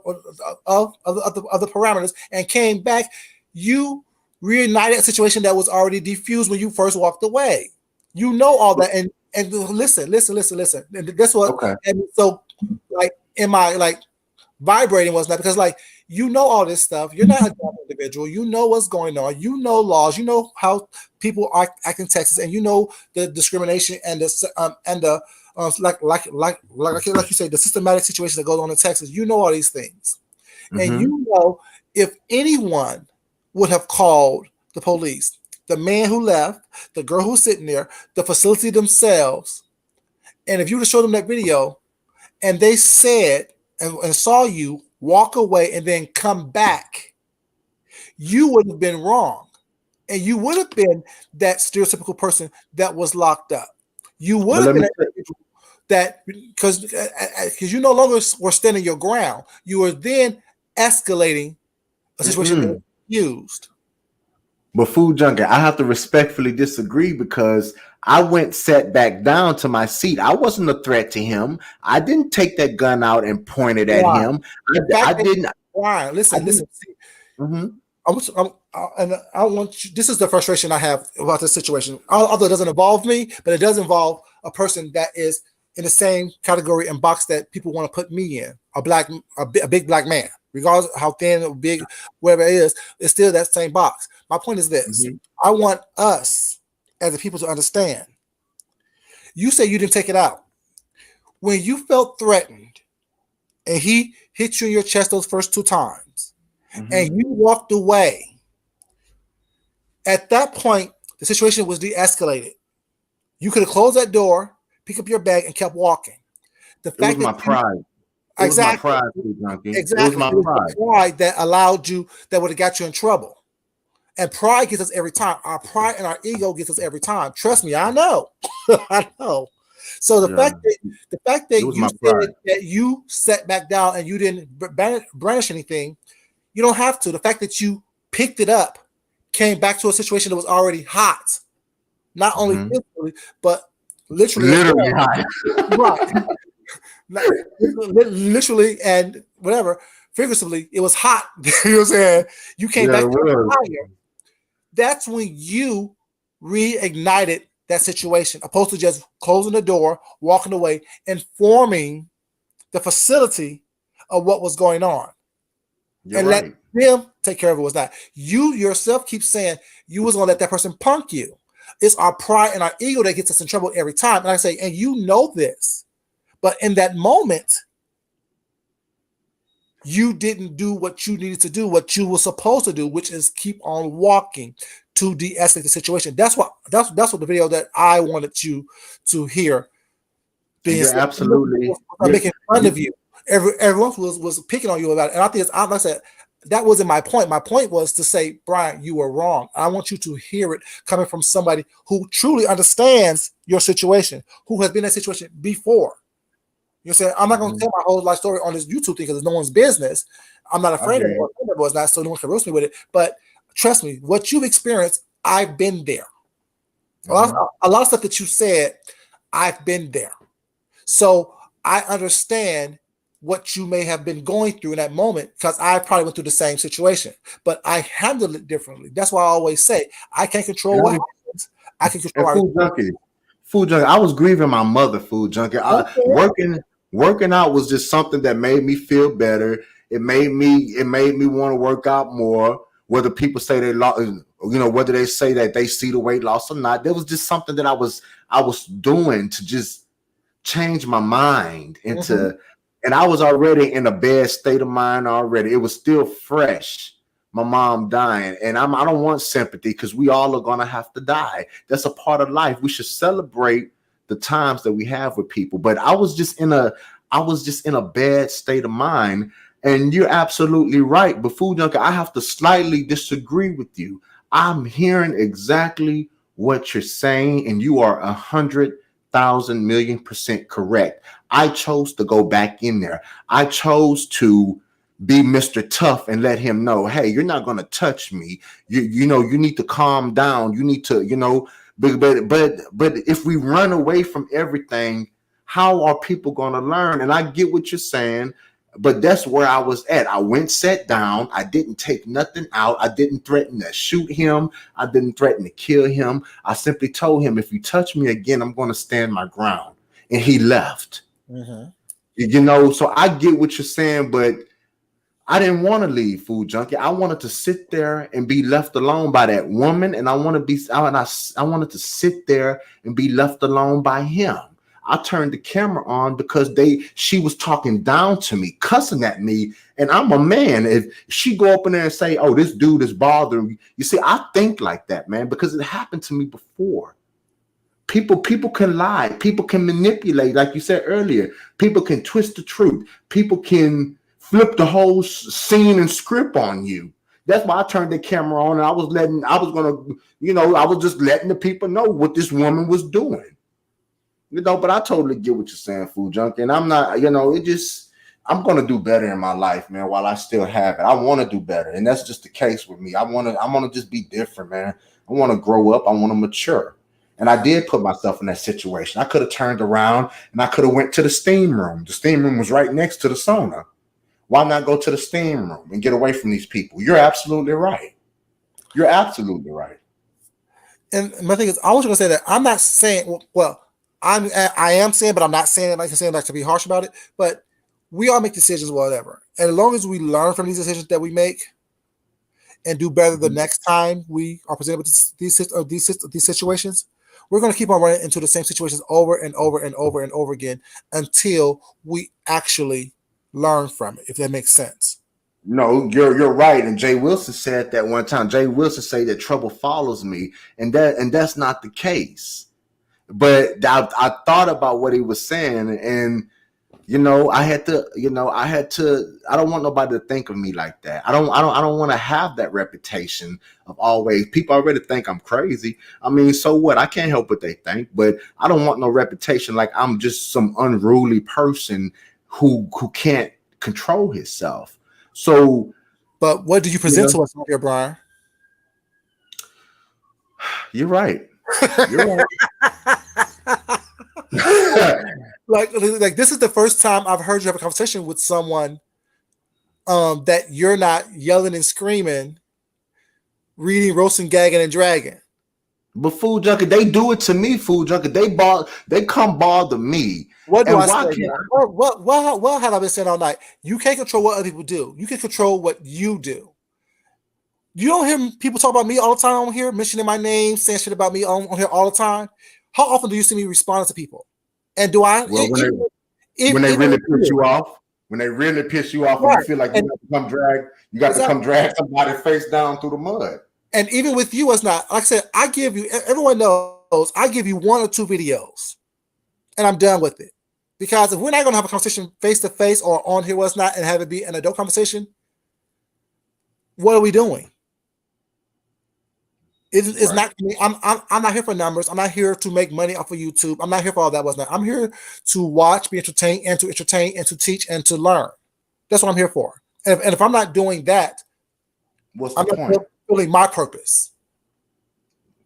the parameters and came back, you reignited a situation that was already diffused when you first walked away. You know all that, and listen. And that's what. Okay. And so, like, in my vibrating was not, because you know all this stuff. You're not a dumb individual. You know what's going on. You know laws. You know how people act in Texas, and you know the discrimination and the like you say, the systematic situation that goes on in Texas. You know all these things, and you know if anyone would have called the police, the man who left, the girl who's sitting there, the facility themselves, and if you would have showed them that video, and they said and saw you walk away and then come back, you would have been wrong. And you would have been that stereotypical person that was locked up. You would have been that, because you no longer were standing your ground. You were then escalating a situation that was used. But Food Junkie, I have to respectfully disagree, because I sat back down to my seat. I wasn't a threat to him. I didn't take that gun out and point it at him. I didn't. Brian, listen. I want you. This is the frustration I have about this situation. Although it doesn't involve me, but it does involve a person that is in the same category and box that people want to put me in. A big black man, regardless of how thin or big, whatever it is, it's still that same box. My point is this: I want us as the people to understand. You say you didn't take it out when you felt threatened, and he hit you in your chest those first 2 times, and you walked away. At that point, the situation was de-escalated. You could have closed that door, pick up your bag, and kept walking. The fact it was my pride. Exactly. It was my pride, exactly. It was my pride that allowed you, that would have got you in trouble. And pride gets us every time. Our pride and our ego gets us every time. Trust me, I know. I know. So the fact that you said that you sat back down and you didn't brandish anything, you don't have to. The fact that you picked it up, came back to a situation that was already hot, not only physically, but literally hot. Right. Literally and whatever, figuratively, it was hot. You know what I'm saying? You came back to the fire. That's when you reignited that situation, opposed to just closing the door, walking away, informing the facility of what was going on. Let them take care of it. Was that you yourself keep saying you was gonna let that person punk you? It's our pride and our ego that gets us in trouble every time. And I say, and you know this, but in that moment, you didn't do what you needed to do, what you were supposed to do, which is keep on walking to de-escalate the situation. That's what the video that I wanted you to hear. You're absolutely making fun of you. Everyone was picking on you about it. And I think it's, like I said, that wasn't my point. My point was to say, Brian, you were wrong. I want you to hear it coming from somebody who truly understands your situation, who has been in that situation before. You know, saying I'm not going to tell my whole life story on this YouTube thing because it's no one's business. I'm not afraid of it. It was not, so no one can roast me with it. But trust me, what you've experienced, I've been there. A lot of stuff that you said, I've been there. So I understand what you may have been going through in that moment because I probably went through the same situation, but I handled it differently. That's why I always say I can't control what happens. I can control our food junkie. I was grieving my mother, food junkie. Working out was just something that made me feel better. It made me want to work out more. Whether people say they lost, whether they say that they see the weight loss or not, there was just something that I was doing to just change my mind into, and I was already in a bad state of mind already. It was still fresh. My mom dying, and I don't want sympathy because we all are gonna have to die. That's a part of life. We should celebrate the times that we have with people. But I was just in a bad state of mind. And you're absolutely right. But food junkie, I have to slightly disagree with you. I'm hearing exactly what you're saying, and you are 100,000,000,000% correct. I chose to go back in there. I chose to be Mr. Tough and let him know, hey, you're not going to touch me. You need to calm down. You need to, but if we run away from everything, how are people going to learn? And I get what you're saying, but that's where I was at. I went, sat down. I didn't take nothing out. I didn't threaten to shoot him. I didn't threaten to kill him. I simply told him, if you touch me again, I'm going to stand my ground. And he left. So I get what you're saying, but I didn't want to leave, food junkie. I wanted to sit there and be left alone by that woman, and I wanted to sit there and be left alone by him. I turned the camera on because she was talking down to me, cussing at me, and I'm a man. If she go up in there and say, "Oh, this dude is bothering me," you see, I think like that, man, because it happened to me before. People can lie. People can manipulate, like you said earlier. People can twist the truth. People can flip the whole scene and script on you. That's why I turned the camera on, and I was just letting the people know what this woman was doing. But I totally get what you're saying, food junkie. And I'm not, I'm going to do better in my life, man, while I still have it. I want to do better. And that's just the case with me. I want to just be different, man. I want to grow up. I want to mature. And I did put myself in that situation. I could have turned around and I could have went to the steam room. The steam room was right next to the sauna. Why not go to the steam room and get away from these people? You're absolutely right. You're absolutely right. And my thing is, I was going to say that I'm not saying, I am saying, but I'm not saying it like I'm saying, like to be harsh about it. But we all make decisions, whatever. And as long as we learn from these decisions that we make and do better the next time we are presented with these situations, we're going to keep on running into the same situations over and over and over and over again until we actually learn from it, if that makes sense. No, you're right. And Jay Wilson said that one time. Jay Wilson said that trouble follows me, and that's not the case. But I thought about what he was saying, and I had to, I don't want nobody to think of me like that. I don't want to have that reputation of always, people already think I'm crazy. I mean, so what? I can't help what they think, but I don't want no reputation like I'm just some unruly person who can't control himself. So, but what do you present to us here, Brian? You're right. You're right. like this is the first time I've heard you have a conversation with someone that you're not yelling and screaming, reading, roasting, gagging, and dragging. But food junkie, they do it to me. Food junkie, they come bother me. What do I say? What have I been saying all night? You can't control what other people do. You can control what you do. You don't hear people talk about me all the time on here, mentioning my name, saying shit about me on here all the time. How often do you see me respond to people? And do I? Well, when they really piss you off, when you feel like you have to come drag somebody face down through the mud. And even with you, it's not. Like I said, I give you, everyone knows, I give you 1 or 2 videos, and I'm done with it. Because if we're not going to have a conversation face to face or on here, what's not, and have it be an adult conversation, what are we doing? It's not. I'm not here for numbers. I'm not here to make money off of YouTube. I'm not here for all that. What's not. I'm here to watch, be entertained, and to teach and to learn. That's what I'm here for. And if I'm not doing that, what's the I'm point? not fulfilling my purpose.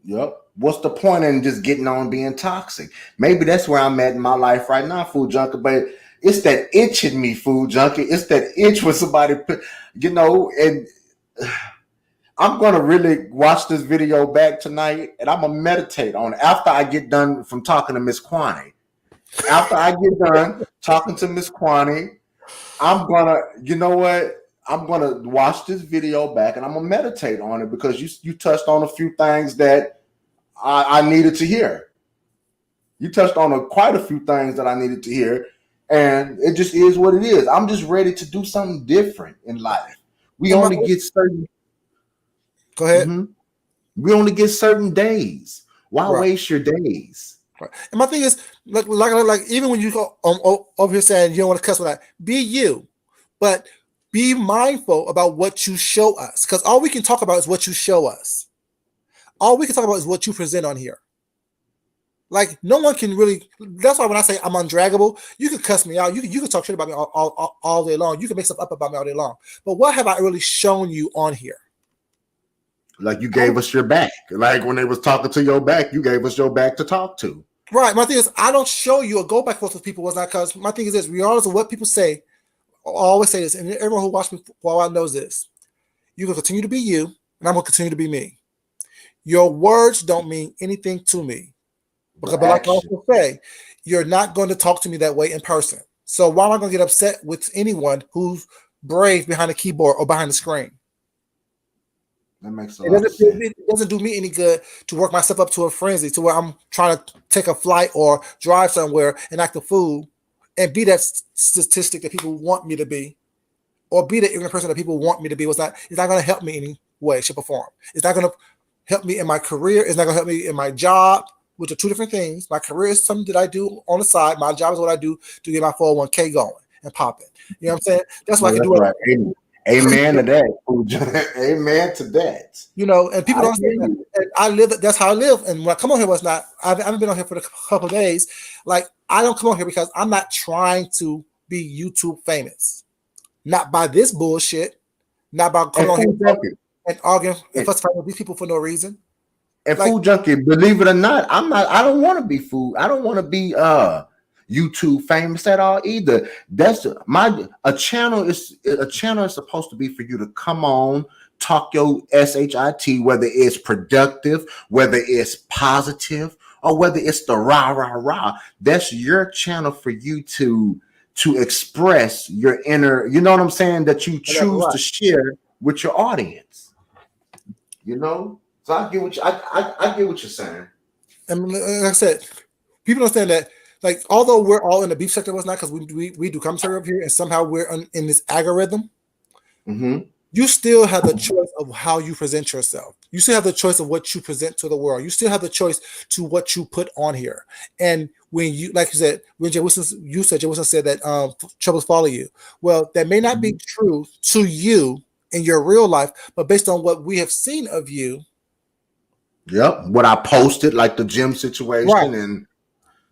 Yep. What's the point in just getting on being toxic? Maybe that's where I'm at in my life right now, Food Junkie. But it's that itch in me, Food Junkie. It's that itch when somebody, and I'm going to really watch this video back tonight, and I'm going to meditate on it after I get done from talking to Miss Kwani. After I get done talking to Miss Kwani, I'm going to, you know what? I'm going to watch this video back, and I'm going to meditate on it because you touched on a few things that I needed to hear. You touched on quite a few things that I needed to hear, and it just is what it is. I'm just ready to do something different in life. We only get certain. Go ahead. Mm-hmm. We only get certain days. Why waste your days? Right. And my thing is, like even when you go over here saying you don't want to cuss with that, be you, but be mindful about what you show us, because all we can talk about is what you show us. All we can talk about is what you present on here. Like no one can really. That's why when I say I'm undraggable, you can cuss me out. You can talk shit about me all day long. You can make stuff up about me all day long. But what have I really shown you on here? Like you gave us your back. Like when they was talking to your back, you gave us your back to talk to. Right. My thing is, I don't show you or go back and forth with people. Was not because my thing is this: regardless of what people say, I always say this, and everyone who watched me for a while knows this. You can continue to be you, and I'm going to continue to be me. Your words don't mean anything to me. But like I also say, you're not going to talk to me that way in person. So why am I going to get upset with anyone who's brave behind the keyboard or behind the screen? That makes a lot of sense. It doesn't do me any good to work myself up to a frenzy to where I'm trying to take a flight or drive somewhere and act a fool and be that statistic that people want me to be, or be the ignorant person that people want me to be. It's not going to help me in any way, shape, or form. It's not going to help me in my career. It's not going to help me in my job, which are two different things. My career is something that I do on the side. My job is what I do to get my 401k going and popping. You know what I'm saying? That's what I can do. Right. Amen to that. Amen to that. You know, and people don't understand that. And I live. That's how I live. And when I come on here, I haven't been on here for a couple of days. Like I don't come on here because I'm not trying to be YouTube famous. Not by this bullshit. Not by coming on here and arguing and fussing with these people for no reason. And Food Junkie, believe it or not, I don't want to be food. I don't want to be YouTube famous at all either. That's a channel is supposed to be for you to come on, talk your shit, whether it's productive, whether it's positive, or whether it's the rah. That's your channel for you to express your inner, you know what I'm saying, that you choose to share with your audience. You know? So I get what I get what you're saying. And like I said, people understand that. Like, although we're all in the beef sector, what's not, because we do commentary up here, and somehow we're in this algorithm. Mm-hmm. You still have the choice of how you present yourself. You still have the choice of what you present to the world. You still have the choice to what you put on here. And when you, like you said, when Jay Wilson said that troubles follow you. Well, that may not be true to you in your real life, but based on what we have seen of you. Yep. What I posted, like the gym situation, right. and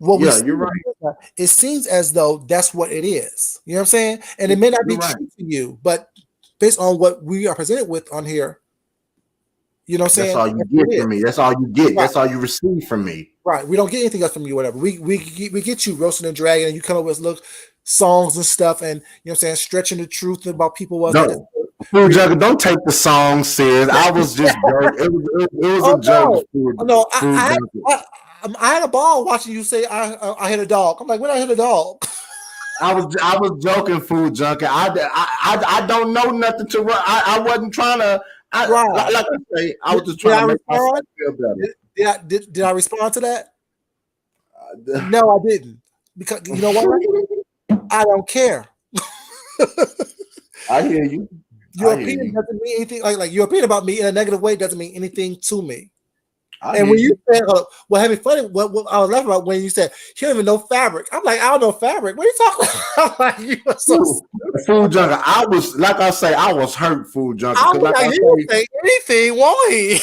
you're right. It seems as though that's what it is. You know what I'm saying? And it may not be true to you, but based on what we are presented with on here, you know what I'm saying? That's all you get from me. That's all you get. Right. That's all you receive from me. Right. We don't get anything else from you, whatever. We get you roasting and dragging, and you come up with songs and stuff, and you know what I'm saying, stretching the truth about people. Food Junkie, don't take the song serious. I was just joking. It was a joke. No, I had a ball watching you say I hit a dog. I'm like, when I hit a dog? I was joking, Food Junkie. I don't know nothing to run. I wasn't trying to. Like I say, I was just trying to make myself feel better. Did I respond to that? No, I didn't. Because you know what? I don't care. I hear you. Your opinion doesn't mean anything. Like your opinion about me in a negative way doesn't mean anything to me. I And hear when you you. said, what had me funny, what I was laughing about when you said, "You don't even know fabric." I'm like, "I don't know fabric. What are you talking about?" I'm like, "You are so Food, food stupid." junkie. I was like I say, I was hurt food junkie I because was like like, I "He didn't say, say anything, won't he?"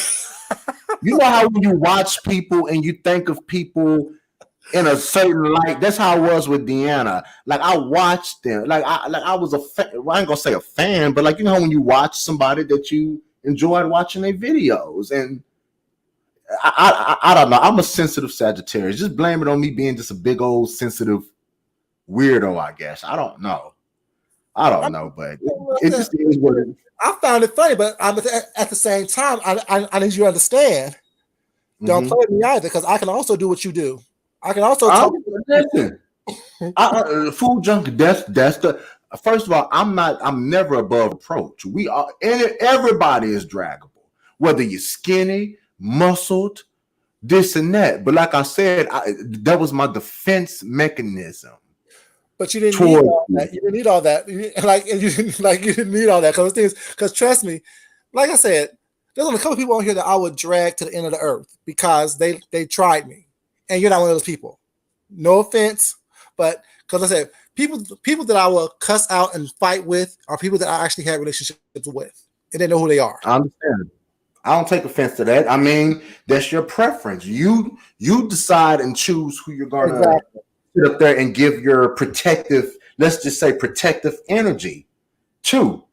you know how when you watch people and you think of people in a certain light. That's how it was with Deanna. Like I watched them. Like I was a fan. Well, I ain't gonna say a fan, but like you know when you watch somebody that you enjoyed watching their videos, and I don't know. I'm a sensitive Sagittarius. Just blame it on me being just a big old sensitive weirdo. I guess I don't know. I I, don't mean, know, but like it just is what it is. I found it funny, but at the same time, I need you to understand. Don't Mm-hmm. play with me either, because I can also do what you do. I can also I talk. listen. Food junk. That's the. First of all, I'm never above approach. We are. Everybody is draggable, whether you're skinny, muscled, this and that. But like I said, that was my defense mechanism But you didn't need towards all that. you. You didn't need all that. You didn't need all that because trust me, like I said, there's only a couple people on here that I would drag to the end of the earth because they tried me, and you're not one of those people. No offense, but because I said people that I will cuss out and fight with are people that I actually had relationships with, and they know who they are. I understand. I don't take offense to that. I mean, that's your preference. You decide and choose who you're gonna Exactly. sit up there and give your protective, let's just say protective energy to.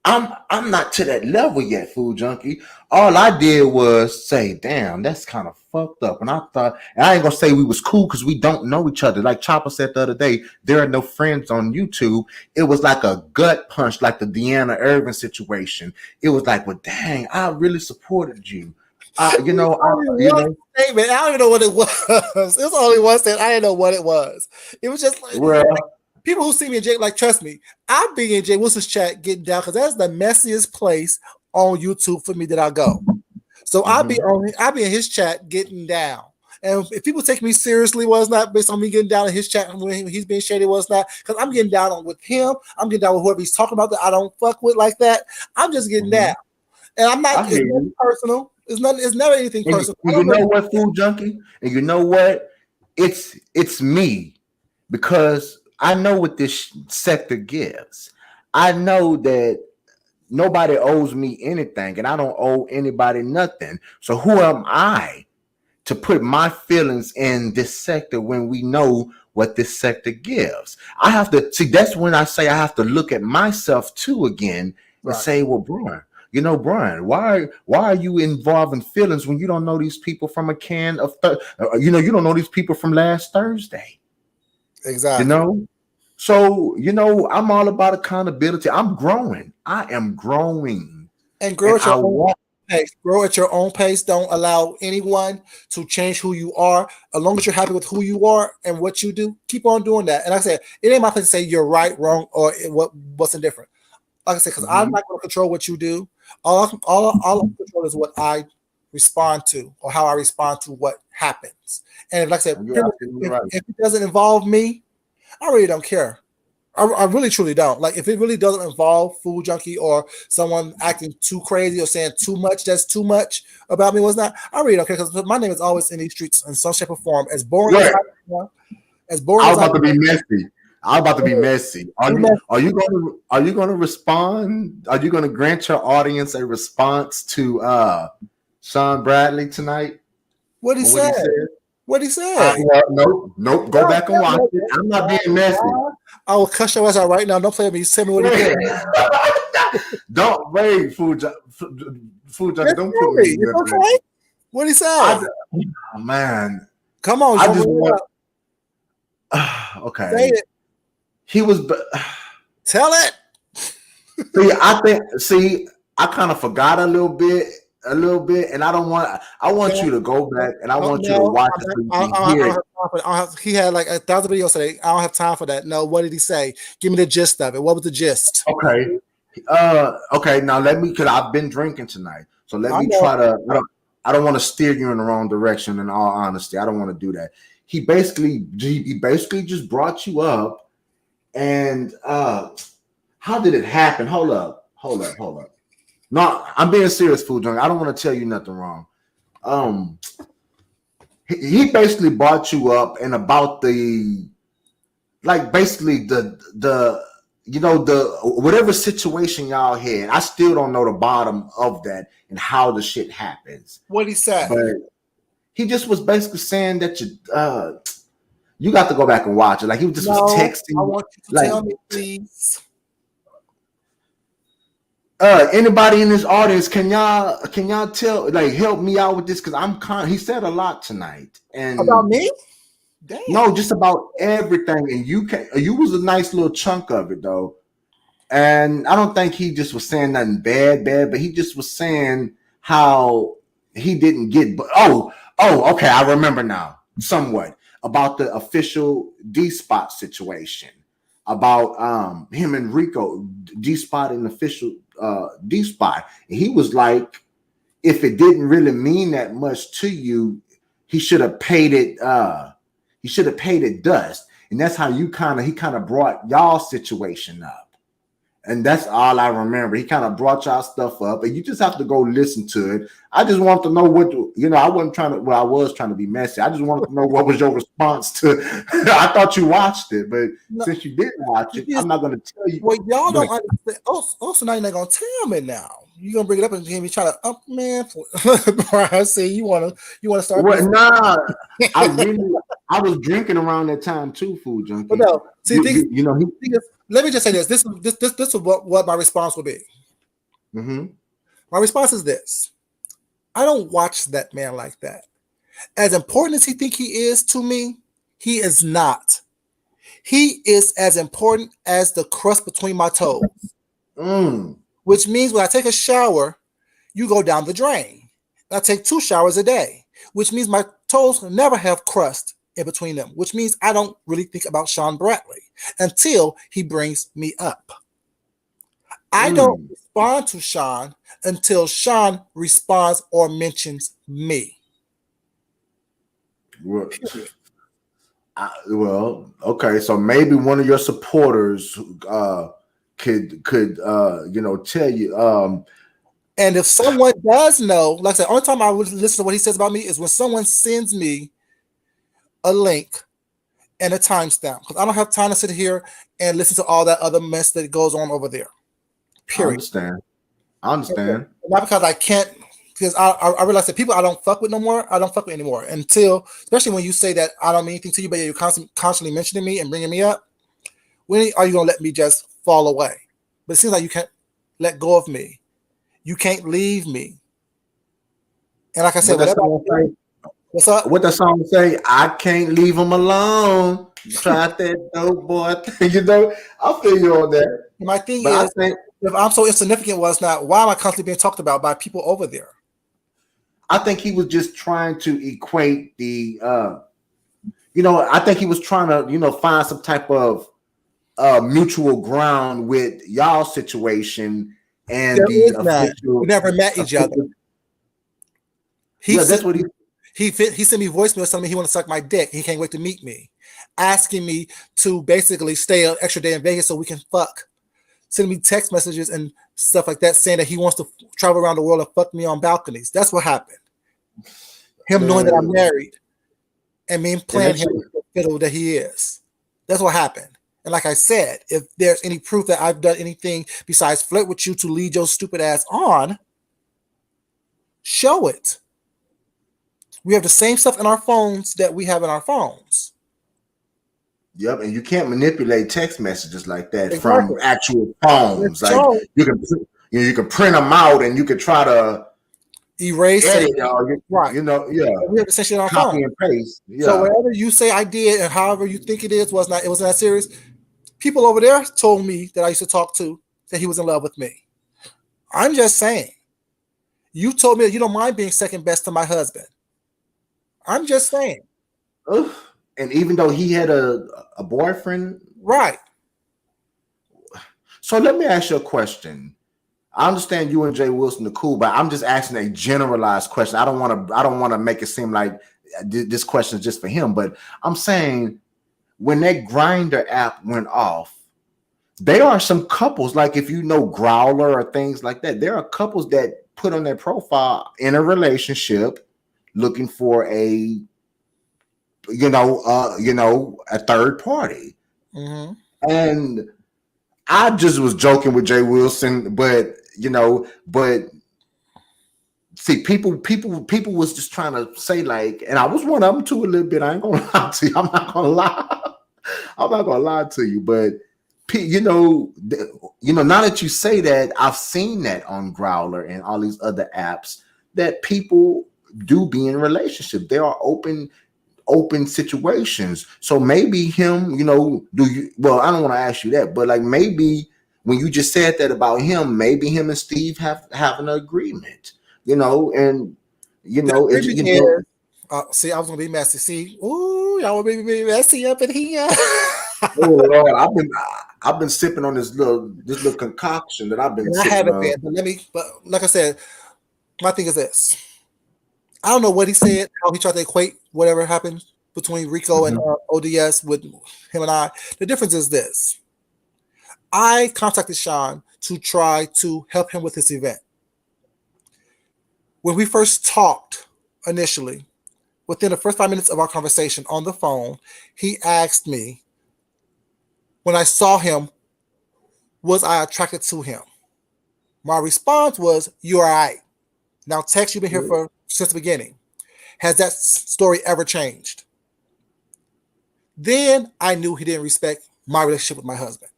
I'm not to that level yet, food junkie. All I did was say, damn, that's kind of fucked up. And I thought, and I ain't gonna say we was cool because we don't know each other. Like Chopper said the other day, there are no friends on YouTube. It was like a gut punch, like the Deanna Irvin situation. It was like, well, dang, I really supported you. Only one statement. I don't even know what it was. It was only one statement. I didn't know what it was. It was just like Well, people who see me in Jay, like, trust me, I'll be in Jay Wilson's chat getting down because that's the messiest place on YouTube for me that I go. So mhm. I'll be in his chat getting down. And if people take me seriously, was not based on me getting down in his chat and when he's being shady, was not because I'm getting down with him. I'm getting down with whoever he's talking about that I don't fuck with like that. I'm just getting down, Mhm. and I'm not. I It's hear nothing you. personal. It's nothing. It's never anything And, personal. I and you don't know. know what, food junkie? And you know what? It's me because I know what this sector gives. I know that nobody owes me anything, and I don't owe anybody nothing. So who am I to put my feelings in this sector when we know what this sector gives? I have to see. That's when I say I have to look at myself too again and Right. say, well, Brian, Brian, why are you involved in feelings when you don't know these people from a can of you don't know these people from last Thursday, you Exactly. know? So, I'm all about accountability. I'm growing. I am growing. And grow And at I your own want pace. Grow at your own pace. Don't allow anyone to change who you are. As long as you're happy with who you are and what you do, keep on doing that. And like I said, it ain't my place to say you're right, wrong, or what's indifferent. Like I said, because I'm mhm. not going to control what you do. All I control is what I respond to or how I respond to what happens. And like I said, You're absolutely if right. it doesn't involve me, I really don't care. I really truly don't. Like if it really doesn't involve food junkie or someone acting too crazy or saying too much, that's too much about me, was not. I really don't care because my name is always in these streets in some shape or form. As boring as Right. I am, as boring I as was I about to be messy. I was about to be messy. Are am, you going to respond? Are you going to grant your audience a response to Sean Bradley tonight what he on what he said? said? What he said? Well, nope. Go back and watch it. I'm not being messy. I will cuss your ass out right now. Don't play with me. Tell me what he Wait. said. Don't wait, food junkie. Just Don't put tell me me. in It's that. okay. What he I, say? oh, man, Come on, I Joe. just want. Say Okay, it. he was. Tell it. See, I kind of forgot a little bit, and I don't want. I want No, you to go back, and I want you to no, watch it so you can I hear don't it. have time for that. He had like 1,000 videos today. I don't have time for that. No, what did he say? Give me the gist of it. What was the gist? Okay. Okay. Now let me, because I've been drinking tonight, so let I me know. try to. I don't want to steer you in the wrong direction. In all honesty, I don't want to do that. He basically just brought you up, and how did it happen? Hold up. No, I'm being serious, food junk. I don't want to tell you nothing wrong. um he basically brought you up and about the like basically the the whatever situation y'all had. I still don't know the bottom of that and how the shit happens. What he say? But he just was basically saying that you got to go back and watch it. Like he was just was No, I texting want you to like tell me, please. anybody in this audience, can y'all tell like help me out with this because he said a lot tonight About and me? Damn. no, just about everything and you was a nice little chunk of it though. And I don't think he just was saying nothing bad, but he just was saying how he didn't get. But okay, I remember now somewhat about the official D spot situation about him and Rico D spot and official D spot. And he was like, if it didn't really mean that much to you, he should have paid it. He should have paid it dust. And that's how he kind of brought y'all situation up. And that's all I remember. He kind of brought y'all stuff up, and you just have to go listen to it. I just want to know I wasn't trying to, well, I was trying to be messy. I just wanted to know what was your response to, I thought you watched it, but No, since you didn't watch it, I'm not going to tell you. well, y'all But don't understand. Also, now you're not gonna tell me now. You're gonna bring it up and me try to up man. I see you wanna start. nah, I was drinking around that time too, Food Junkie. But no, see, let me just say this. This is what my response will be. Mm-hmm. My response is this: I don't watch that man like that. As important as he think he is to me, he is not. He is as important as the crust between my toes. Which means when I take a shower, you go down the drain. I take 2 showers a day, which means my toes never have crust in between them, which means I don't really think about Sean Bradley until he brings me up. I don't respond to Sean until Sean responds or mentions me. Well, okay, so maybe one of your supporters could tell you. And if someone does know, like I said, only time I would listen to what he says about me is when someone sends me a link and a timestamp, because I don't have time to sit here and listen to all that other mess that goes on over there. Period. I understand. Not because I can't, because I realize that people I don't fuck with no more, I don't fuck with anymore. Until, especially when you say that I don't mean anything to you, but you're constantly mentioning me and bringing me up, when are you going to let me just fall away? But it seems like you can't let go of me. You can't leave me. And like I said, what's up? What the song say? I can't leave him alone. Try that dope boy. I feel you on that. My thing is, if I'm so insignificant, why am I constantly being talked about by people over there? I think he was just trying to equate the, I think he was trying to, find some type of mutual ground with y'all situation and official. We never met each other. That's what he sent me voicemails telling me he want to suck my dick. He can't wait to meet me, asking me to basically stay an extra day in Vegas so we can fuck. Sending me text messages and stuff like that, saying that he wants to travel around the world and fuck me on balconies. That's what happened. Him knowing that I'm married and me playing him the fiddle that he is. That's what happened. And like I said, if there's any proof that I've done anything besides flirt with you to lead your stupid ass on, show it. We have the same stuff in our phones that we have in our phones. Yep, and you can't manipulate text messages like that from actual phones. Like you can print them out and you can try to erase it. Right. We have essentially on our copy phone. And paste. Yeah. So whatever you say I did and however you think it wasn't that serious. People over there told me that I used to talk to that he was in love with me. I'm just saying. You told me that you don't mind being second best to my husband. I'm just saying. And even though he had a boyfriend, right? So let me ask you a question. I understand you and Jay Wilson are cool, but I'm just asking a generalized question. I don't want to make it seem like this question is just for him. But I'm saying when that Grindr app went off, there are some couples, like if you know Growler or things like that, there are couples that put on their profile in a relationship, looking for a a third party. Mm-hmm. And I just was joking with Jay Wilson, but but see, people was just trying to say like, and I was one of them too a little bit. I ain't gonna lie to you. I'm not gonna lie. I'm not gonna lie to you, but now that you say that, I've seen that on Growler and all these other apps that people do be in a relationship. There are open situations. So maybe him, do you? Well, I don't want to ask you that, but like maybe when you just said that about him, maybe him and Steve have an agreement, and The it's agreement is, see, I was gonna be messy. See, ooh, y'all want me to be messy up in here. Oh Lord, I've been sipping on this little concoction that I've been And I sipping haven't on. been, but like I said, my thing is this. I don't know what he said, how he tried to equate whatever happened between Rico and Mhm. ODS with him and I. The difference is this. I contacted Sean to try to help him with this event. When we first talked initially, within the first 5 minutes of our conversation on the phone, he asked me, when I saw him, was I attracted to him? My response was, "You're all right." Now, Tex, you've been here for since the beginning. Has that story ever changed? Then I knew he didn't respect my relationship with my husband.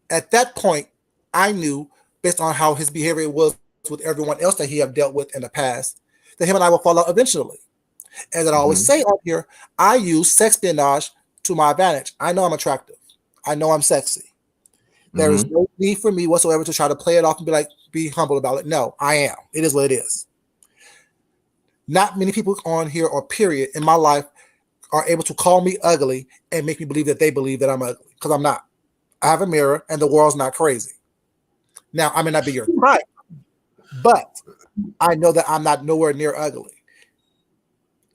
At that point, I knew, based on how his behavior was with everyone else that he have dealt with in the past, that him and I will fall out eventually. And that I always Mhm. say on here, I use sex espionage to my advantage. I know I'm attractive. I know I'm sexy. There is Mhm. no need for me whatsoever to try to play it off and be humble about it. No, I am. It is what it is. Not many people on here or period in my life are able to call me ugly and make me believe that they believe that I'm ugly, because I'm not. I have a mirror and the world's not crazy. Now, I may not be your type, but I know that I'm not nowhere near ugly.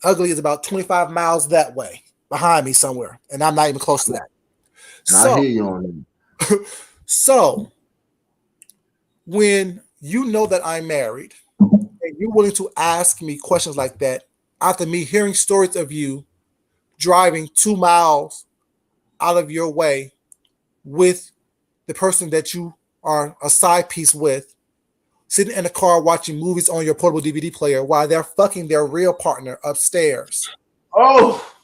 Ugly is about 25 miles that way behind me somewhere, and I'm not even close to that. And I So, hear you on that. so when you know that I'm married and you're willing to ask me questions like that after me hearing stories of you driving 2 miles out of your way with the person that you are a side piece with, sitting in the car watching movies on your portable DVD player while they're fucking their real partner upstairs. Oh,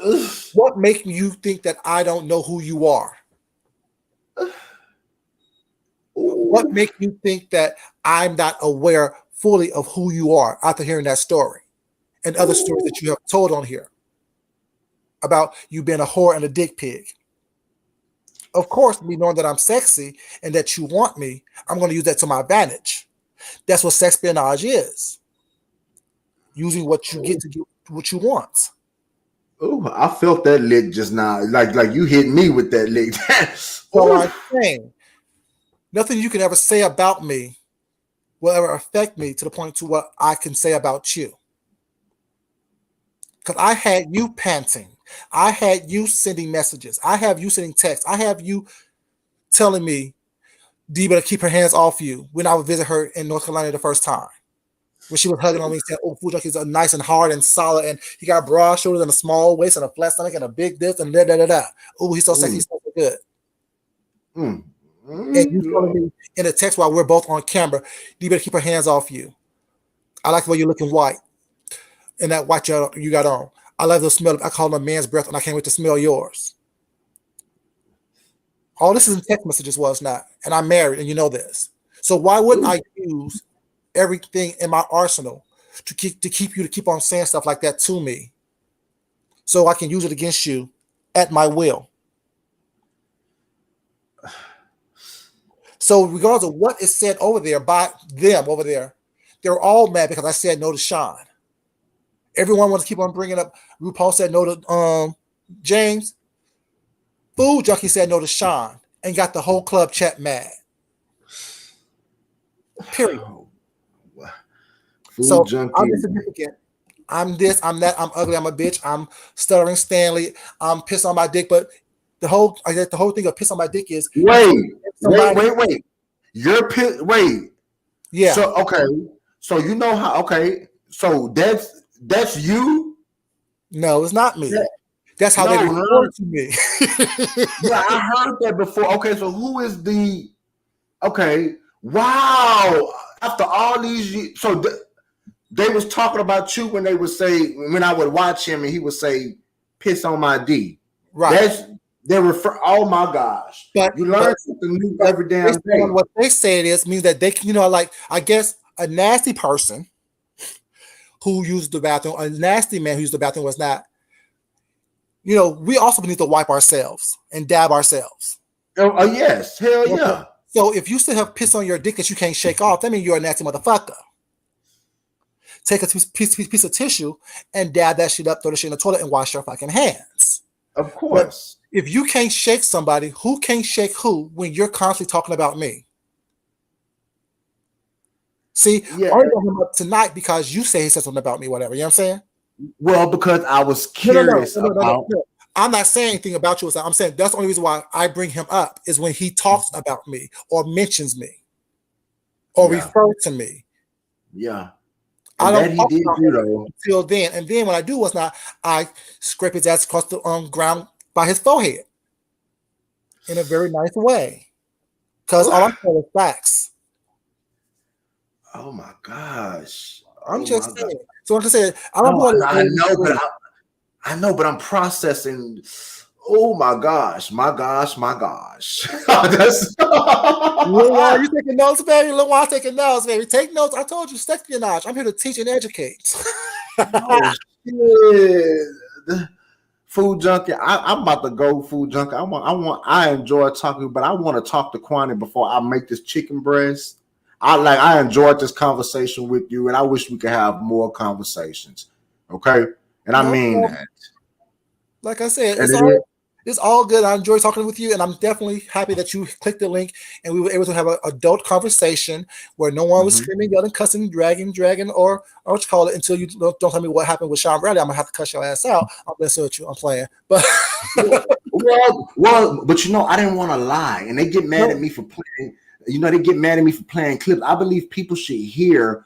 ugh. What makes you think that I don't know who you are? What Ooh. makes you think that I'm not aware fully of who you are after hearing that story and other stories Ooh. that you have told on here about you being a whore and a dick pig? Of course, me knowing that I'm sexy and that you want me, I'm going to use that to my advantage. That's what sex espionage is. Using what you get to get what you want. Ooh, I felt that lick just now. Like you hit me with that lick. So Ooh. I'm saying nothing you can ever say about me will ever affect me to the point to what I can say about you. Because I had you panting. I had you sending messages. I have you sending texts. I have you telling me, D better keep her hands off you when I would visit her in North Carolina the first time. When she was hugging on me and said, "Oh, Food Junkie is nice and hard and solid, and he got broad shoulders and a small waist and a flat stomach and a big this and da da da da. Oh, he's so sexy, Mm, he's so good." mm, And you telling mm. me in a text while we're both on camera, "You better keep her hands off you. I like the way you're looking white and that white you got on. I love the smell. I call it a man's breath, and I can't wait to smell yours." All this is in text messages, was not, and I'm married, and you know this. So why wouldn't Ooh. I use everything in my arsenal to keep you to keep on saying stuff like that to me, so I can use it against you at my will? So regardless of what is said over there by them over there, they're all mad because I said no to Sean. Everyone wants to keep on bringing up. RuPaul said no to James. Food Junkie said no to Sean and got the whole club chat mad. Period. Food So I'm junkie. insignificant. I'm this, I'm that, I'm ugly, I'm a bitch, I'm stuttering Stanley, I'm pissed on my dick. But the whole thing of piss on my dick is you Wait, told wait, somebody, wait, wait. You're pit. Wait. yeah, So okay. So you know how? Okay, so that's you. No, it's not me. That, That's how they no, refer no. to me. Yeah, I heard that before. Okay, so who is the? Okay, wow. After all these years, so they was talking about you when they would say when I would watch him and he would say, "Piss on my D." Right. That's they refer. Oh my gosh, But you but learn something new but every based damn on day. what they say it is means that they can, like I guess a nasty person who used the bathroom, a nasty man who used the bathroom was not, we also need to wipe ourselves and dab ourselves. Oh, yes, hell Okay. yeah. So if you still have piss on your dick that you can't shake off, that means you're a nasty motherfucker. Take a piece of tissue and dab that shit up, throw the shit in the toilet, and wash your fucking hands. Of But course. if you can't shake somebody, who can't shake who when you're constantly talking about me? See, Yeah. I'm bringing him up tonight because you say he said something about me, whatever. You know what I'm saying? Well, because I was No, no, no, curious no, no, no, about. no. I'm not saying anything about you. I'm saying that's the only reason why I bring him up is when he talks about me or mentions me or Yeah, refers to me. yeah, I and don't that he talk did about do him though. until then. And then when I do what's not, I scrape his ass across the ground by his forehead in a very nice way. Because all I'm saying is facts. Oh my gosh. I'm Oh my just god. saying. So like I said, I don't No, do all I this. know, but I know, but I'm processing. Oh my gosh, my gosh, my gosh. That's Lil Juan, oh you taking notes, baby? Lil Juan taking notes, baby. Take notes. I told you, espionage. I'm here to teach and educate. shit. Food junkie. I'm about to go food junkie. I enjoy talking, but I want to talk to Kwani before I make this chicken breast. I enjoyed this conversation with you, and I wish we could have more conversations. Okay, and I No mean problem. that. Like I said, And it is. it's all good. I enjoy talking with you, and I'm definitely happy that you clicked the link and we were able to have an adult conversation where no one was Mhm. screaming, yelling, cussing, dragging, or what you call it until you don't tell me what happened with Sean Bradley. I'm gonna have to cuss your ass out. I'm messing with you. I'm playing, but But I didn't want to lie, and they get mad at no, me for playing. They get mad at me for playing clips. I believe people should hear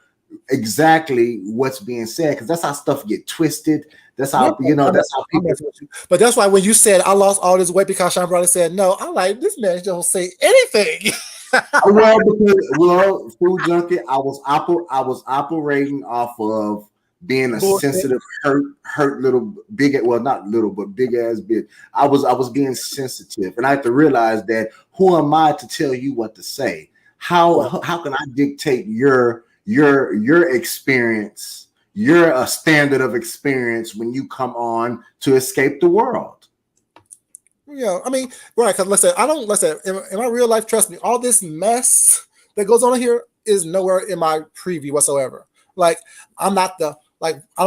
exactly what's being said because that's how stuff get twisted. That's no, how That's how I'm people. messing with you. But that's why when you said I lost all this weight because Sean Bradley said no, I'm like this man don't say anything. Food junkie. I was operating off of being a Bullshit. sensitive, hurt little big. Well, not little, but big ass bitch. I was being sensitive, and I have to realize that who am I to tell you what to say? Right. How can I dictate your experience, your standard of experience when you come on to escape the world? I mean, right? Because let's say, in my real life, trust me, all this mess that goes on here is nowhere in my preview whatsoever. Like, I'm not the like I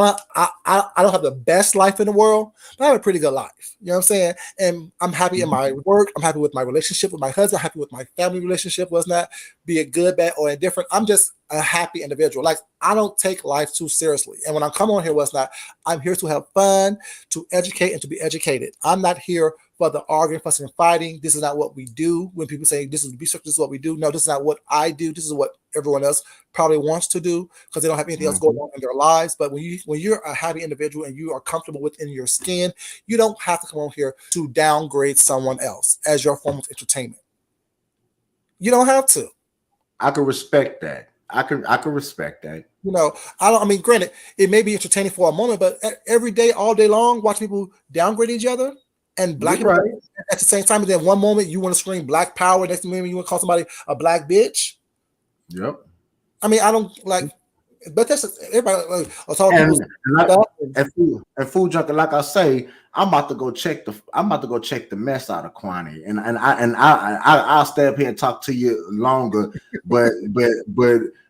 don't have the best life in the world, but I have a pretty good life. You know what I'm saying? And I'm happy in my work. I'm happy with my relationship with my husband. Happy with my family relationship. Was not be it good, bad, or indifferent. I'm just a happy individual. Like I don't take life too seriously. And when I come on here, was not I'm here to have fun, to educate, and to be educated. I'm not here for the arguing, fussing, and fighting. This is not what we do. When people say this is what we do. No, this is not what I do. This is what everyone else probably wants to do because they don't have anything else going Mhm. on in their lives. But when you're a happy individual and you are comfortable within your skin, you don't have to come on here to downgrade someone else as your form of entertainment. You don't have to. I can respect that. I can respect that. I don't. I mean, granted, it may be entertaining for a moment, but every day, all day long, watch people downgrade each other and black You're people right. at the same time. And then one moment you want to scream black power, next moment you want to call somebody a black bitch. Yep. I mean, I don't like, but that's everybody. Like, I talk people's And like stuff. food junkie, like I say, I'm about to go check the mess out of Kwani, I'll stay up here and talk to you longer, but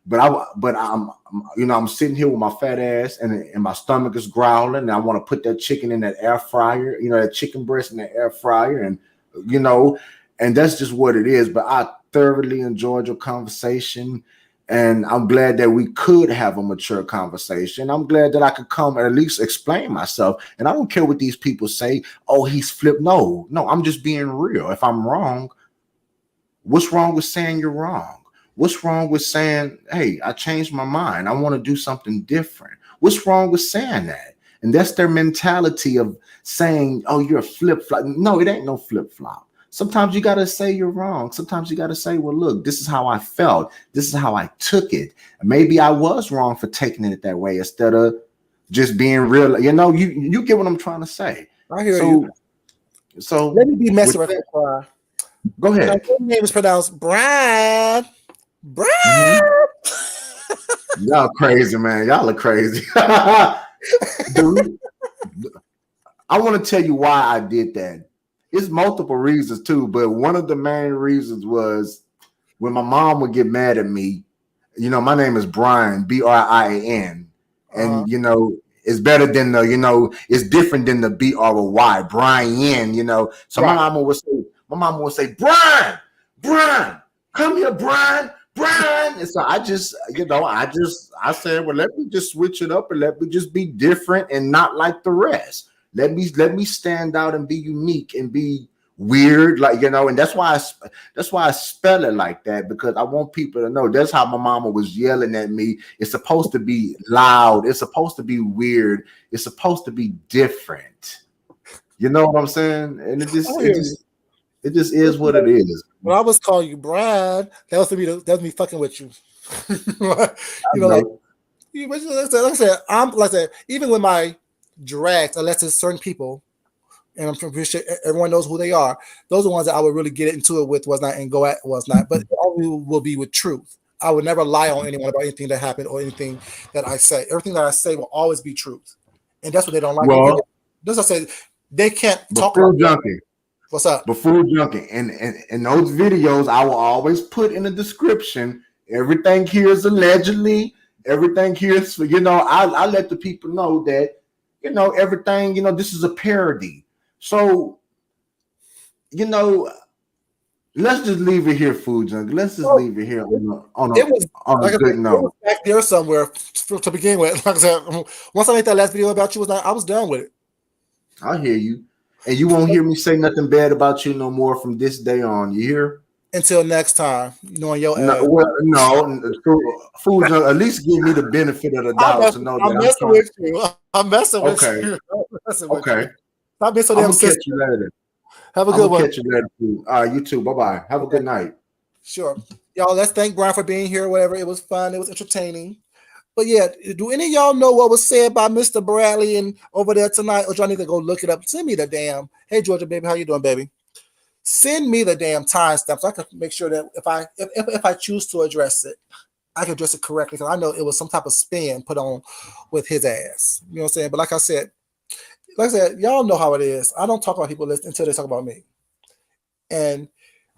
I'm sitting here with my fat ass and my stomach is growling, and I want to put that chicken in that air fryer, that chicken breast in the air fryer, you know, and that's just what it is. But I thoroughly enjoyed your conversation. And I'm glad that we could have a mature conversation. I'm glad that I could come and at least explain myself. And I don't care what these people say. Oh, he's flipped. No, I'm just being real. If I'm wrong, what's wrong with saying you're wrong? What's wrong with saying, hey, I changed my mind. I want to do something different? What's wrong with saying that? And that's their mentality of saying, oh, you're a flip flop. No, it ain't no flip flop. Sometimes you got to say you're wrong. Sometimes you got to say, well, look, this is how I felt. This is how I took it. Maybe I was wrong for taking it that way instead of just being real. You get what I'm trying to say. I hear So, you. so Let me be messy with right that, quick. go Now, ahead. your name is pronounced Brian. Brian. Mhm. Y'all crazy, man. Y'all are crazy. The I want to tell you why I did that. It's multiple reasons too, but one of the main reasons was when my mom would get mad at me. My name is Brian, Brian, Uh-huh. and it's better than it's different than the BRY, Brian. So Right. my mama would say, Brian, come here, Brian. And so I said, well, let me just switch it up and let me just be different and not like the rest. Let me stand out and be unique and be weird, and that's why I spell it like that, because I want people to know that's how my mama was yelling at me. It's supposed to be loud. It's supposed to be weird. It's supposed to be different. You know what I'm saying? And it I just, it hear you. just, it just is what it is. When I was calling you Brian, that was me fucking with you. I Like know. like I said, even with my drags, unless it's certain people, and I'm pretty sure everyone knows who they are. Those are the ones that I would really get into it with, was not, and go at was not. But it only will be with truth. I would never lie on anyone about anything that happened or anything that I say. Everything that I say will always be truth, and that's what they don't like. Well, That's what I said. They can't talk about before junkie, what's up. before junkie, and those videos, I will always put in the description. Everything here is allegedly. Everything here is, I let the people know that, everything, this is a parody. So, you know, let's just leave it here, food junk. Let's just Well, leave it here on it was a like I said, good it was note. back there somewhere to begin with. Like I said, once I made that last video about you, I was done with it. I hear you. And you won't hear me say nothing bad about you no more from this day on. You hear? Until next time, on your No, ass. well, no, food junk. At least give me the benefit of the doubt to know I'm that I'm messing trying. with you. I'm messing with Okay, you. I'm messing with you. okay. Stop being so I'm damn gonna catch sensitive. you later. Have a I'm good gonna one. catch you later, food. All right, you too. Bye bye. Have a Okay, good night. sure. Y'all, let's thank Brian for being here. Whatever. It was fun. It was entertaining. But yeah, do any of y'all know what was said by Mr. Bradley and over there tonight? Or do I need to go look it up? Send me the damn. Hey Georgia, baby, how you doing, baby? Send me the damn timestamp so I can make sure that if I choose to address it, I can address it correctly, because I know it was some type of spin put on with his ass. You know what I'm saying? But like I said, y'all know how it is. I don't talk about people until they talk about me. And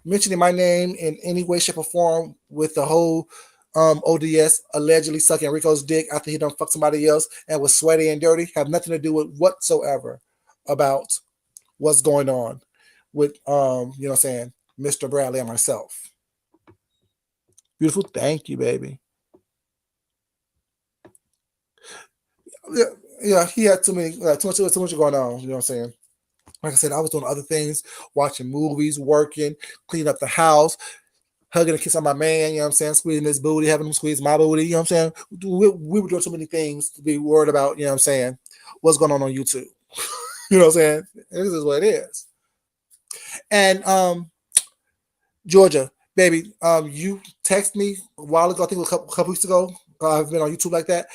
mentioning my name in any way, shape, or form with the whole ODS allegedly sucking Rico's dick after he done fucked somebody else and was sweaty and dirty have nothing to do with whatsoever about what's going on with you know what I'm saying, Mr. Bradley and myself. Beautiful, thank you, baby. Yeah, yeah, he had too much going on. You know what I'm saying? Like I said, I was doing other things, watching movies, working, cleaning up the house, hugging and kissing my man. You know what I'm saying? Squeezing his booty, having him squeeze my booty. You know what I'm saying? We were doing so many things to be worried about. You know what I'm saying? What's going on YouTube? You know what I'm saying? This is what it is. And Georgia, baby, you text me a while ago. I think it was a couple weeks ago. I've been on YouTube like that.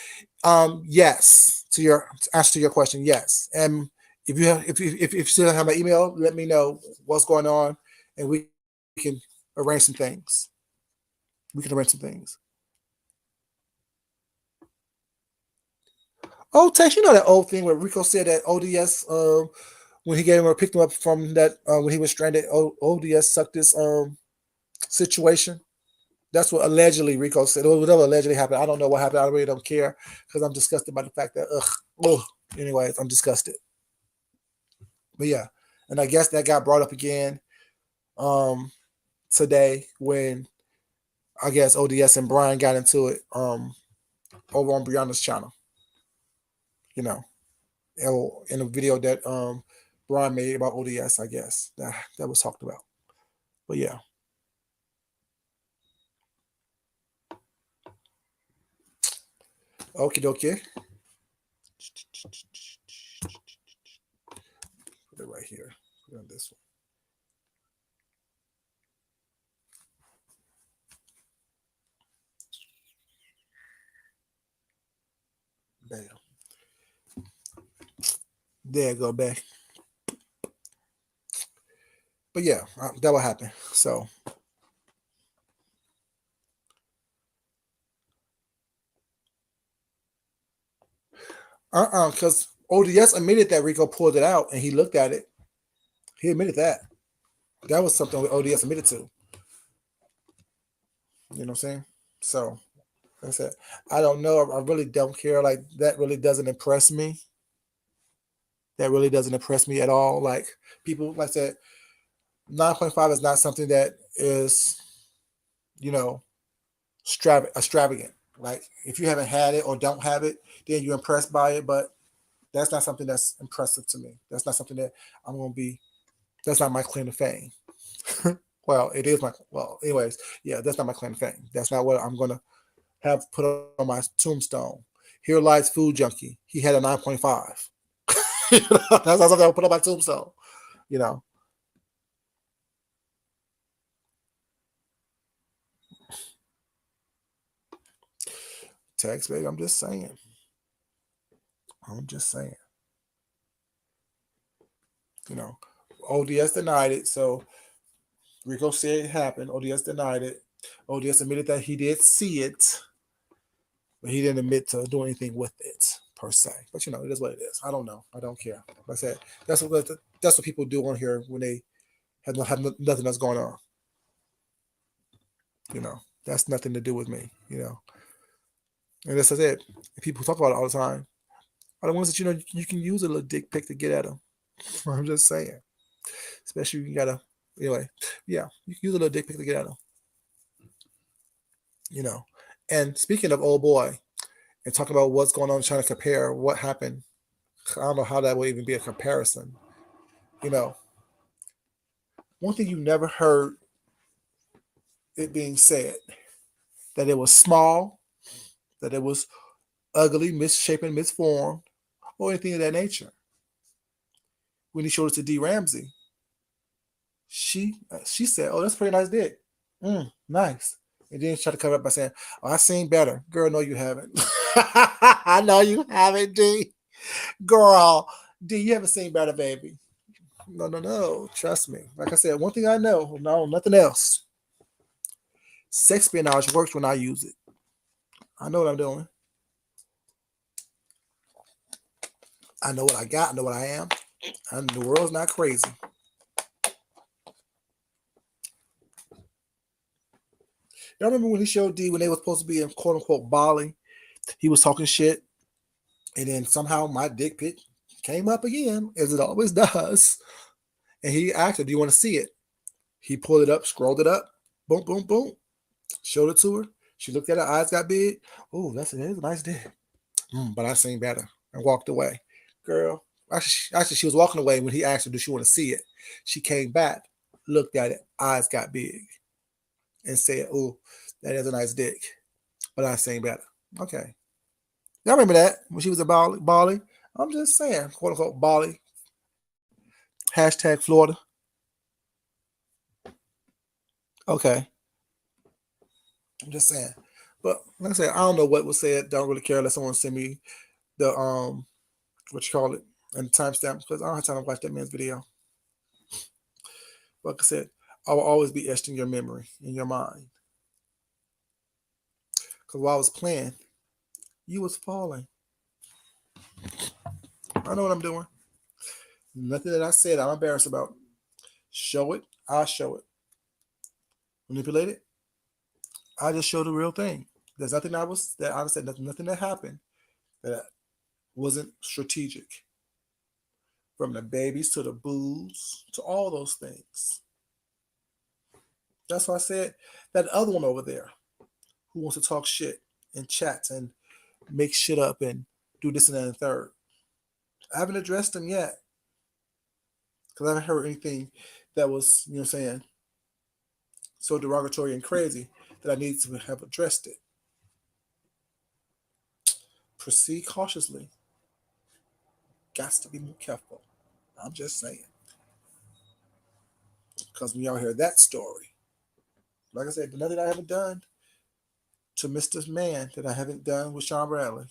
Yes, to answer to your question, yes. And if you still have my email, let me know what's going on, and we can arrange some things. We can arrange some things. Oh, Tex, you know that old thing where Rico said that ODS, when he gave him or picked him up from that when he was stranded, ODS sucked his situation. That's what allegedly Rico said. Whatever allegedly happened, I don't know what happened. I really don't care, because I'm disgusted by the fact that ugh. Anyways, I'm disgusted. But yeah, and I guess that got brought up again um today when I guess ODS and Brian got into it over on Brianna's channel. You know, in a video that Brian made about ODS. I guess that was talked about. But yeah, Okie dokie. Put it right here. Put it on this one. Bam. There you go, back. But yeah, that will happen. So, because ODS admitted that Rico pulled it out and he looked at it. He admitted that. That was something ODS admitted to. You know what I'm saying? So, like I said, I don't know. I really don't care. Like, that really doesn't impress me. That really doesn't impress me at all. Like, people, like I said, 9.5 is not something that is, you know, extravagant. Like, if you haven't had it or don't have it, then you're impressed by it. But that's not something that's impressive to me. That's not something that I'm going to be, that's not my claim to fame. Well, it is my, well, anyways, yeah, that's not my claim to fame. That's not what I'm going to have put on my tombstone. Here lies Food Junkie. He had a 9.5. That's not something I'll put on my tombstone. You know, text, baby. I'm just saying. I'm just saying. You know, ODS denied it. So Rico said it happened. ODS denied it. ODS admitted that he did see it, but he didn't admit to doing anything with it per se. But you know, it is what it is. I don't know. I don't care. Like I said, that's what people do on here when they have nothing else going on. You know, that's nothing to do with me. You know, and this is it. People talk about it all the time. Are the ones that you can use a little dick pic to get at them. I'm just saying, especially you gotta anyway. Yeah, you can use a little dick pic to get at them. You know, and speaking of old boy and talking about what's going on, trying to compare what happened. I don't know how that would even be a comparison. You know, one thing you never heard it being said that it was small, that it was ugly, misshapen, misformed, or anything of that nature. When he showed it to D. Ramsey, she said, "Oh, that's a pretty nice dick. Nice." And then she tried to cover it up by saying, "Oh, I seen better." Girl, no, you haven't. I know you haven't, D. Girl, D, you haven't seen better, baby. No, no, no. Trust me. Like I said, one thing I know, no, nothing else. Sex espionage works when I use it. I know what I'm doing. I know what I got. I know what I am. And the world's not crazy. Y'all remember when he showed D when they were supposed to be in quote unquote Bali? He was talking shit, and then somehow my dick pic came up again, as it always does. And he asked her, "Do you want to see it?" He pulled it up, scrolled it up, boom, boom, boom, showed it to her. She looked at her, eyes got big. Oh, that's a nice dick. But I seen better and walked away. Girl, actually, she was walking away when he asked her, "Do she want to see it?" She came back, looked at it, eyes got big, and said, "Oh, that is a nice dick." But I seen better. Okay. Y'all remember that when she was at Bali? I'm just saying, quote unquote, Bali. Hashtag Florida. Okay. I'm just saying. But like I said, I don't know what was said. Don't really care unless someone send me the what you call it and the timestamp because I don't have time to watch that man's video. Like I said, I will always be etched in your memory, in your mind. Because while I was playing, you was falling. I know what I'm doing. Nothing that I said I'm embarrassed about. Show it, I'll show it. Manipulate it, I just show the real thing. There's nothing that I said nothing that happened that wasn't strategic. From the babies to the booze to all those things. That's why I said that other one over there who wants to talk shit and chat and make shit up and do this and that and third. I haven't addressed them yet because I haven't heard anything that was, you know what I'm saying, so derogatory and crazy that I need to have addressed it. proceed cautiously. Got to be more careful. I'm just saying. Because when y'all hear that story, like I said, nothing I haven't done to Mr. Man that I haven't done with Sean Bradley,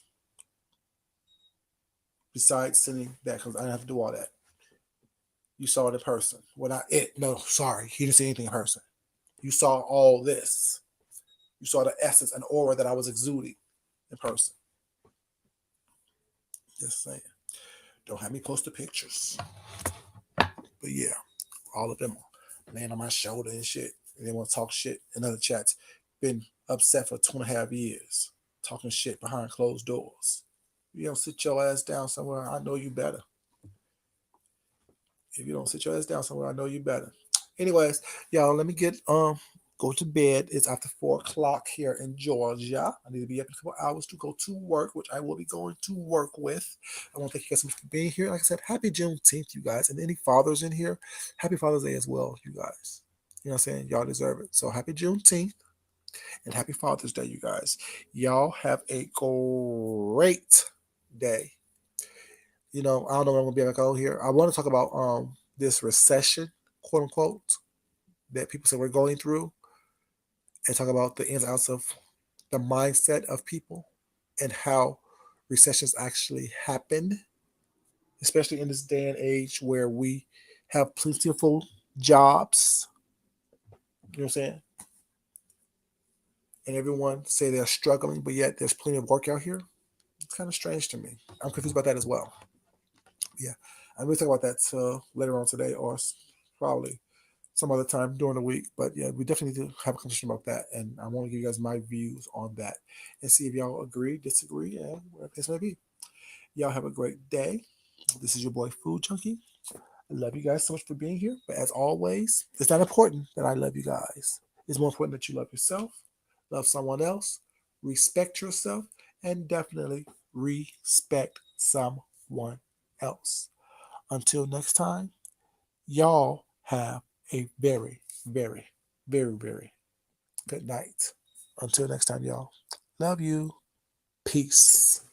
besides sending that, because I didn't have to do all that. You saw the person. Well, not it. No, sorry. He didn't see anything in person. You saw all this. You saw the essence and aura that I was exuding in person. Just saying. Don't have me post the pictures. But yeah, all of them are laying on my shoulder and shit. And they want to talk shit in other chats. Been upset for 2.5 years. Talking shit behind closed doors. You don't sit your ass down somewhere, I know you better. If you don't sit your ass down somewhere, I know you better. Anyways, y'all, let me get go to bed. It's after 4 o'clock here in Georgia. I need to be up in a couple hours to go to work, which I will be going to work with. I want to thank you guys so much for being here. Like I said, happy Juneteenth, you guys. And any fathers in here, happy Father's Day as well, you guys. You know what I'm saying? Y'all deserve it. So happy Juneteenth and happy Father's Day, you guys. Y'all have a great day. You know, I don't know when I'm gonna be able to go here. I want to talk about this recession, quote unquote, that people say we're going through, and talk about the ins and outs of the mindset of people and how recessions actually happen, especially in this day and age where we have plentiful jobs. You know what I'm saying? And everyone say they're struggling, but yet there's plenty of work out here. It's kind of strange to me. I'm confused about that as well. Yeah, I'm going to talk about that later on today, or probably some other time during the week. But yeah, we definitely need to have a conversation about that, and I want to give you guys my views on that and see if y'all agree, disagree, and whatever the case may be. Y'all have a great day. This is your boy Food Chunky. I love you guys so much for being here. But as always, it's not important that I love you guys. It's more important that you love yourself, love someone else, respect yourself, and definitely respect someone else. Until next time, y'all have a very, very, very, very good night. Until next time, y'all. Love you. Peace.